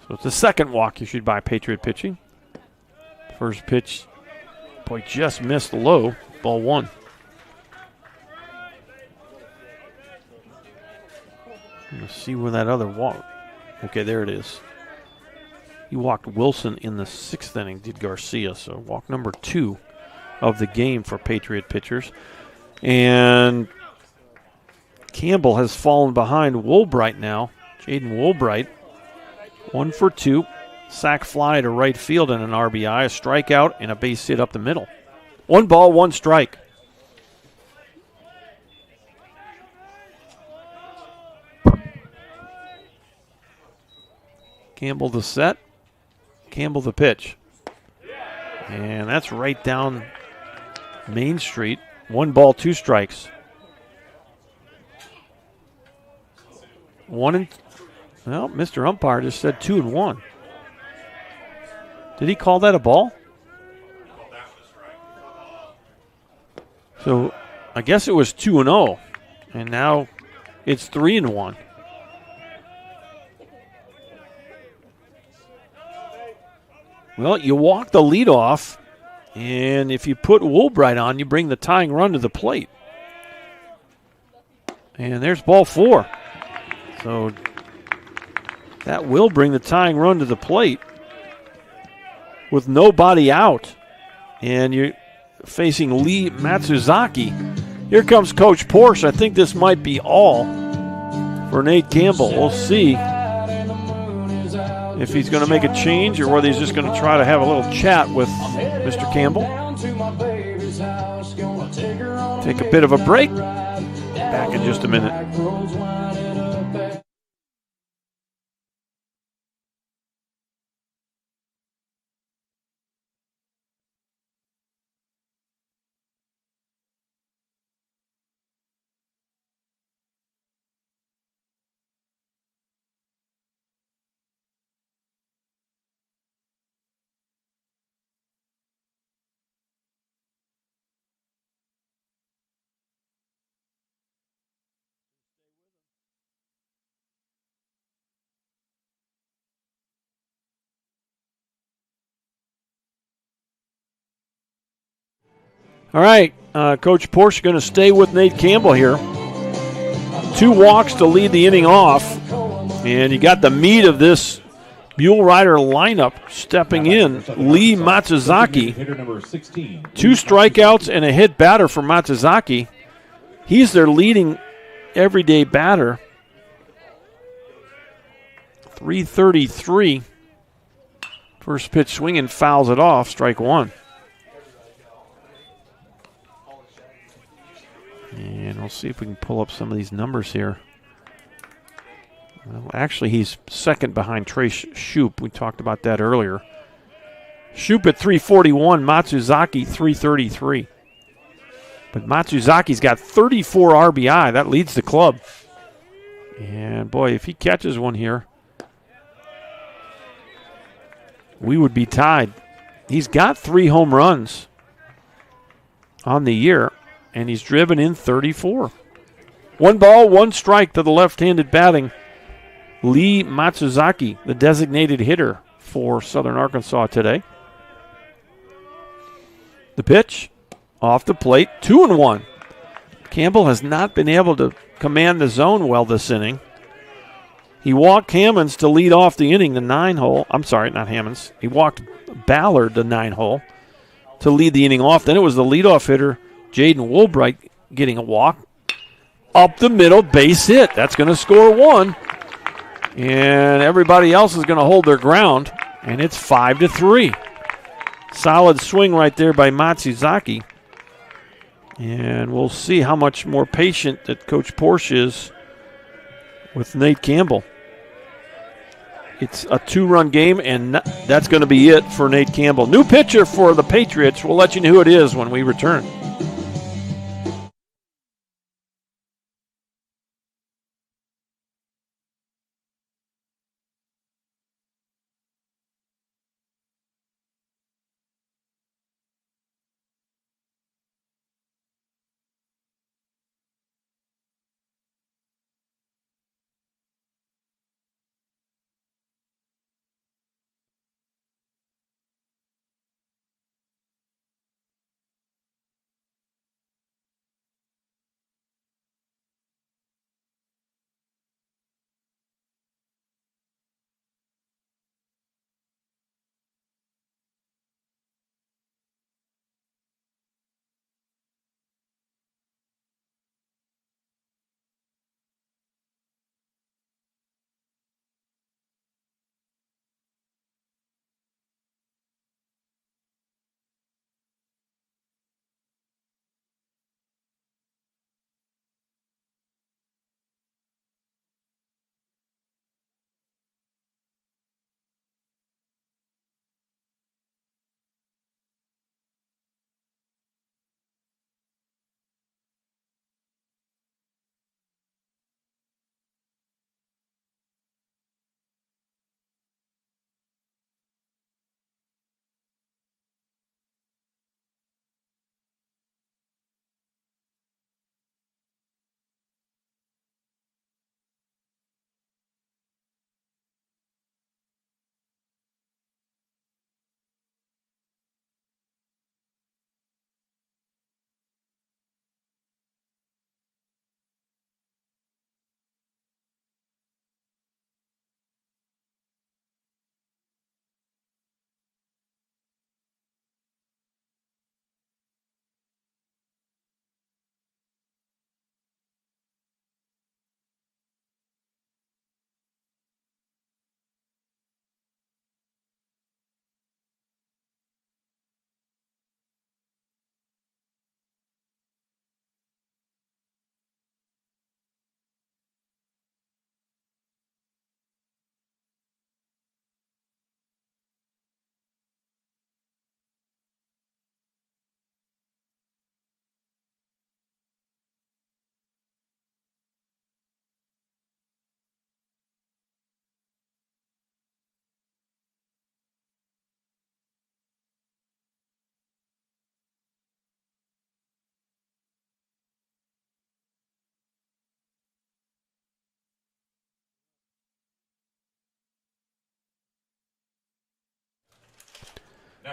So it's the second walk issued by Patriot pitching. First pitch, boy, just missed low. Ball 1. Let's see where that other walk. Okay, there it is. He walked Wilson in the 6th inning, did Garcia. So walk number 2 of the game for Patriot pitchers. And Campbell has fallen behind Woolbright now. Jaden Woolbright, 1 for 2. Sac fly to right field and an RBI, a strikeout, and a base hit up the middle. 1 ball, 1 strike. Campbell the set. Campbell the pitch. And that's right down Main Street. 1 ball, 2 strikes. Well, Mr. Umpire just said 2-1. Did he call that a ball? So I guess it was 2-0, and now it's 3-1. Well, you walk the lead off, and if you put Woolbright on, you bring the tying run to the plate. And there's ball 4. So that will bring the tying run to the plate with nobody out. And you're facing Lee Matsuzaki. Here comes Coach Porsche. I think this might be all for Nate Campbell. We'll see if he's going to make a change or whether he's just going to try to have a little chat with Mr. Campbell. Take a bit of a break. Back in just a minute. All right, Coach Porsche going to stay with Nate Campbell here. 2 walks to lead the inning off, and you got the meat of this Mule Rider lineup stepping in. Lee Matsuzaki, 2 strikeouts and a hit batter for Matsuzaki. He's their leading everyday batter. 333. First pitch swinging, fouls it off, strike 1. And we'll see if we can pull up some of these numbers here. Well, actually, he's second behind Trey Shoup. We talked about that earlier. Shoup at 341, Matsuzaki 333. But Matsuzaki's got 34 RBI. That leads the club. And, boy, if he catches one here, we would be tied. He's got 3 home runs on the year. And he's driven in 34. 1 ball, 1 strike to the left-handed batting Lee Matsuzaki, the designated hitter for Southern Arkansas today. The pitch off the plate, 2-1. Campbell has not been able to command the zone well this inning. He walked Hammonds to lead off the inning, the 9-hole. I'm sorry, not Hammonds. He walked Ballard, the 9-hole, to lead the inning off. Then it was the leadoff hitter, Jaden Woolbright, getting a walk. Up the middle, base hit. That's going to score 1. And everybody else is going to hold their ground. And it's 5-3. Solid swing right there by Matsuzaki. And we'll see how much more patient that Coach Porsche is with Nate Campbell. It's a 2-run game, and that's going to be it for Nate Campbell. New pitcher for the Patriots. We'll let you know who it is when we return.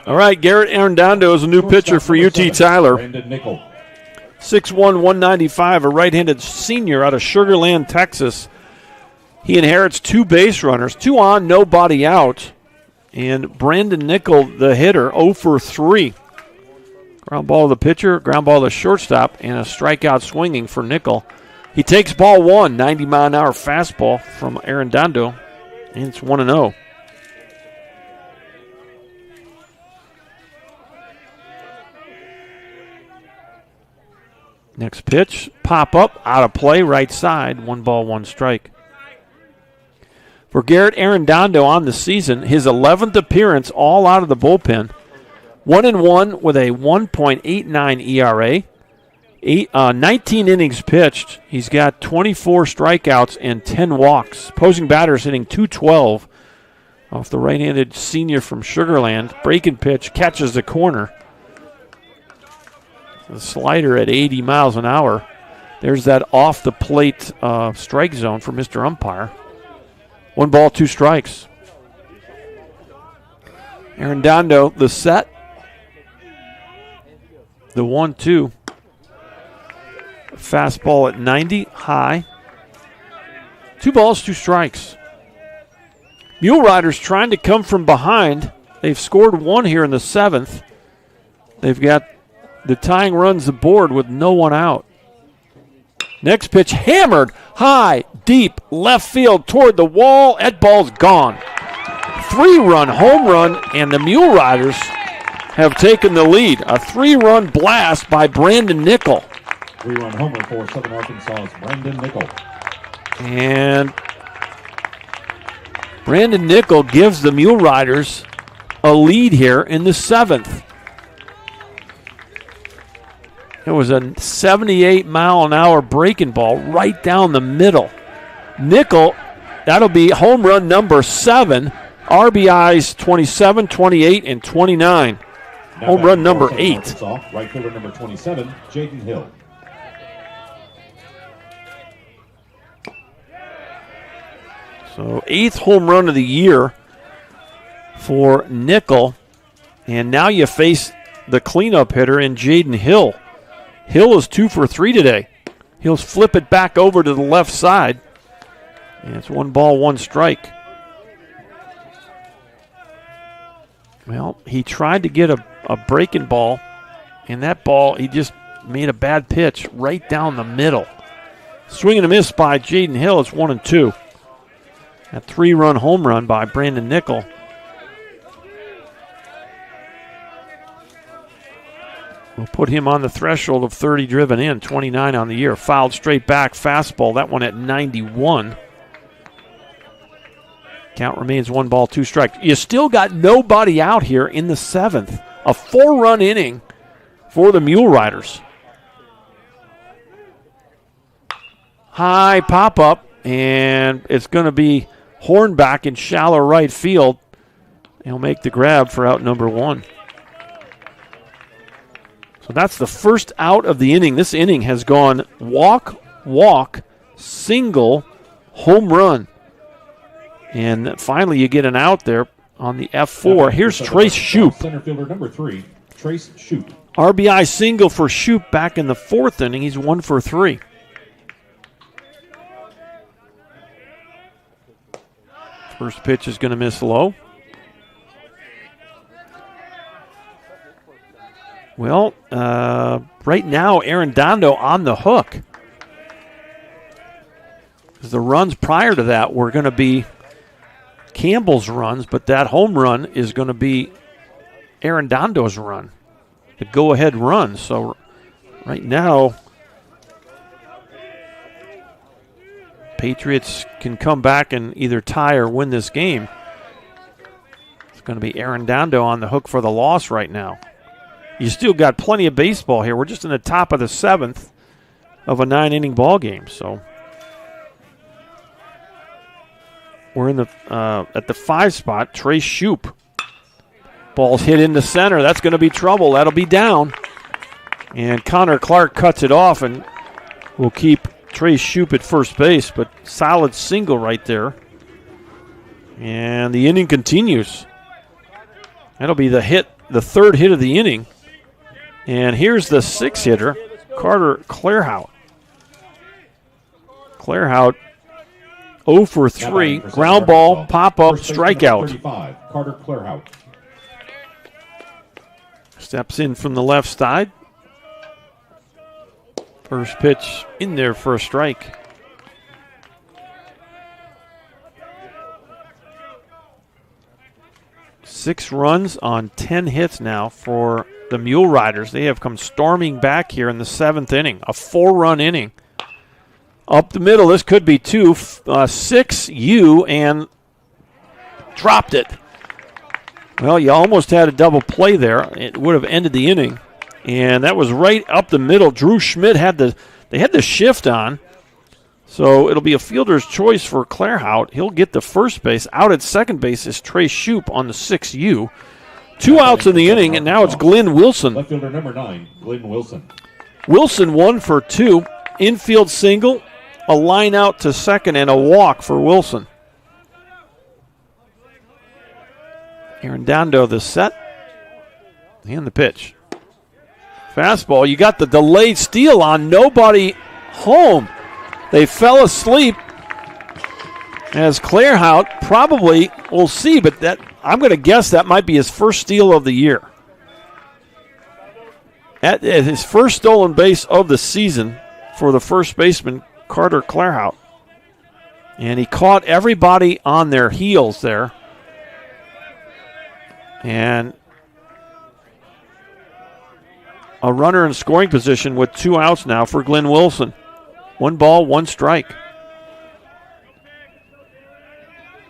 All right, Garrett Arredondo is a new pitcher for UT Tyler. 6'1", 195, a right-handed senior out of Sugar Land, Texas. He inherits 2 base runners, 2 on, nobody out. And Brandon Nickel, the hitter, 0 for 3. Ground ball to the pitcher, ground ball to the shortstop, and a strikeout swinging for Nickel. He takes ball 1, 90-mile-an-hour fastball from Arredondo, and it's 1-0. Next pitch, pop up, out of play, right side, 1 ball, 1 strike. For Garrett Arredondo on the season, his 11th appearance all out of the bullpen. 1-1 with a 1.89 ERA. 19 innings pitched. He's got 24 strikeouts and 10 walks. Opposing batters hitting .212 off the right-handed senior from Sugar Land. Breaking pitch, catches the corner. The slider at 80 miles an hour. There's that off-the-plate strike zone for Mr. Umpire. 1 ball, 2 strikes. Arredondo, the set. The 1-2. Fastball at 90, high. 2 balls, 2 strikes. Mule Riders trying to come from behind. They've scored 1 here in the 7th. They've got the tying runs aboard with no one out. Next pitch hammered high, deep, left field toward the wall. That ball's gone. 3-run home run, and the Mule Riders have taken the lead. A 3-run blast by Brandon Nickel. 3-run homer for Southern Arkansas's Brandon Nickel. And Brandon Nickel gives the Mule Riders a lead here in the 7th. It was a 78-mile-an-hour breaking ball right down the middle. Nickel, that'll be home run number 7. RBIs 27, 28, and 29. Home run number 8. Right fielder number 27, Jaden Hill. So 8th home run of the year for Nickel. And now you face the cleanup hitter in Jaden Hill. Hill is 2 for 3 today. He'll flip it back over to the left side. And it's 1 ball, 1 strike. Well, he tried to get a breaking ball, and that ball, he just made a bad pitch right down the middle. Swing and a miss by Jaden Hill. It's 1-2. A 3-run home run by Brandon Nickel. We'll put him on the threshold of 30 driven in, 29 on the year. Fouled straight back, fastball, that one at 91. Count remains 1 ball, 2 strikes. You still got nobody out here in the 7th. A 4-run inning for the Mule Riders. High pop-up, and it's going to be Hornback in shallow right field. He'll make the grab for out number 1. So that's the first out of the inning. This inning has gone walk, walk, single, home run. And finally you get an out there on the F4. Here's Trace Shoup. Center fielder number 3, Trace Shoup. RBI single for Shoup back in the 4th inning. He's 1 for 3. First pitch is going to miss low. Well, right now, Arredondo on the hook. The runs prior to that were going to be Campbell's runs, but that home run is going to be Arredondo's run, the go-ahead run. So right now, Patriots can come back and either tie or win this game. It's going to be Arredondo on the hook for the loss right now. You still got plenty of baseball here. We're just in the top of the 7th of a 9-inning ball game. So we're in the at the 5 spot. Trace Shoup. Ball's hit into center. That's going to be trouble. That'll be down. And Connor Clark cuts it off and will keep Trace Shoup at first base, but solid single right there. And the inning continues. That'll be the 3rd hit of the inning. And here's the 6th hitter, Carter Clairhout. Clairhout 0 for 3, ground ball, pop-up, strikeout. 35, Carter Clairhout. Steps in from the left side. First pitch in there for a strike. Six runs on 10 hits now for the Mule Riders. They have come storming back here in the 7th inning. A 4-run inning. Up the middle, this could be 2. 6-U and dropped it. Well, you almost had a double play there. It would have ended the inning. And that was right up the middle. Drew Schmidt had the shift on. So it'll be a fielder's choice for Clairhout. He'll get the first base. Out at second base is Trace Shoup on the 6-U. 2 outs in the inning, and now it's Glenn Wilson. Left fielder number 9, Glenn Wilson. Wilson 1 for 2. Infield single, a line out to second, and a walk for Wilson. Arredondo the set. And the pitch. Fastball. You got the delayed steal on. Nobody home. They fell asleep as Clairhout probably, we'll see, but that I'm going to guess that might be his first steal of the year. At his first stolen base of the season for the first baseman, Carter Clairhout. And he caught everybody on their heels there. And a runner in scoring position with 2 outs now for Glenn Wilson. 1 ball, 1 strike.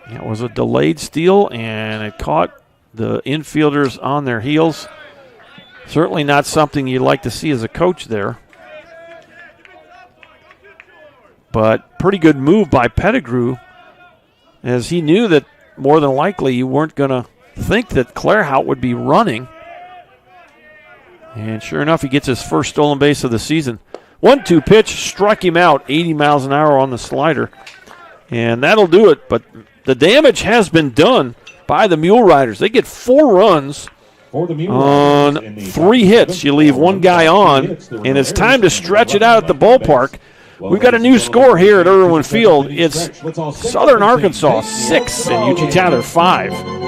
That was a delayed steal, and it caught the infielders on their heels. Certainly not something you'd like to see as a coach there. But pretty good move by Pedigrew, as he knew that more than likely you weren't going to think that Clairhout would be running. And sure enough, he gets his first stolen base of the season. 1-2 pitch, struck him out, 80 miles an hour on the slider. And that'll do it, but the damage has been done by the Mule Riders. They get 4 runs on 3 hits. You leave 1 guy on, and it's time to stretch it out at the ballpark. We've got a new score here at Irwin Field. It's Southern Arkansas 6 and UT Tyler 5.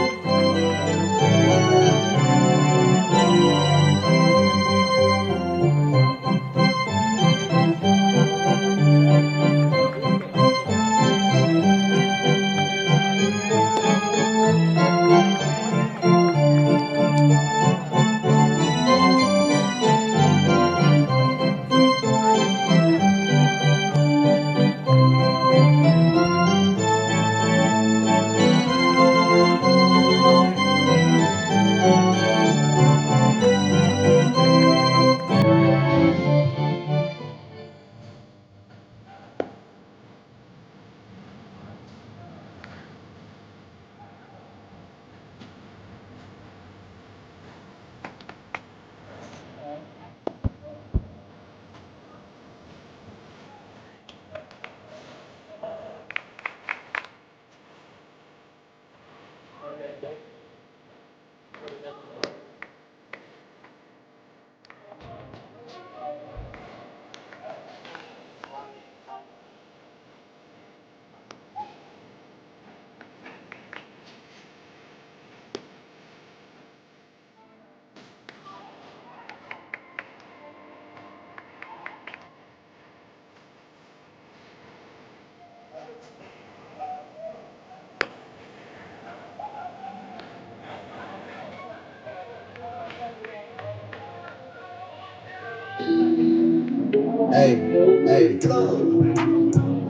Hey,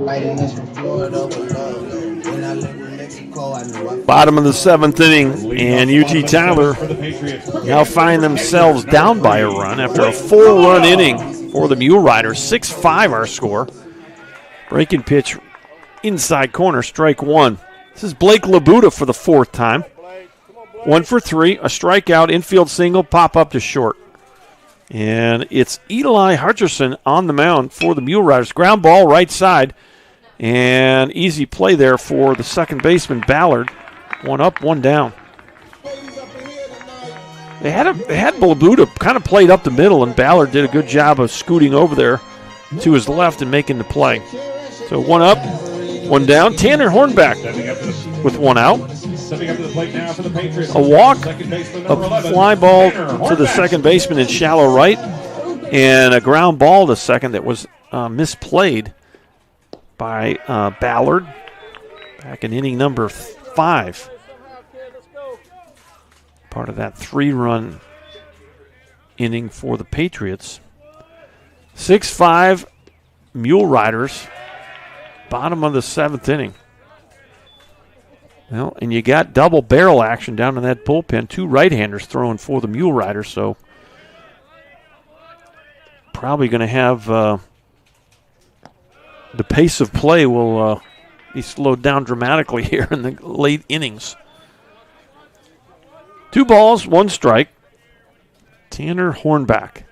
fighting this from Florida with love. When I lived in Mexico, I knew I. Bottom of the 7th inning, and UT Tyler now find themselves down by a run after a 4-run inning for the Mule Riders. 6-5 our score. Breaking pitch inside corner, strike 1. This is Blake Labuda for the 4th time. 1 for 3, a strikeout, infield single, pop up to short. And it's Eli Hutcherson on the mound for the Mule Riders. Ground ball right side. And easy play there for the second baseman, Ballard. 1 up, 1 down. They had Labuda kind of played up the middle, and Ballard did a good job of scooting over there to his left and making the play. So 1 up, 1 down. Tanner Hornback with 1 out. A walk, a fly ball to the second baseman in shallow right, and a ground ball to second that was misplayed by Ballard back in inning number 5. Part of that 3-run inning for the Patriots. 6-5 Mule Riders, bottom of the 7th inning. Well, and you got double barrel action down in that bullpen. 2 right-handers throwing for the Mule Riders, so probably going to have the pace of play will be slowed down dramatically here in the late innings. 2 balls, 1 strike. Tanner Hornback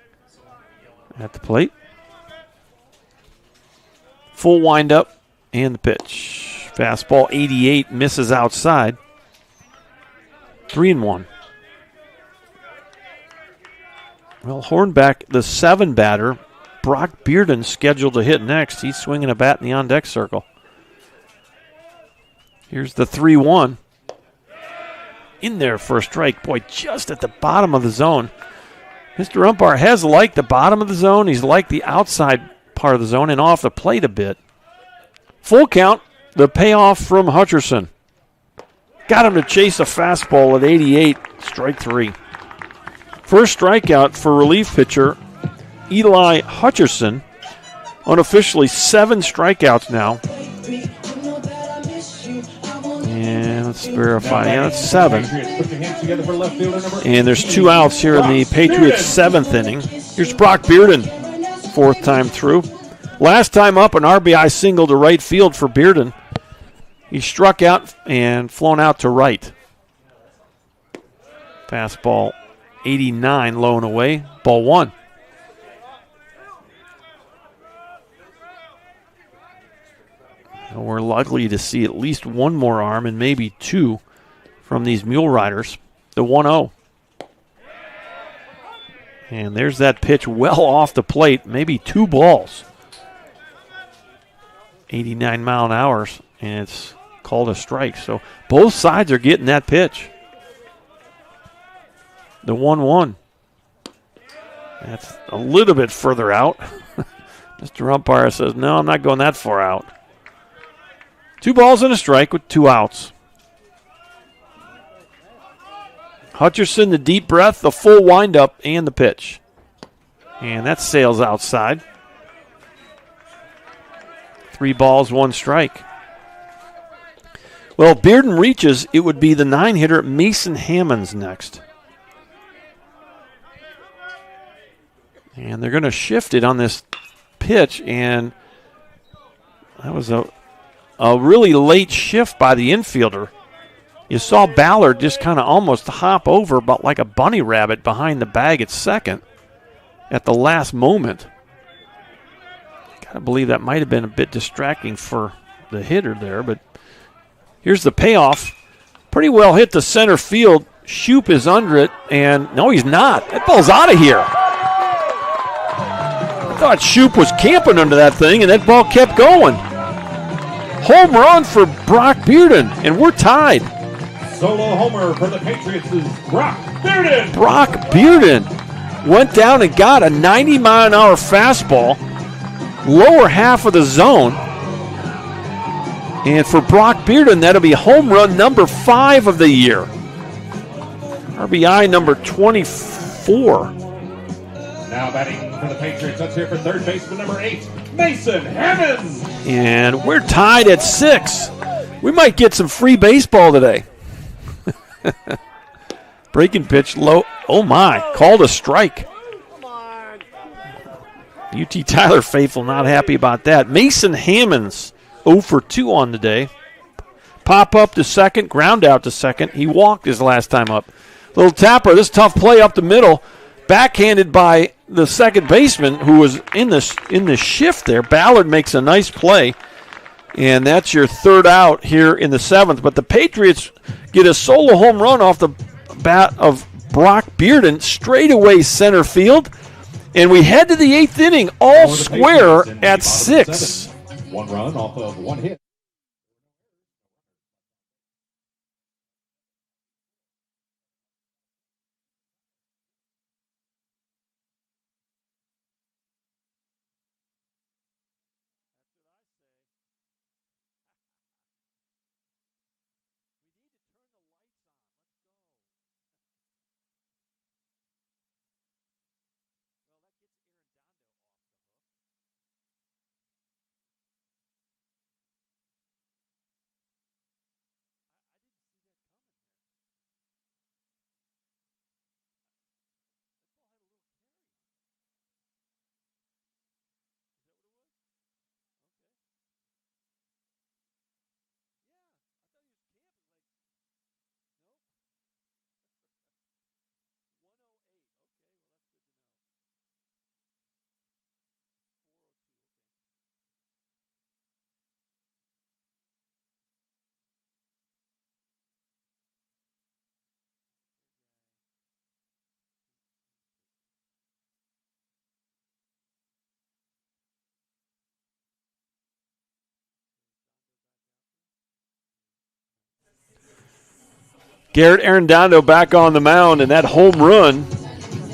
at the plate. Full windup and the pitch. Fastball 88 misses outside. 3-1. Well, Hornback, the 7 batter, Brock Bearden scheduled to hit next. He's swinging a bat in the on-deck circle. Here's the 3-1. In there for a strike. Boy, just at the bottom of the zone. Mr. Umpire has liked the bottom of the zone. He's liked the outside part of the zone and off the plate a bit. Full count. The payoff from Hutcherson. Got him to chase a fastball at 88, strike 3. First strikeout for relief pitcher Eli Hutcherson. Unofficially 7 strikeouts now. And let's verify. Yeah, that's 7. And there's 2 outs here in the Patriots' 7th inning. Here's Brock Bearden, 4th time through. Last time up, an RBI single to right field for Bearden. He struck out and flown out to right. Fastball 89, low and away. Ball 1. And we're likely to see at least one more arm and maybe 2 from these Mule Riders. The 1-0. And there's that pitch well off the plate, maybe 2 balls. 89 mile an hour, and it's called a strike. So both sides are getting that pitch. The 1-1. That's a little bit further out. Mr. Umpire says, no, I'm not going that far out. 2 balls and a strike with 2 outs. Hutcherson, the deep breath, the full windup, and the pitch. And that sails outside. 3 balls, 1 strike. Well, if Bearden reaches, it would be the 9-hitter Mason Hammonds next. And they're going to shift it on this pitch, and that was a really late shift by the infielder. You saw Ballard just kind of almost hop over, but like a bunny rabbit behind the bag at second at the last moment. I believe that might have been a bit distracting for the hitter there, but here's the payoff. Pretty well hit to center field. Shoup is under it, and no, he's not. That ball's out of here. I thought Shoup was camping under that thing, and that ball kept going. Home run for Brock Bearden, and we're tied. Solo homer for the Patriots is Brock Bearden. Brock Bearden went down and got a 90-mile-an-hour fastball, lower half of the zone. And for Brock Bearden, that'll be home run number 5 of the year. RBI number 24. Now batting for the Patriots, let's hear for third baseman number 8, Mason Hammonds. And we're tied at 6. We might get some free baseball today. Breaking pitch low. Oh my, called a strike. UT Tyler faithful not happy about that. Mason Hammonds 0 for 2 on the day. Pop up to second, ground out to second. He walked his last time up. Little tapper, this tough play up the middle. Backhanded by the second baseman who was in the shift there. Ballard makes a nice play. And that's your 3rd out here in the 7th. But the Patriots get a solo home run off the bat of Brock Bearden, straightaway center field. And we head to the 8th inning, all square at 6. 1 run off of 1 hit. Garrett Arredondo back on the mound, and that home run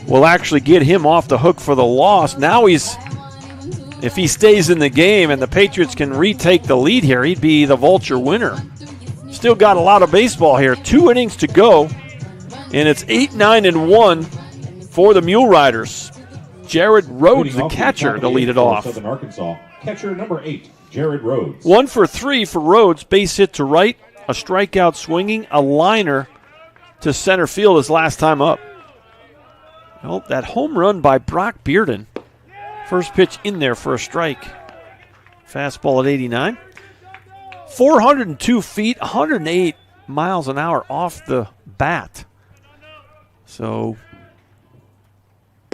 will actually get him off the hook for the loss. Now if he stays in the game and the Patriots can retake the lead here, he'd be the Vulture winner. Still got a lot of baseball here. 2 innings to go, and it's 8-9-1 for the Mule Riders. Jared Rhodes, Leading the off catcher, top to of lead the it for off. Southern Arkansas, catcher number 8, Jared Rhodes. 1 for 3 for Rhodes. Base hit to right, a strikeout swinging, a liner to center field his last time up. Well, that home run by Brock Bearden. First pitch in there for a strike. Fastball at 89. 402 feet, 108 miles an hour off the bat. So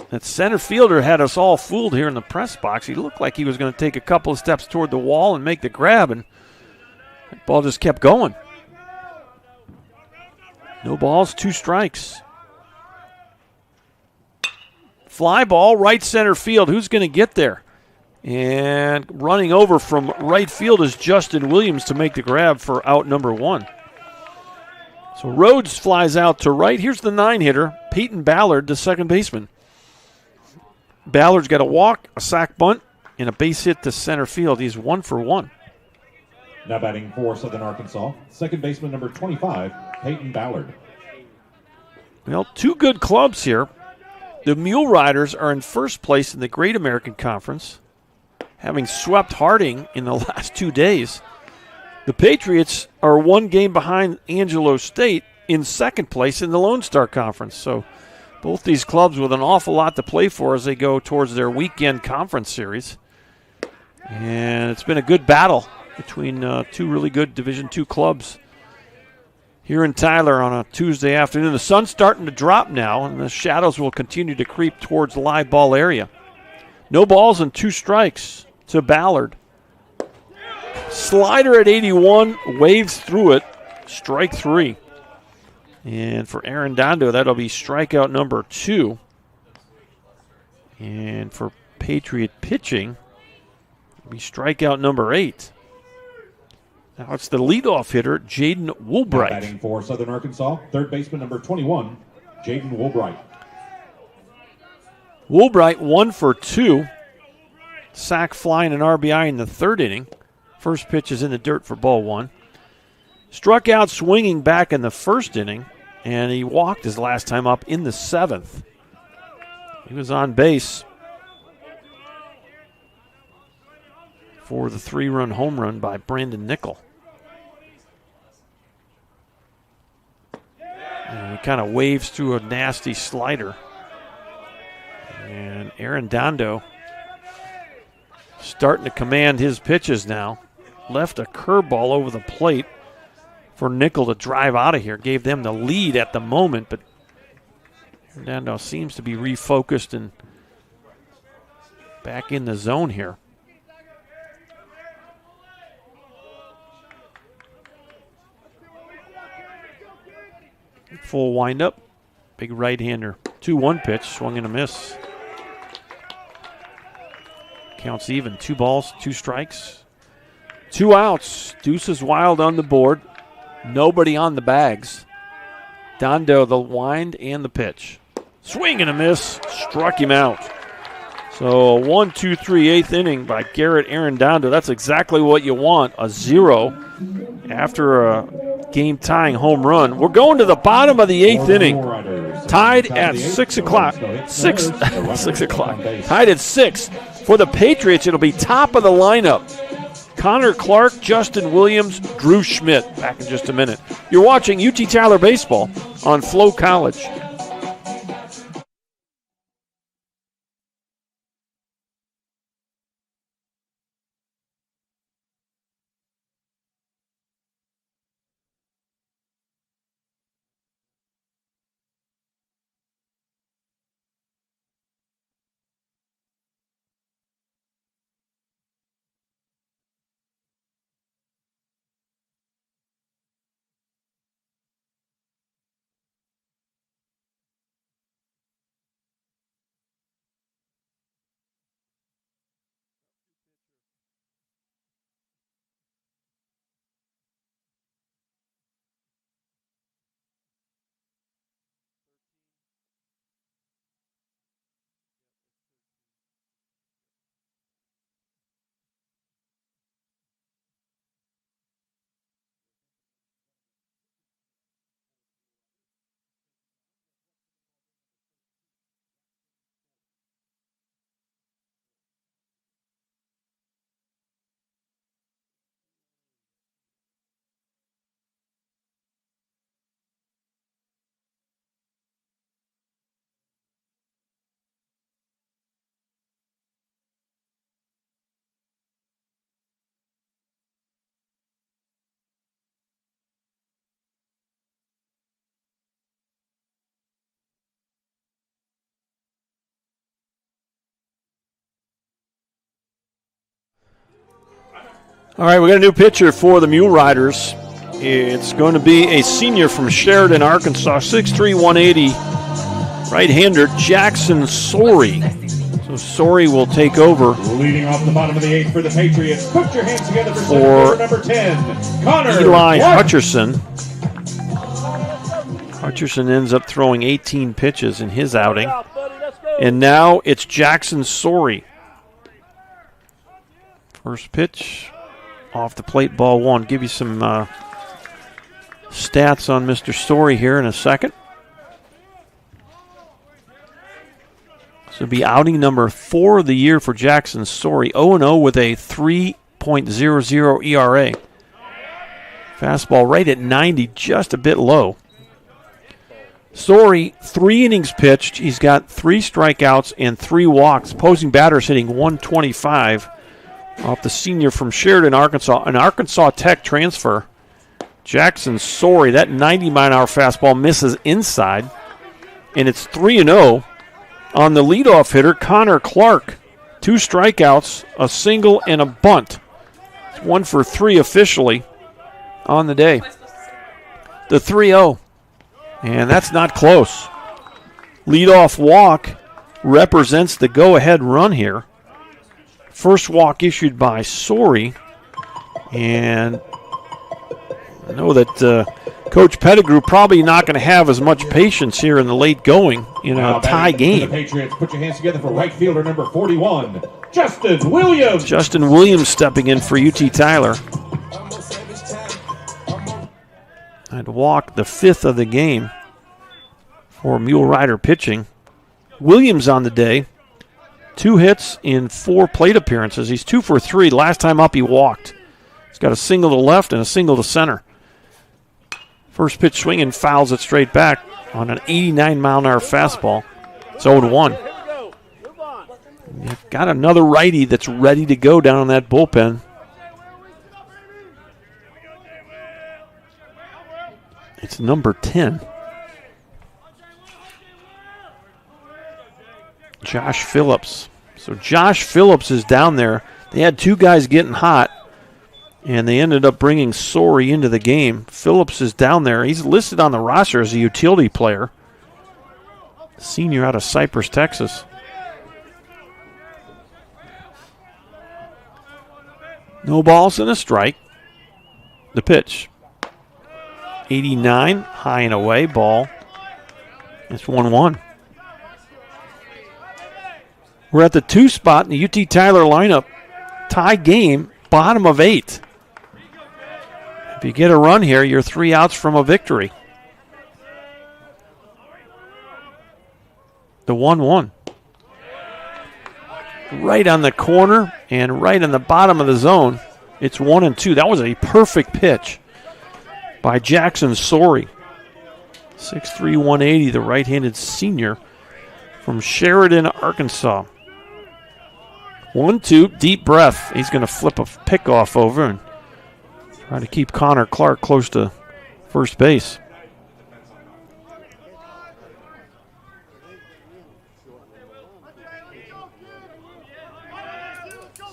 that center fielder had us all fooled here in the press box. He looked like he was going to take a couple of steps toward the wall and make the grab, and that ball just kept going. No balls, 2 strikes. Fly ball, right center field. Who's going to get there? And running over from right field is Justin Williams to make the grab for out number 1. So Rhodes flies out to right. Here's the 9-hitter, Peyton Ballard, the second baseman. Ballard's got a walk, a sac bunt, and a base hit to center field. He's 1 for 1. Now batting for Southern Arkansas, second baseman number 25, Peyton Ballard. Well, 2 good clubs here. The Mule Riders are in first place in the Great American Conference, having swept Harding in the last 2 days. The Patriots are 1 game behind Angelo State in second place in the Lone Star Conference. So both these clubs with an awful lot to play for as they go towards their weekend conference series. And it's been a good battle between 2 really good Division II clubs here in Tyler on a Tuesday afternoon. The sun's starting to drop now, and the shadows will continue to creep towards the live ball area. No balls and 2 strikes to Ballard. Slider at 81, waves through it, strike 3. And for Aaron Dondo, that'll be strikeout number 2. And for Patriot pitching, it'll be strikeout number 8. Now it's the leadoff hitter, Jaden Woolbright. Now batting for Southern Arkansas, third baseman number 21, Jaden Woolbright. Woolbright 1 for 2. Sack fly and an RBI in the 3rd inning. First pitch is in the dirt for ball 1. Struck out swinging back in the 1st inning, and he walked his last time up in the 7th. He was on base for the 3-run home run by Brandon Nickel. And he kind of waves through a nasty slider. And Aaron Dondo starting to command his pitches now. Left a curveball over the plate for Nickel to drive out of here. Gave them the lead at the moment, but Aaron Dondo seems to be refocused and back in the zone here. Full windup. Big right-hander. 2-1 pitch. Swung and a miss. Counts even. 2 balls, 2 strikes. 2 outs. Deuces Wild on the board. Nobody on the bags. Dondo, the wind and the pitch. Swing and a miss. Struck him out. So a 1-2-3 8th inning by Garrett Aaron Dondo. That's exactly what you want. A 0 after a game-tying home run. We're going to the bottom of the 8th inning. Tied at 6 o'clock. 6 o'clock. Tied at 6. For the Patriots, it'll be top of the lineup. Connor Clark, Justin Williams, Drew Schmidt. Back in just a minute. You're watching UT Tyler Baseball on Flow College. All right, we got a new pitcher for the Mule Riders. It's going to be a senior from Sheridan, Arkansas, 6'3", 180, right-hander Jackson Sorey. So Sorey will take over. Leading off the bottom of the 8th for the Patriots. Put your hands together for number 10, Connor Eli Clark. Hutcherson. Hutcherson ends up throwing 18 pitches in his outing. And now it's Jackson Sorey. First pitch off the plate, ball one. Give you some stats on Mr. Sorey here in a second. This will be outing number 4 of the year for Jackson Sorey. 0-0 with a 3.00 ERA. Fastball right at 90, just a bit low. Sorey, 3 innings pitched. He's got 3 strikeouts and 3 walks. Opposing batters hitting 125 off the senior from Sheridan, Arkansas. An Arkansas Tech transfer. Jackson Sorey, that 90-mile-an-hour fastball misses inside. And it's 3-0 on the leadoff hitter, Connor Clark. 2 strikeouts, a single, and a bunt. It's 1 for 3 officially on the day. The 3-0. And that's not close. Leadoff walk represents the go-ahead run here. First walk issued by Sorey. And I know that Coach Pedigrew probably not going to have as much patience here in the late going in a tie game. The Patriots, put your hands together for right fielder number 41, Justin Williams. Justin Williams stepping in for UT Tyler. I'd walk the 5th of the game for Mule Rider pitching. Williams on the day. 2 hits in 4 plate appearances. He's 2 for 3. Last time up he walked. He's got a single to left and a single to center. First pitch swinging, fouls it straight back on an 89-mile-an-hour fastball. It's 0-1. You've got another righty that's ready to go down in that bullpen. It's number 10. Josh Phillips. So Josh Phillips is down there. They had 2 guys getting hot, and they ended up bringing Sorey into the game. Phillips is down there. He's listed on the roster as a utility player. Senior out of Cypress, Texas. No balls and a strike. The pitch. 89, high and away, ball. It's 1-1. We're at the 2 spot in the UT Tyler lineup. Tie game, bottom of 8. If you get a run here, you're 3 outs from a victory. The 1-1. Right on the corner and right on the bottom of the zone. It's 1-2. That was a perfect pitch by Jackson Sorey. 6'3", 180, the right-handed senior from Sheridan, Arkansas. 1-2, deep breath. He's going to flip a pickoff over and try to keep Connor Clark close to first base.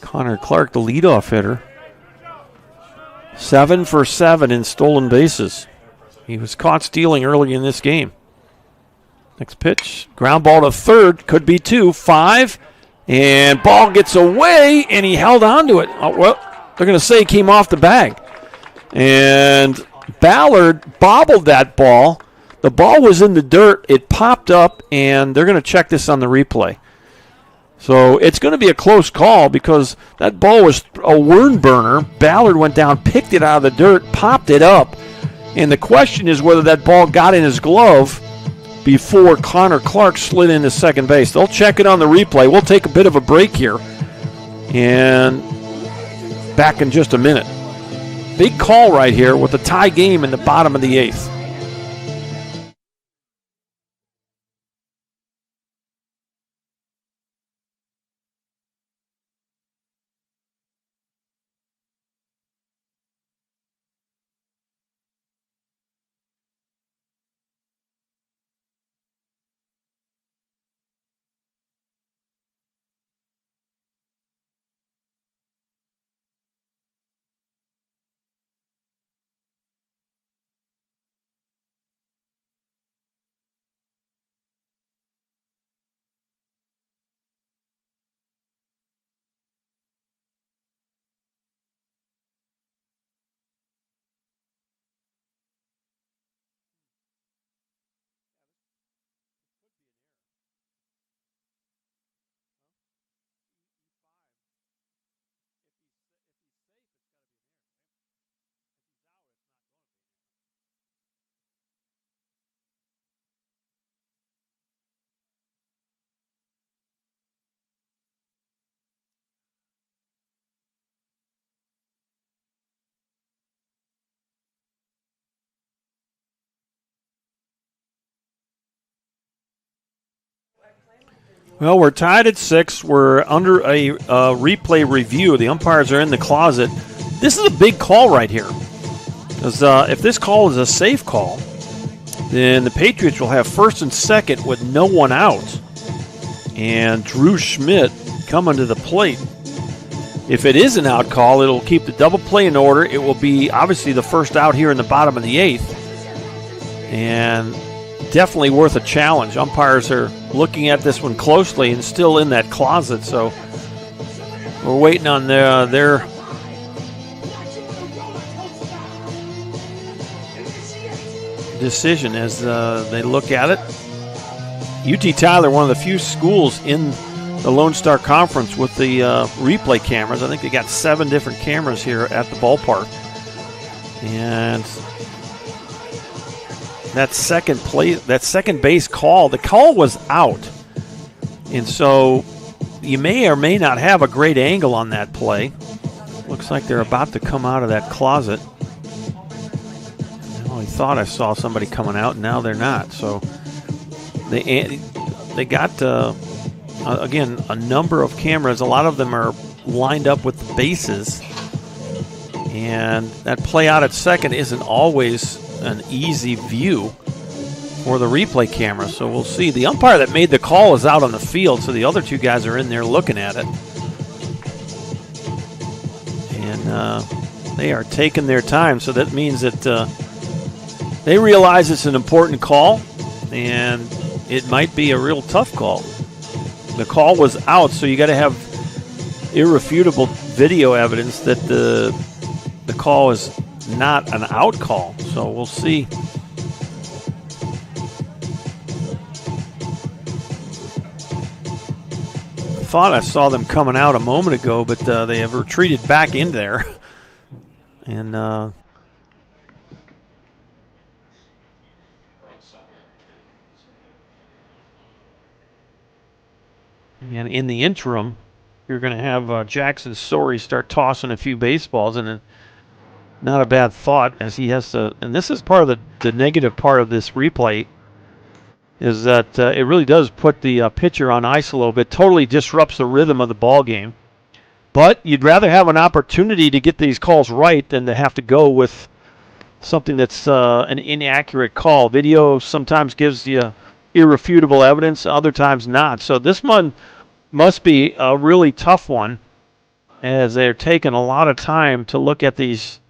Connor Clark, the leadoff hitter. 7 for 7 in stolen bases. He was caught stealing early in this game. Next pitch, ground ball to third, could be 2, 5, and ball gets away, and he held on to it. Oh, well, they're going to say he came off the bag. And Ballard bobbled that ball. The ball was in the dirt. It popped up, and they're going to check this on the replay. So it's going to be a close call because that ball was a worm burner. Ballard went down, picked it out of the dirt, popped it up. And the question is whether that ball got in his glove before Connor Clark slid into second base. They'll check it on the replay. We'll take a bit of a break here. And back in just a minute. Big call right here with a tie game in the bottom of the 8th. Well, we're tied at 6. We're under a replay review. The umpires are in the closet. This is a big call right here. Because if this call is a safe call, then the Patriots will have first and second with no one out. And Drew Schmidt coming to the plate. If it is an out call, it'll keep the double play in order. It will be obviously the first out here in the bottom of the 8th. And definitely worth a challenge. Umpires are looking at this one closely and still in that closet, so we're waiting on their decision as they look at it. UT Tyler, one of the few schools in the Lone Star Conference with the replay cameras. I think they got 7 different cameras here at the ballpark. And that second base call, the call was out. And so you may or may not have a great angle on that play. Looks like they're about to come out of that closet. I thought I saw somebody coming out, and now they're not. So they got, again, a number of cameras. A lot of them are lined up with the bases. And that play out at second isn't always an easy view for the replay camera. So we'll see. The umpire that made the call is out on the field, so the other 2 guys are in there looking at it. And they are taking their time, so that means that they realize it's an important call, and it might be a real tough call. The call was out, so you got to have irrefutable video evidence that the call is not an out call. So we'll see. I thought I saw them coming out a moment ago, but they have retreated back in there. And in the interim, you're going to have Jackson Sorey start tossing a few baseballs, and not a bad thought, as he has to. And this is part of the negative part of this replay, is that it really does put the pitcher on ice a little bit, totally disrupts the rhythm of the ball game. But you'd rather have an opportunity to get these calls right than to have to go with something that's an inaccurate call. Video sometimes gives you irrefutable evidence, other times not. So this one must be a really tough one, as they're taking a lot of time to look at these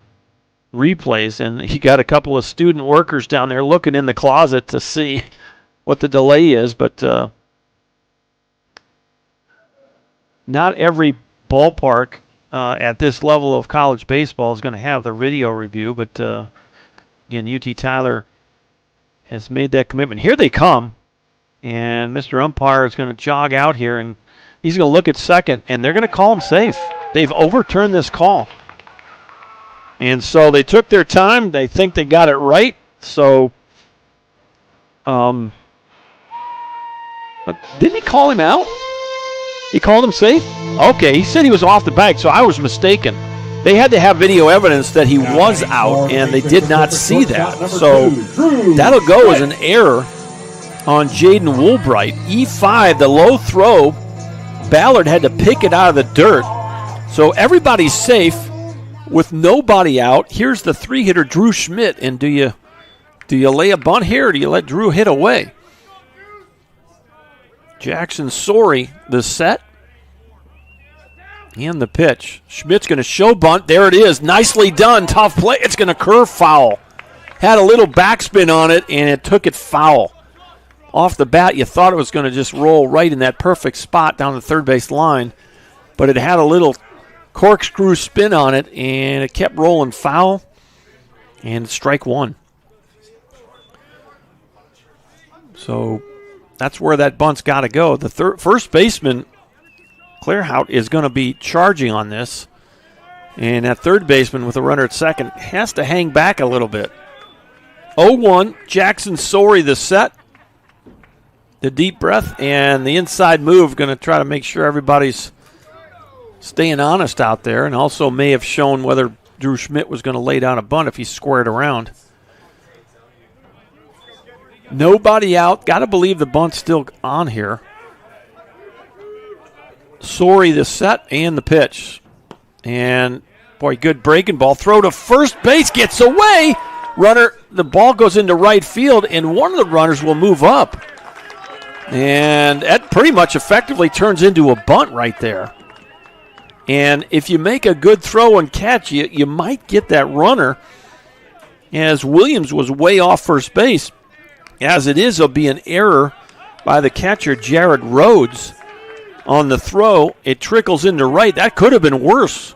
replays. And you got a couple of student workers down there looking in the closet to see what the delay is. But not every ballpark at this level of college baseball is going to have the video review. But again, UT Tyler has made that commitment. Here they come, and Mr. Umpire is going to jog out here, and he's going to look at second, and they're going to call him safe. They've overturned this call. And so they took their time. They think they got it right. So, but didn't he call him out? He called him safe? Okay, he said he was off the bag, so I was mistaken. They had to have video evidence that he was out, and they did not see that. So that'll go as an error on Jaden Woolbright. E5, the low throw, Ballard had to pick it out of the dirt. So everybody's safe with nobody out. Here's the 3-hitter, Drew Schmidt, and do you lay a bunt here, or do you let Drew hit away? Jackson Sorey, the set. And the pitch. Schmidt's going to show bunt. There it is. Nicely done. Tough play. It's going to curve foul. Had a little backspin on it, and it took it foul. Off the bat, you thought it was going to just roll right in that perfect spot down the third base line, but it had a little corkscrew spin on it, and it kept rolling foul, and strike one. So that's where that bunt's got to go. The first baseman, Clairhout, is going to be charging on this, and that third baseman with a runner at second has to hang back a little bit. 0-1, Jackson Sorey the set. The deep breath and the inside move, going to try to make sure everybody's staying honest out there, and also may have shown whether Drew Schmidt was going to lay down a bunt if he squared around. Nobody out. Got to believe the bunt's still on here. Sorry, the set and the pitch. And, boy, good breaking ball. Throw to first base, gets away. Runner, the ball goes into right field, and one of the runners will move up. And that pretty much effectively turns into a bunt right there. And if you make a good throw and catch, you might get that runner, as Williams was way off first base. As it is, there'll be an error by the catcher, Jared Rhodes, on the throw. It trickles into right. That could have been worse,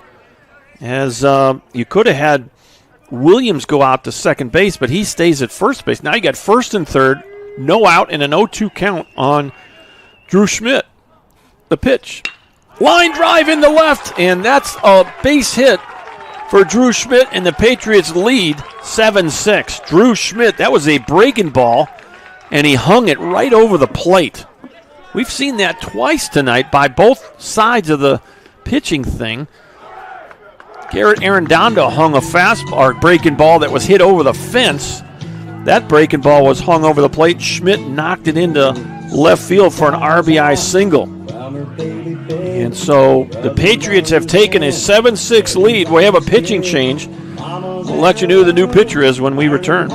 as you could have had Williams go out to second base, but he stays at first base. Now you got first and third, no out, and an 0-2 count on Drew Schmidt. The pitch. Line drive in the left, and that's a base hit for Drew Schmidt, and the Patriots lead 7-6. Drew Schmidt, that was a breaking ball, and he hung it right over the plate. We've seen that twice tonight by both sides of the pitching thing. Garrett Arredondo hung a fastball, or breaking ball that was hit over the fence. That breaking ball was hung over the plate. Schmidt knocked it into left field for an RBI single. And so the Patriots have taken a 7-6 lead. We have a pitching change. We'll let you know who the new pitcher is when we return.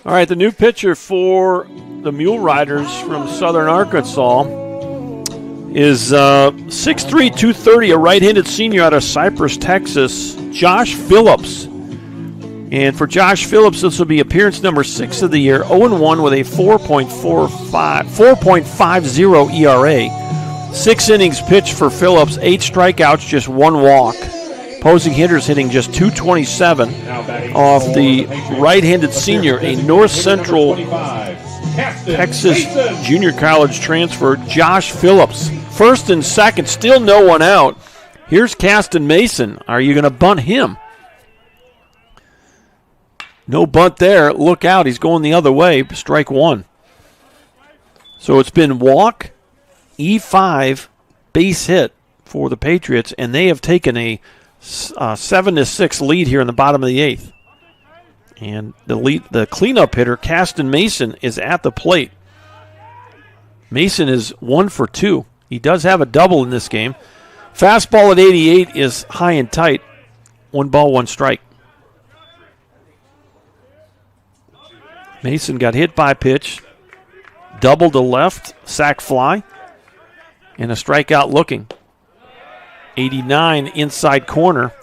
All right, the new pitcher for the Mule Riders from Southern Arkansas is 6'3", 230, a right-handed senior out of Cypress, Texas, Josh Phillips. And for Josh Phillips, this will be appearance number 6 of the year, 0-1 with a 4.50 ERA. 6 innings pitched for Phillips, 8 strikeouts, just 1 walk. Opposing hitters hitting just .227 off the right-handed senior, a North Central Texas junior college transfer, Josh Phillips. First and second, still no one out. Here's Caston Mason. Are you going to bunt him? No bunt there. Look out. He's going the other way. Strike one. So it's been walk, E5, base hit for the Patriots, and they have taken a 7-6 lead here in the bottom of the 8th. And the cleanup hitter, Caston Mason, is at the plate. Mason is 1 for 2. He does have a double in this game. Fastball at 88 is high and tight. 1 ball, 1 strike. Mason got hit by a pitch, double to left, sac fly, and a strikeout looking. 89 inside corner.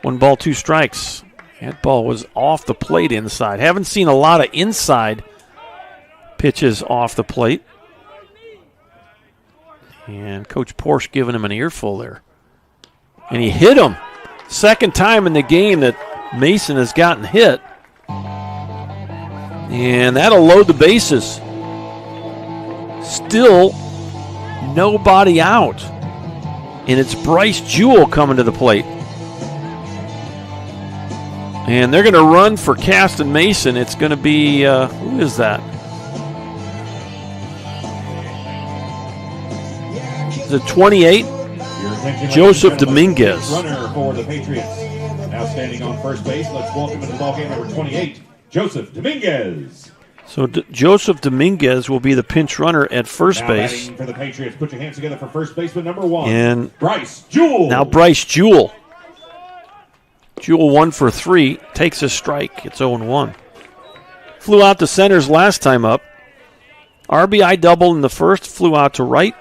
1 ball, 2 strikes. That ball was off the plate inside. Haven't seen a lot of inside pitches off the plate. And Coach Porsche giving him an earful there. And he hit him. Second time in the game that Mason has gotten hit. And that'll load the bases. Still nobody out. And it's Bryce Jewell coming to the plate. And they're going to run for Caston Mason. It's going to be, who is that? Is it 28? Joseph Dominguez. Runner for the Patriots. Now standing on first base. Let's welcome into the ballgame number 28, Joseph Dominguez. So Joseph Dominguez will be the pinch runner at first base. Batting for the Patriots. Put your hands together for first baseman number 1. And Bryce Jewell. Now Bryce Jewell. Jewell 1 for 3. Takes a strike. It's 0-1. Flew out to centers last time up. RBI double in the first. Flew out to right.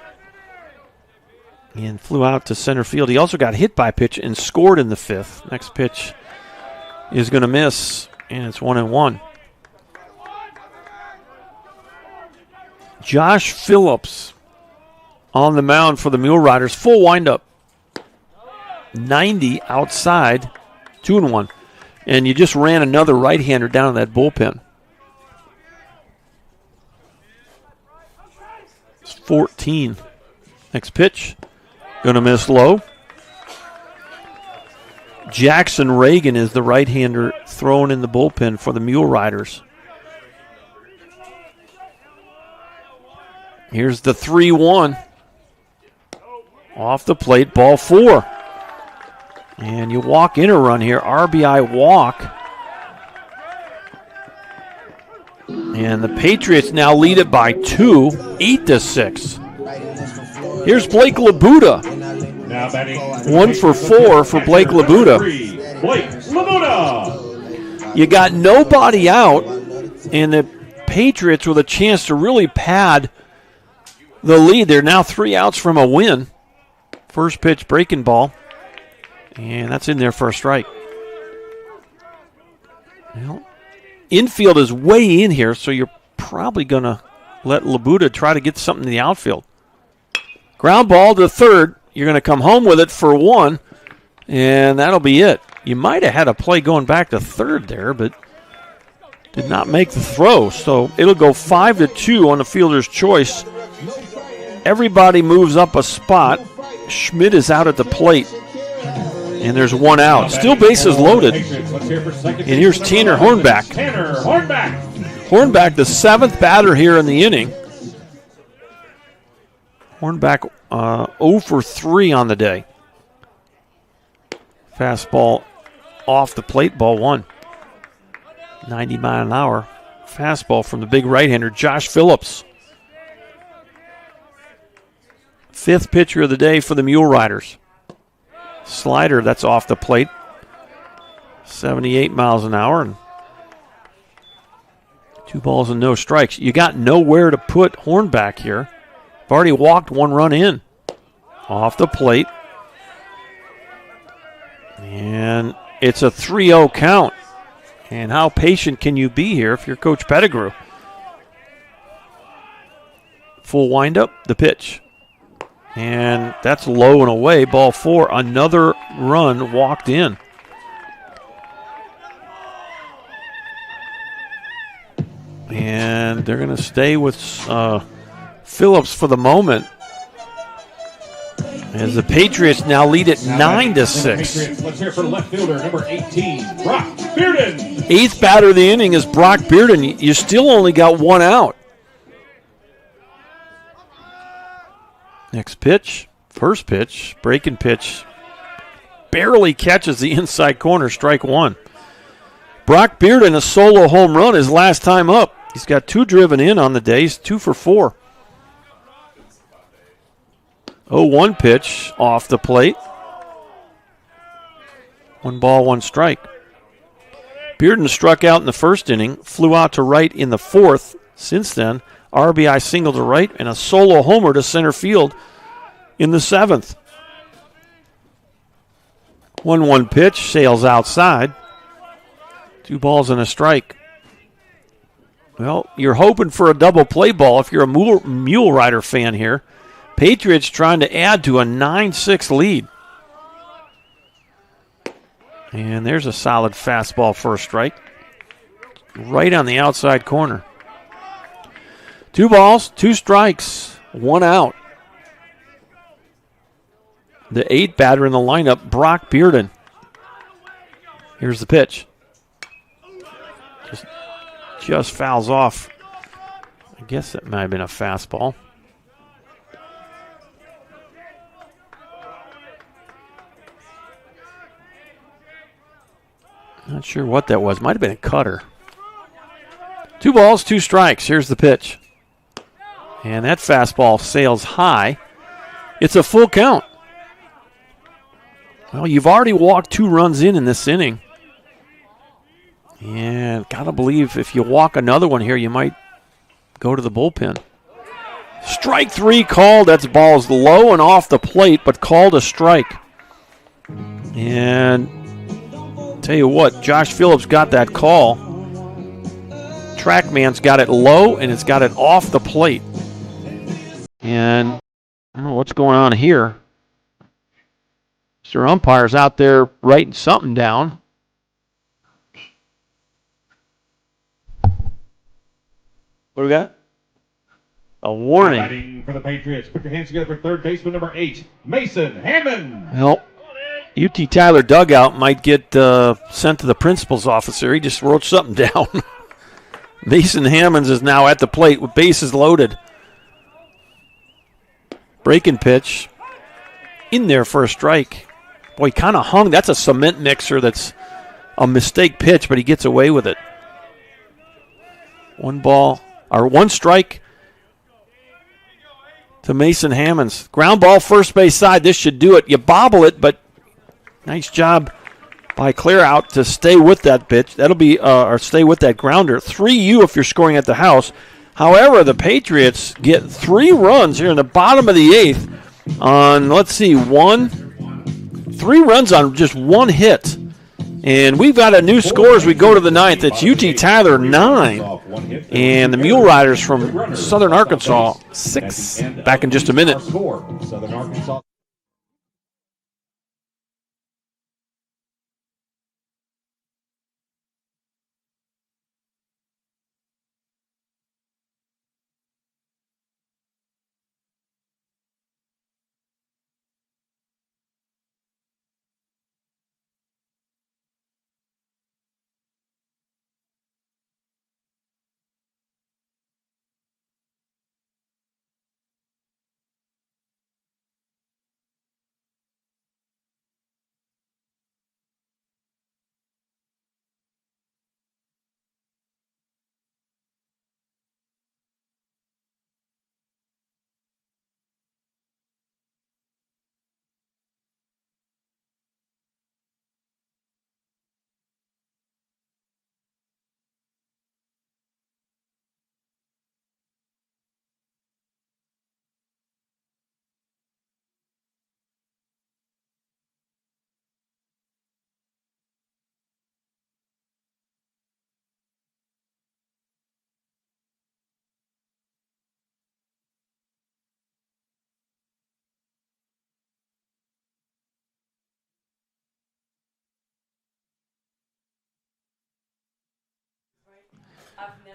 And flew out to center field. He also got hit by a pitch and scored in the 5th. Next pitch is going to miss. And it's 1-1. Josh Phillips on the mound for the Mule Riders. Full windup. 90 outside. 2-1. And you just ran another right-hander down in that bullpen. It's 14. Next pitch. Going to miss low. Jackson Reagan is the right-hander thrown in the bullpen for the Mule Riders. Here's the 3-1. Off the plate, ball 4. And you walk in a run here, RBI walk. And the Patriots now lead it by 2, 8-6. Here's Blake Labuda. Now batting 1 for 4 for Blake Labuda. Blake Labuda. You got nobody out, and the Patriots with a chance to really pad the lead. They're now 3 outs from a win. First pitch breaking ball. And that's in there for a strike. Well, infield is way in here, so you're probably going to let Labuda try to get something in the outfield. Ground ball to third. You're going to come home with it for 1, and that'll be it. You might have had a play going back to third there, but did not make the throw. So it'll go 5-2 on the fielder's choice. Everybody moves up a spot. Schmidt is out at the plate. And there's 1 out. Still bases loaded. And here's Tanner Hornback. Hornback, the 7th batter here in the inning. Hornback 0 for 3 on the day. Fastball off the plate, ball 1. 90 mile an hour. Fastball from the big right-hander, Josh Phillips. 5th pitcher of the day for the Mule Riders. Slider, that's off the plate. 78 miles an hour. And 2 balls and no strikes. You got nowhere to put Hornback here. I've already walked 1 run in. Off the plate. And it's a 3-0 count. And how patient can you be here if you're Coach Pedigrew? Full windup, the pitch. And that's low and away, ball 4. Another run walked in. And they're going to stay with Phillips for the moment. As the Patriots now lead it 9-6. Let's hear for left fielder number 18, Brock Bearden. 8th batter of the inning is Brock Bearden. You still only got 1 out. Next pitch, first pitch, breaking pitch. Barely catches the inside corner, strike 1. Brock Bearden, a solo home run his last time up. He's got 2 driven in on the day. He's 2 for 4. 0-1 pitch off the plate. 1 ball, 1 strike. Bearden struck out in the first inning, flew out to right in the 4th. Since then, RBI single to right and a solo homer to center field in the 7th. 1-1 pitch, sails outside. 2 balls and a strike. Well, you're hoping for a double play ball if you're a Mule Rider fan here. Patriots trying to add to a 9-6 lead. And there's a solid fastball for a strike. Right on the outside corner. 2 balls, 2 strikes, 1 out. The 8th batter in the lineup, Brock Bearden. Here's the pitch. Just fouls off. I guess that might have been a fastball. Not sure what that was. Might have been a cutter. 2 balls, 2 strikes. Here's the pitch. And that fastball sails high. It's a full count. Well, you've already walked 2 runs in this inning. And got to believe if you walk another one here, you might go to the bullpen. Strike 3 called. That's balls low and off the plate, but called a strike. And tell you what, Josh Phillips got that call. Trackman's got it low, and it's got it off the plate. And I don't know what's going on here. Mr. Umpire's out there writing something down. What do we got? A warning. Batting for the Patriots. Put your hands together for third baseman number 8, Mason Hammond. Well, UT Tyler dugout might get sent to the principal's office there. He just wrote something down. Mason Hammonds is now at the plate with bases loaded. Breaking pitch. In there for a strike. Boy, he kind of hung. That's a cement mixer that's a mistake pitch, but he gets away with it. 1 strike to Mason Hammonds. Ground ball first base side. This should do it. You bobble it, but nice job by Clear Out to stay with that pitch. That'll be, or stay with that grounder. 3U if you're scoring at the house. However, the Patriots get 3 runs here in the bottom of the 8th on, let's see, 3 runs on just 1 hit. And we've got a new score as we go to the 9th. It's UT Tyler 9 and the Mule Riders from Southern Arkansas 6. Back in just a minute. Southern Arkansas.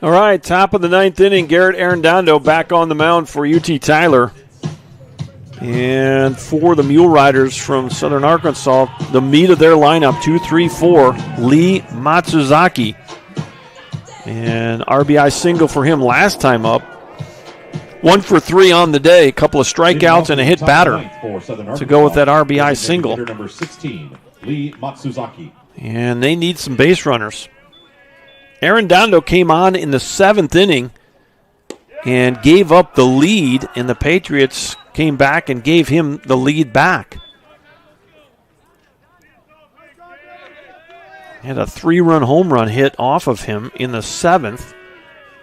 All right, top of the 9th inning, Garrett Arredondo back on the mound for UT Tyler. And for the Mule Riders from Southern Arkansas, the meat of their lineup, 2, 3, 4, Lee Matsuzaki. And RBI single for him last time up. 1 for 3 on the day, a couple of strikeouts and a hit batter to go with that RBI single. Number 16, Lee Matsuzaki. And they need some base runners. Arredondo came on in the 7th inning and gave up the lead, and the Patriots came back and gave him the lead back. Had a 3-run home run hit off of him in the 7th.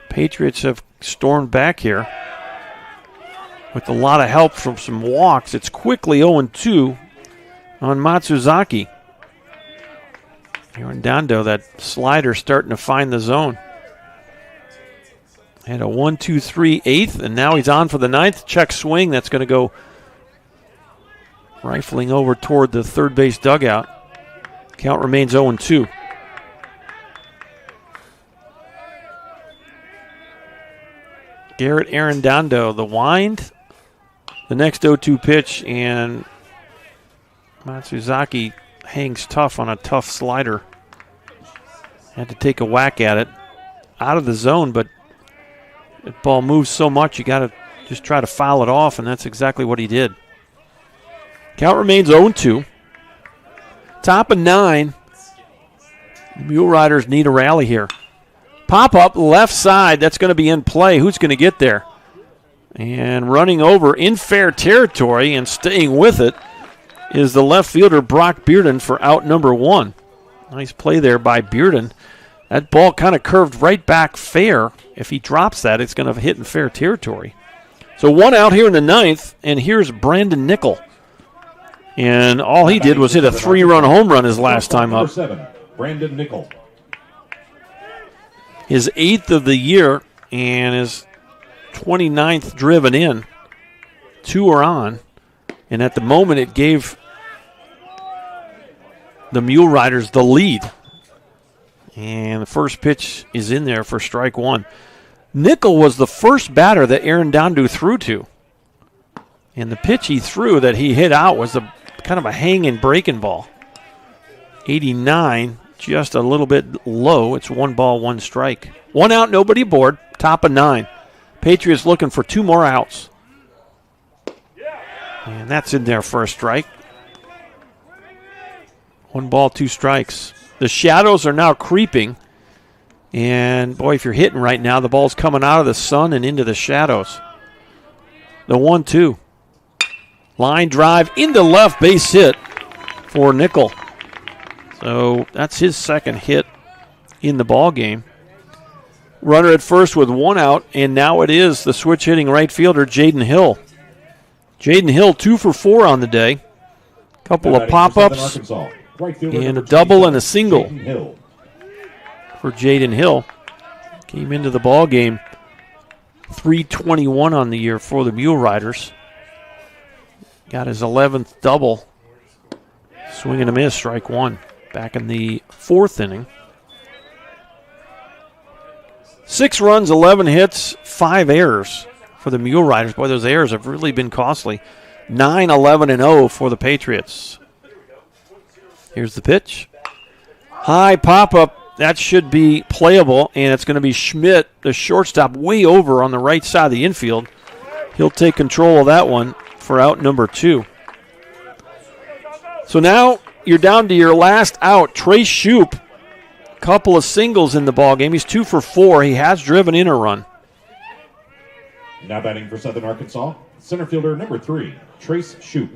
Patriots have stormed back here with a lot of help from some walks. It's quickly 0-2 on Matsuzaki. Arredondo, that slider starting to find the zone. Had a 1-2-3 8th, and now he's on for the 9th. Check swing. That's going to go rifling over toward the third base dugout. Count remains 0-2. Garrett Arredondo, the wind. The next 0-2 pitch, and Matsuzaki hangs tough on a tough slider. Had to take a whack at it. Out of the zone, but the ball moves so much you got to just try to foul it off, and that's exactly what he did. Count remains 0-2. Top of 9. The Mule Riders need a rally here. Pop up left side. That's going to be in play. Who's going to get there? And running over in fair territory and staying with it is the left fielder Brock Bearden for out number 1. Nice play there by Bearden. That ball kind of curved right back fair. If he drops that, it's going to hit in fair territory. So 1 out here in the 9th, and here's Brandon Nickel. And all he did was hit a 3-run home run his last time up. 7, Brandon Nickel. His 8th of the year and his 29th driven in. 2 are on. And at the moment, it gave the Mule Riders the lead. And the first pitch is in there for strike 1. Nickel was the first batter that Arredondo threw to. And the pitch he threw that he hit out was kind of a hanging breaking ball. 89, just a little bit low. It's 1 ball, 1 strike. 1 out, nobody aboard. Top of 9. Patriots looking for 2 more outs. And that's in there for a strike. 1 ball, 2 strikes. The shadows are now creeping. And, boy, if you're hitting right now, the ball's coming out of the sun and into the shadows. The 1-2. Line drive into left, base hit for Nickel. So that's his second hit in the ball game. Runner at first with 1 out, and now it is the switch-hitting right fielder, Jaden Hill. Jaden Hill 2 for 4 on the day. Couple of pop-ups and a double and a single for Jaden Hill. Came into the ball game .321 on the year for the Mule Riders. Got his 11th double. Swing and a miss, strike 1. Back in the 4th inning. 6 runs, 11 hits, 5 errors for the Mule Riders. Boy, those errors have really been costly. 9-11-0 for the Patriots. Here's the pitch. High pop-up. That should be playable, and it's going to be Schmidt, the shortstop, way over on the right side of the infield. He'll take control of that one for out number 2. So now you're down to your last out. Trey Shoup, couple of singles in the ball game. He's 2 for 4. He has driven in a run. Now batting for Southern Arkansas, center fielder number 3, Trace Shoup.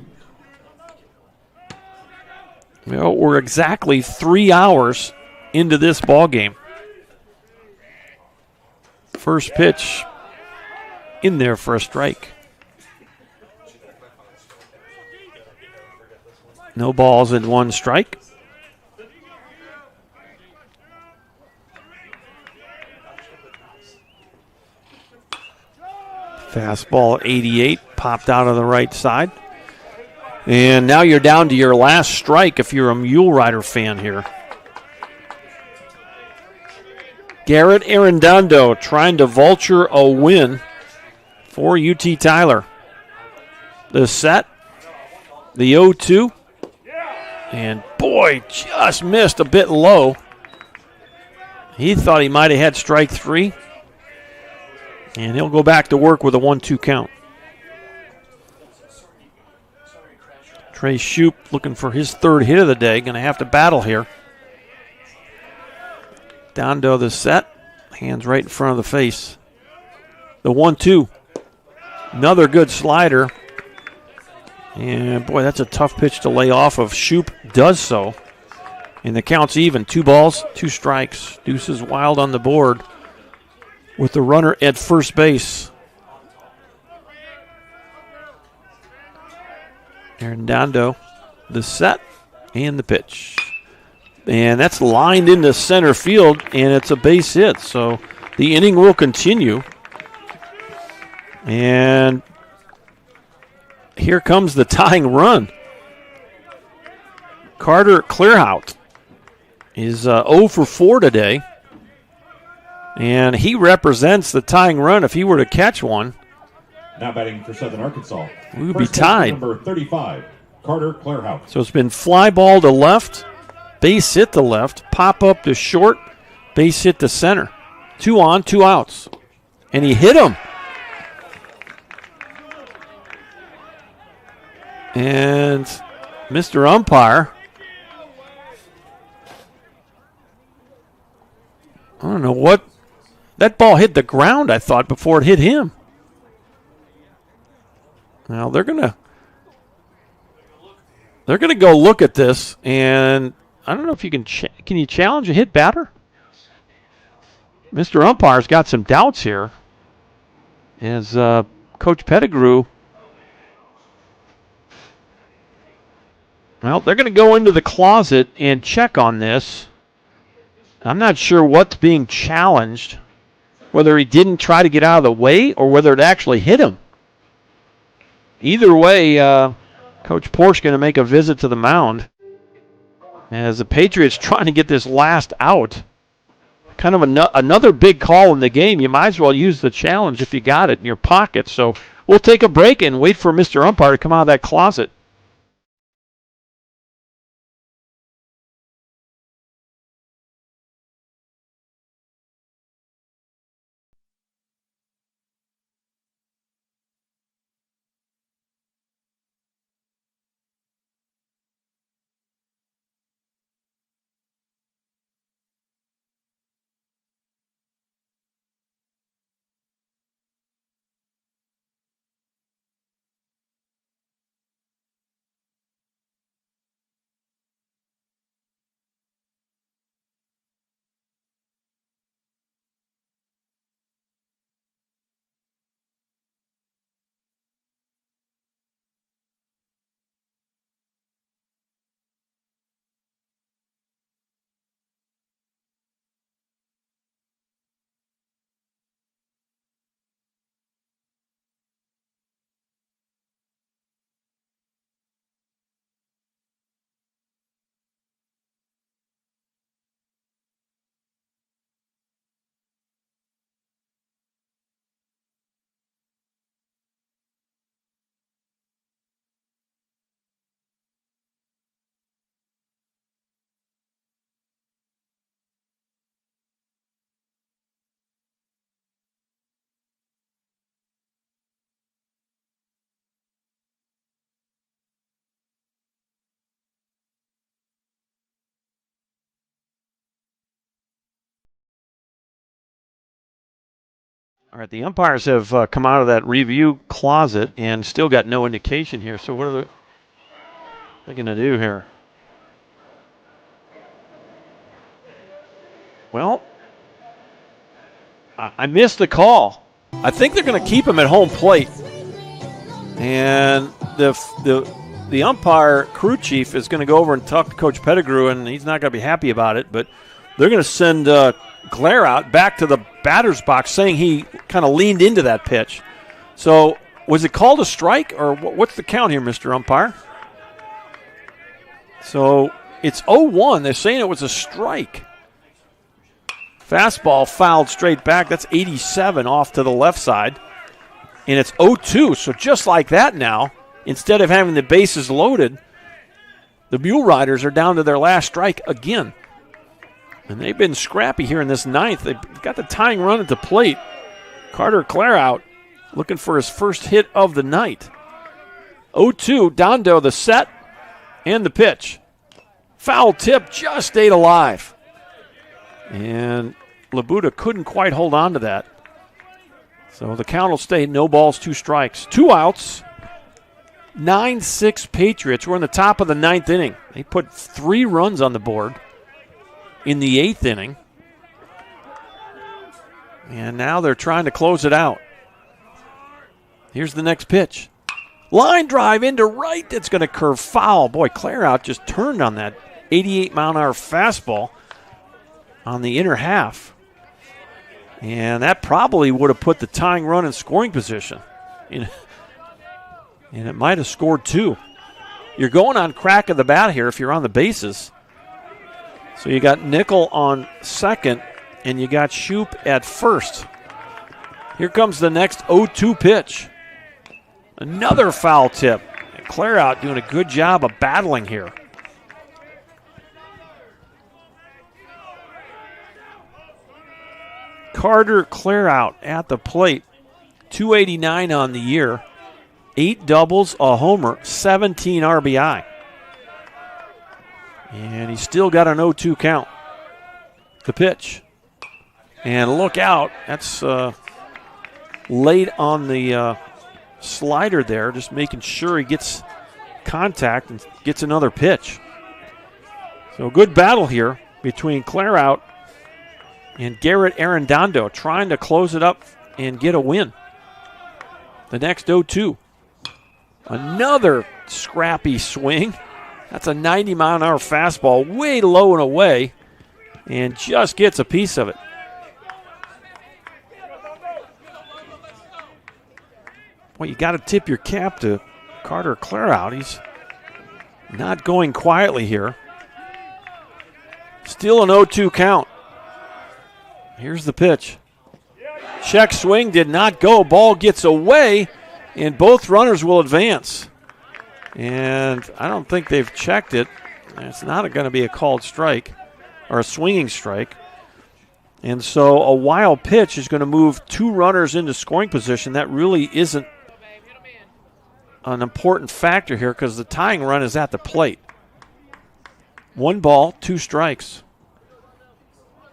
Well, we're exactly 3 hours into this ball game. First pitch in there for a strike. No balls and 1 strike. Fastball 88 popped out of the right side. And now you're down to your last strike if you're a Mule Rider fan here. Garrett Arredondo trying to vulture a win for UT Tyler. The set, the 0-2. And boy, just missed a bit low. He thought he might have had strike 3. And he'll go back to work with a 1-2 count. Trey Shoup looking for his 3rd hit of the day. Going to have to battle here. Down to the set. Hands right in front of the face. The 1-2. Another good slider. And, boy, that's a tough pitch to lay off of. Shoup does so. And the count's even. 2 balls, 2 strikes. Deuces Wild on the board with the runner at first base. Arredondo, the set, and the pitch. And that's lined into center field, and it's a base hit. So the inning will continue. And here comes the tying run. Carter Clearhout is 0 for 4 today. And he represents the tying run if he were to catch one. Now batting for Southern Arkansas. We would be First baseman, tied. Number 35, Carter Clairhouse. So it's been fly ball to left, base hit to left, pop up to short, base hit to center. 2 on, 2 outs. And he hit him. And Mr. Umpire, I don't know what, that ball hit the ground, I thought, before it hit him. Now they're gonna go look at this, and I don't know if you can you challenge a hit batter? Mr. Umpire's got some doubts here, as Coach Pedigrew. Well, they're going to go into the closet and check on this. I'm not sure what's being challenged, whether he didn't try to get out of the way or whether it actually hit him. Either way, Coach Porsche going to make a visit to the mound as the Patriots trying to get this last out. Kind of another big call in the game. You might as well use the challenge if you got it in your pocket. So we'll take a break and wait for Mr. Umpire to come out of that closet. All right, the umpires have come out of that review closet and still got no indication here. So what are they going to do here? Well, I missed the call. I think they're going to keep him at home plate. And the umpire crew chief is going to go over and talk to Coach Pedigrew, and he's not going to be happy about it. But they're going to send Glare out back to the batter's box, saying he kind of leaned into that pitch. So was it called a strike, or what's the count here, Mr. Umpire? So it's 0-1. They're saying it was a strike. Fastball fouled straight back. That's 87 off to the left side. And it's 0-2. So just like that now, instead of having the bases loaded, the Mule Riders are down to their last strike again. And they've been scrappy here in this ninth. They've got the tying run at the plate. Carter Clare out, looking for his first hit of the night. 0-2, Dondo the set and the pitch. Foul tip, just stayed alive. And Labuda couldn't quite hold on to that. So the count will stay no balls, 2 strikes. 2 outs, 9-6 Patriots. We're in the top of the ninth inning. They put 3 runs on the board in the 8th inning. And now they're trying to close it out. Here's the next pitch. Line drive into right. That's going to curve foul. Boy, Clare out just turned on that 88-mile-an-hour fastball on the inner half. And that probably would have put the tying run in scoring position. And it might have scored 2. You're going on crack of the bat here if you're on the bases. So you got Nickel on second, and you got Shoup at first. Here comes the next 0-2 pitch. Another foul tip. And Claire out doing a good job of battling here. Carter Claire out at the plate. 289 on the year. 8 doubles, a homer, 17 RBI. And he's still got an 0-2 count. The pitch. And look out. That's late on the slider there, just making sure he gets contact and gets another pitch. So good battle here between Claire out and Garrett Arredondo, trying to close it up and get a win. The next 0-2. Another scrappy swing. That's a 90-mile-an-hour fastball, way low and away, and just gets a piece of it. Well, you got to tip your cap to Carter Claire out. He's not going quietly here. Still an 0-2 count. Here's the pitch. Check swing did not go. Ball gets away, and both runners will advance. And I don't think they've checked it. It's not going to be a called strike or a swinging strike. And so a wild pitch is going to move 2 runners into scoring position. That really isn't an important factor here because the tying run is at the plate. 1 ball, 2 strikes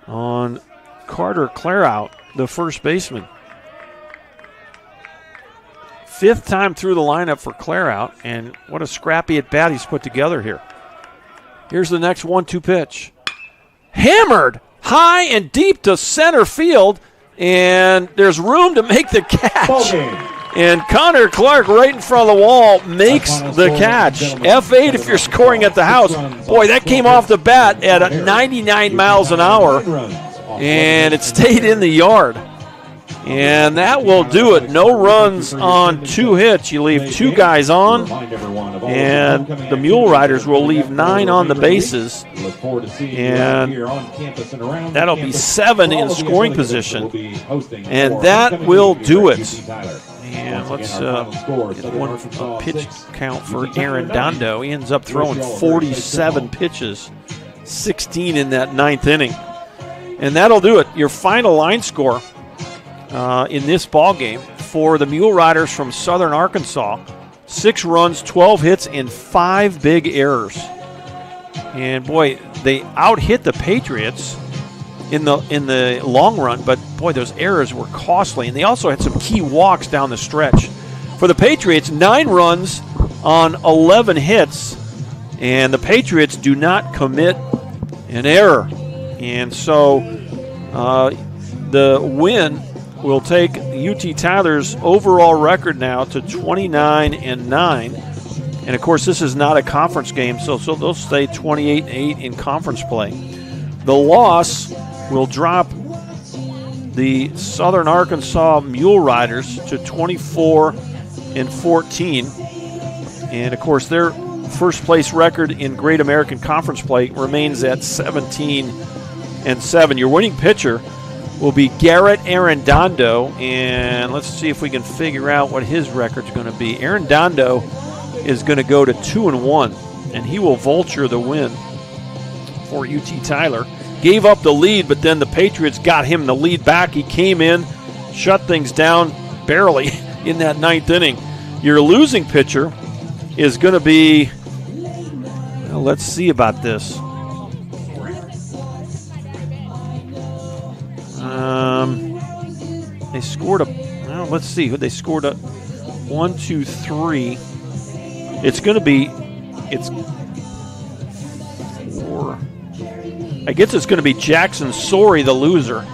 on Carter Claire out, the first baseman. 5th time through the lineup for Claire out, and what a scrappy at bat he's put together here. Here's the next 1-2 pitch. Hammered high and deep to center field, and there's room to make the catch. And Connor Clark right in front of the wall makes the catch. F8 if you're scoring at the house. Boy, that came off the bat at 99 miles an hour, and it stayed in the yard. And that will do it. No runs on 2 hits. You leave 2 guys on, and the Mule Riders will leave 9 on the bases. And that'll be 7 in scoring position. And that will do it. And let's get one pitch count for Arredondo. He ends up throwing 47 pitches, 16 in that 9th inning. And that'll do it. Your final line score in this ball game for the Mule Riders from Southern Arkansas: 6 runs, 12 hits, and 5 big errors. And boy, they out-hit the Patriots in the long run, but boy, those errors were costly. And they also had some key walks down the stretch. For the Patriots, 9 runs on 11 hits, and the Patriots do not commit an error. And so the win will take UT Tyler's overall record now to 29-9. And, of course, this is not a conference game, so they'll stay 28-8 in conference play. The loss will drop the Southern Arkansas Mule Riders to 24-14. And, of course, their first-place record in Great American Conference play remains at 17-7. Your winning pitcher will be Garrett Arredondo, and let's see if we can figure out what his record's going to be. Arredondo is going to go to 2-1, and he will vulture the win for UT Tyler. Gave up the lead, but then the Patriots got him the lead back. He came in, shut things down barely in that 9th inning. Your losing pitcher is going to be, well, let's see about this. They scored let's see who they scored a 1, 2, 3. It's 4. I guess it's going to be Jackson Sorey, the loser.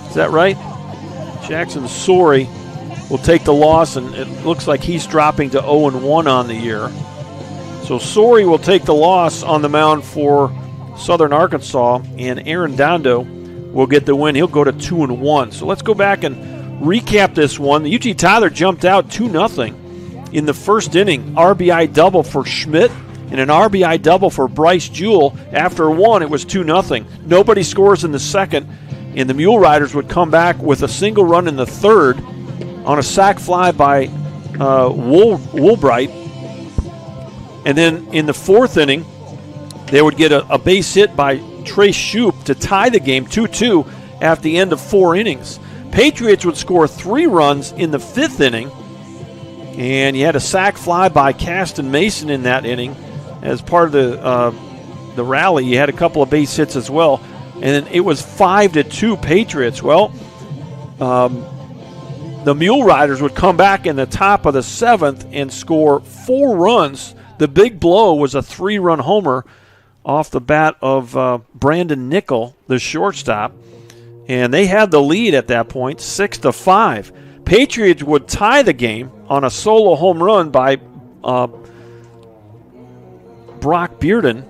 Is that right? Jackson Sorey will take the loss, and it looks like he's dropping to 0-1 on the year. So Sorey will take the loss on the mound for Southern Arkansas, and Arredondo will get the win. He'll go to 2-1. So let's go back and recap this one. The UT Tyler jumped out 2-0 in the first inning. RBI double for Schmidt and an RBI double for Bryce Jewell. After one, it was 2-0. Nobody scores in the second, and the Mule Riders would come back with a single run in the third on a sac fly by Woolbright. And then in the fourth inning, they would get a base hit by Trace Shoup to tie the game 2-2 at the end of 4 innings. Patriots would score 3 runs in the 5th inning, and you had a sac fly by Caston Mason in that inning. As part of the rally, you had a couple of base hits as well, and it was 5-2 Patriots. Well, the Mule Riders would come back in the top of the 7th and score 4 runs. The big blow was a 3-run homer off the bat of Brandon Nickel, the shortstop, and they had the lead at that point, 6-5. Patriots would tie the game on a solo home run by Brock Bearden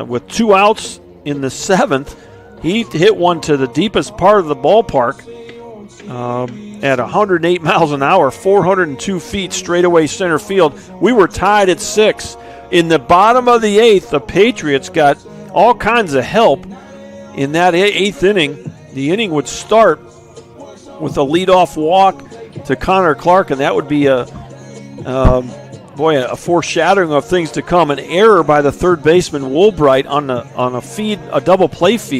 with 2 outs in the 7th. He hit one to the deepest part of the ballpark at 108 miles an hour, 402 feet straightaway center field. We were tied at 6. In the bottom of the 8th, the Patriots got all kinds of help. In that 8th inning, the inning would start with a leadoff walk to Connor Clark, and that would be a foreshadowing of things to come. An error by the third baseman Woolbright on a double play feed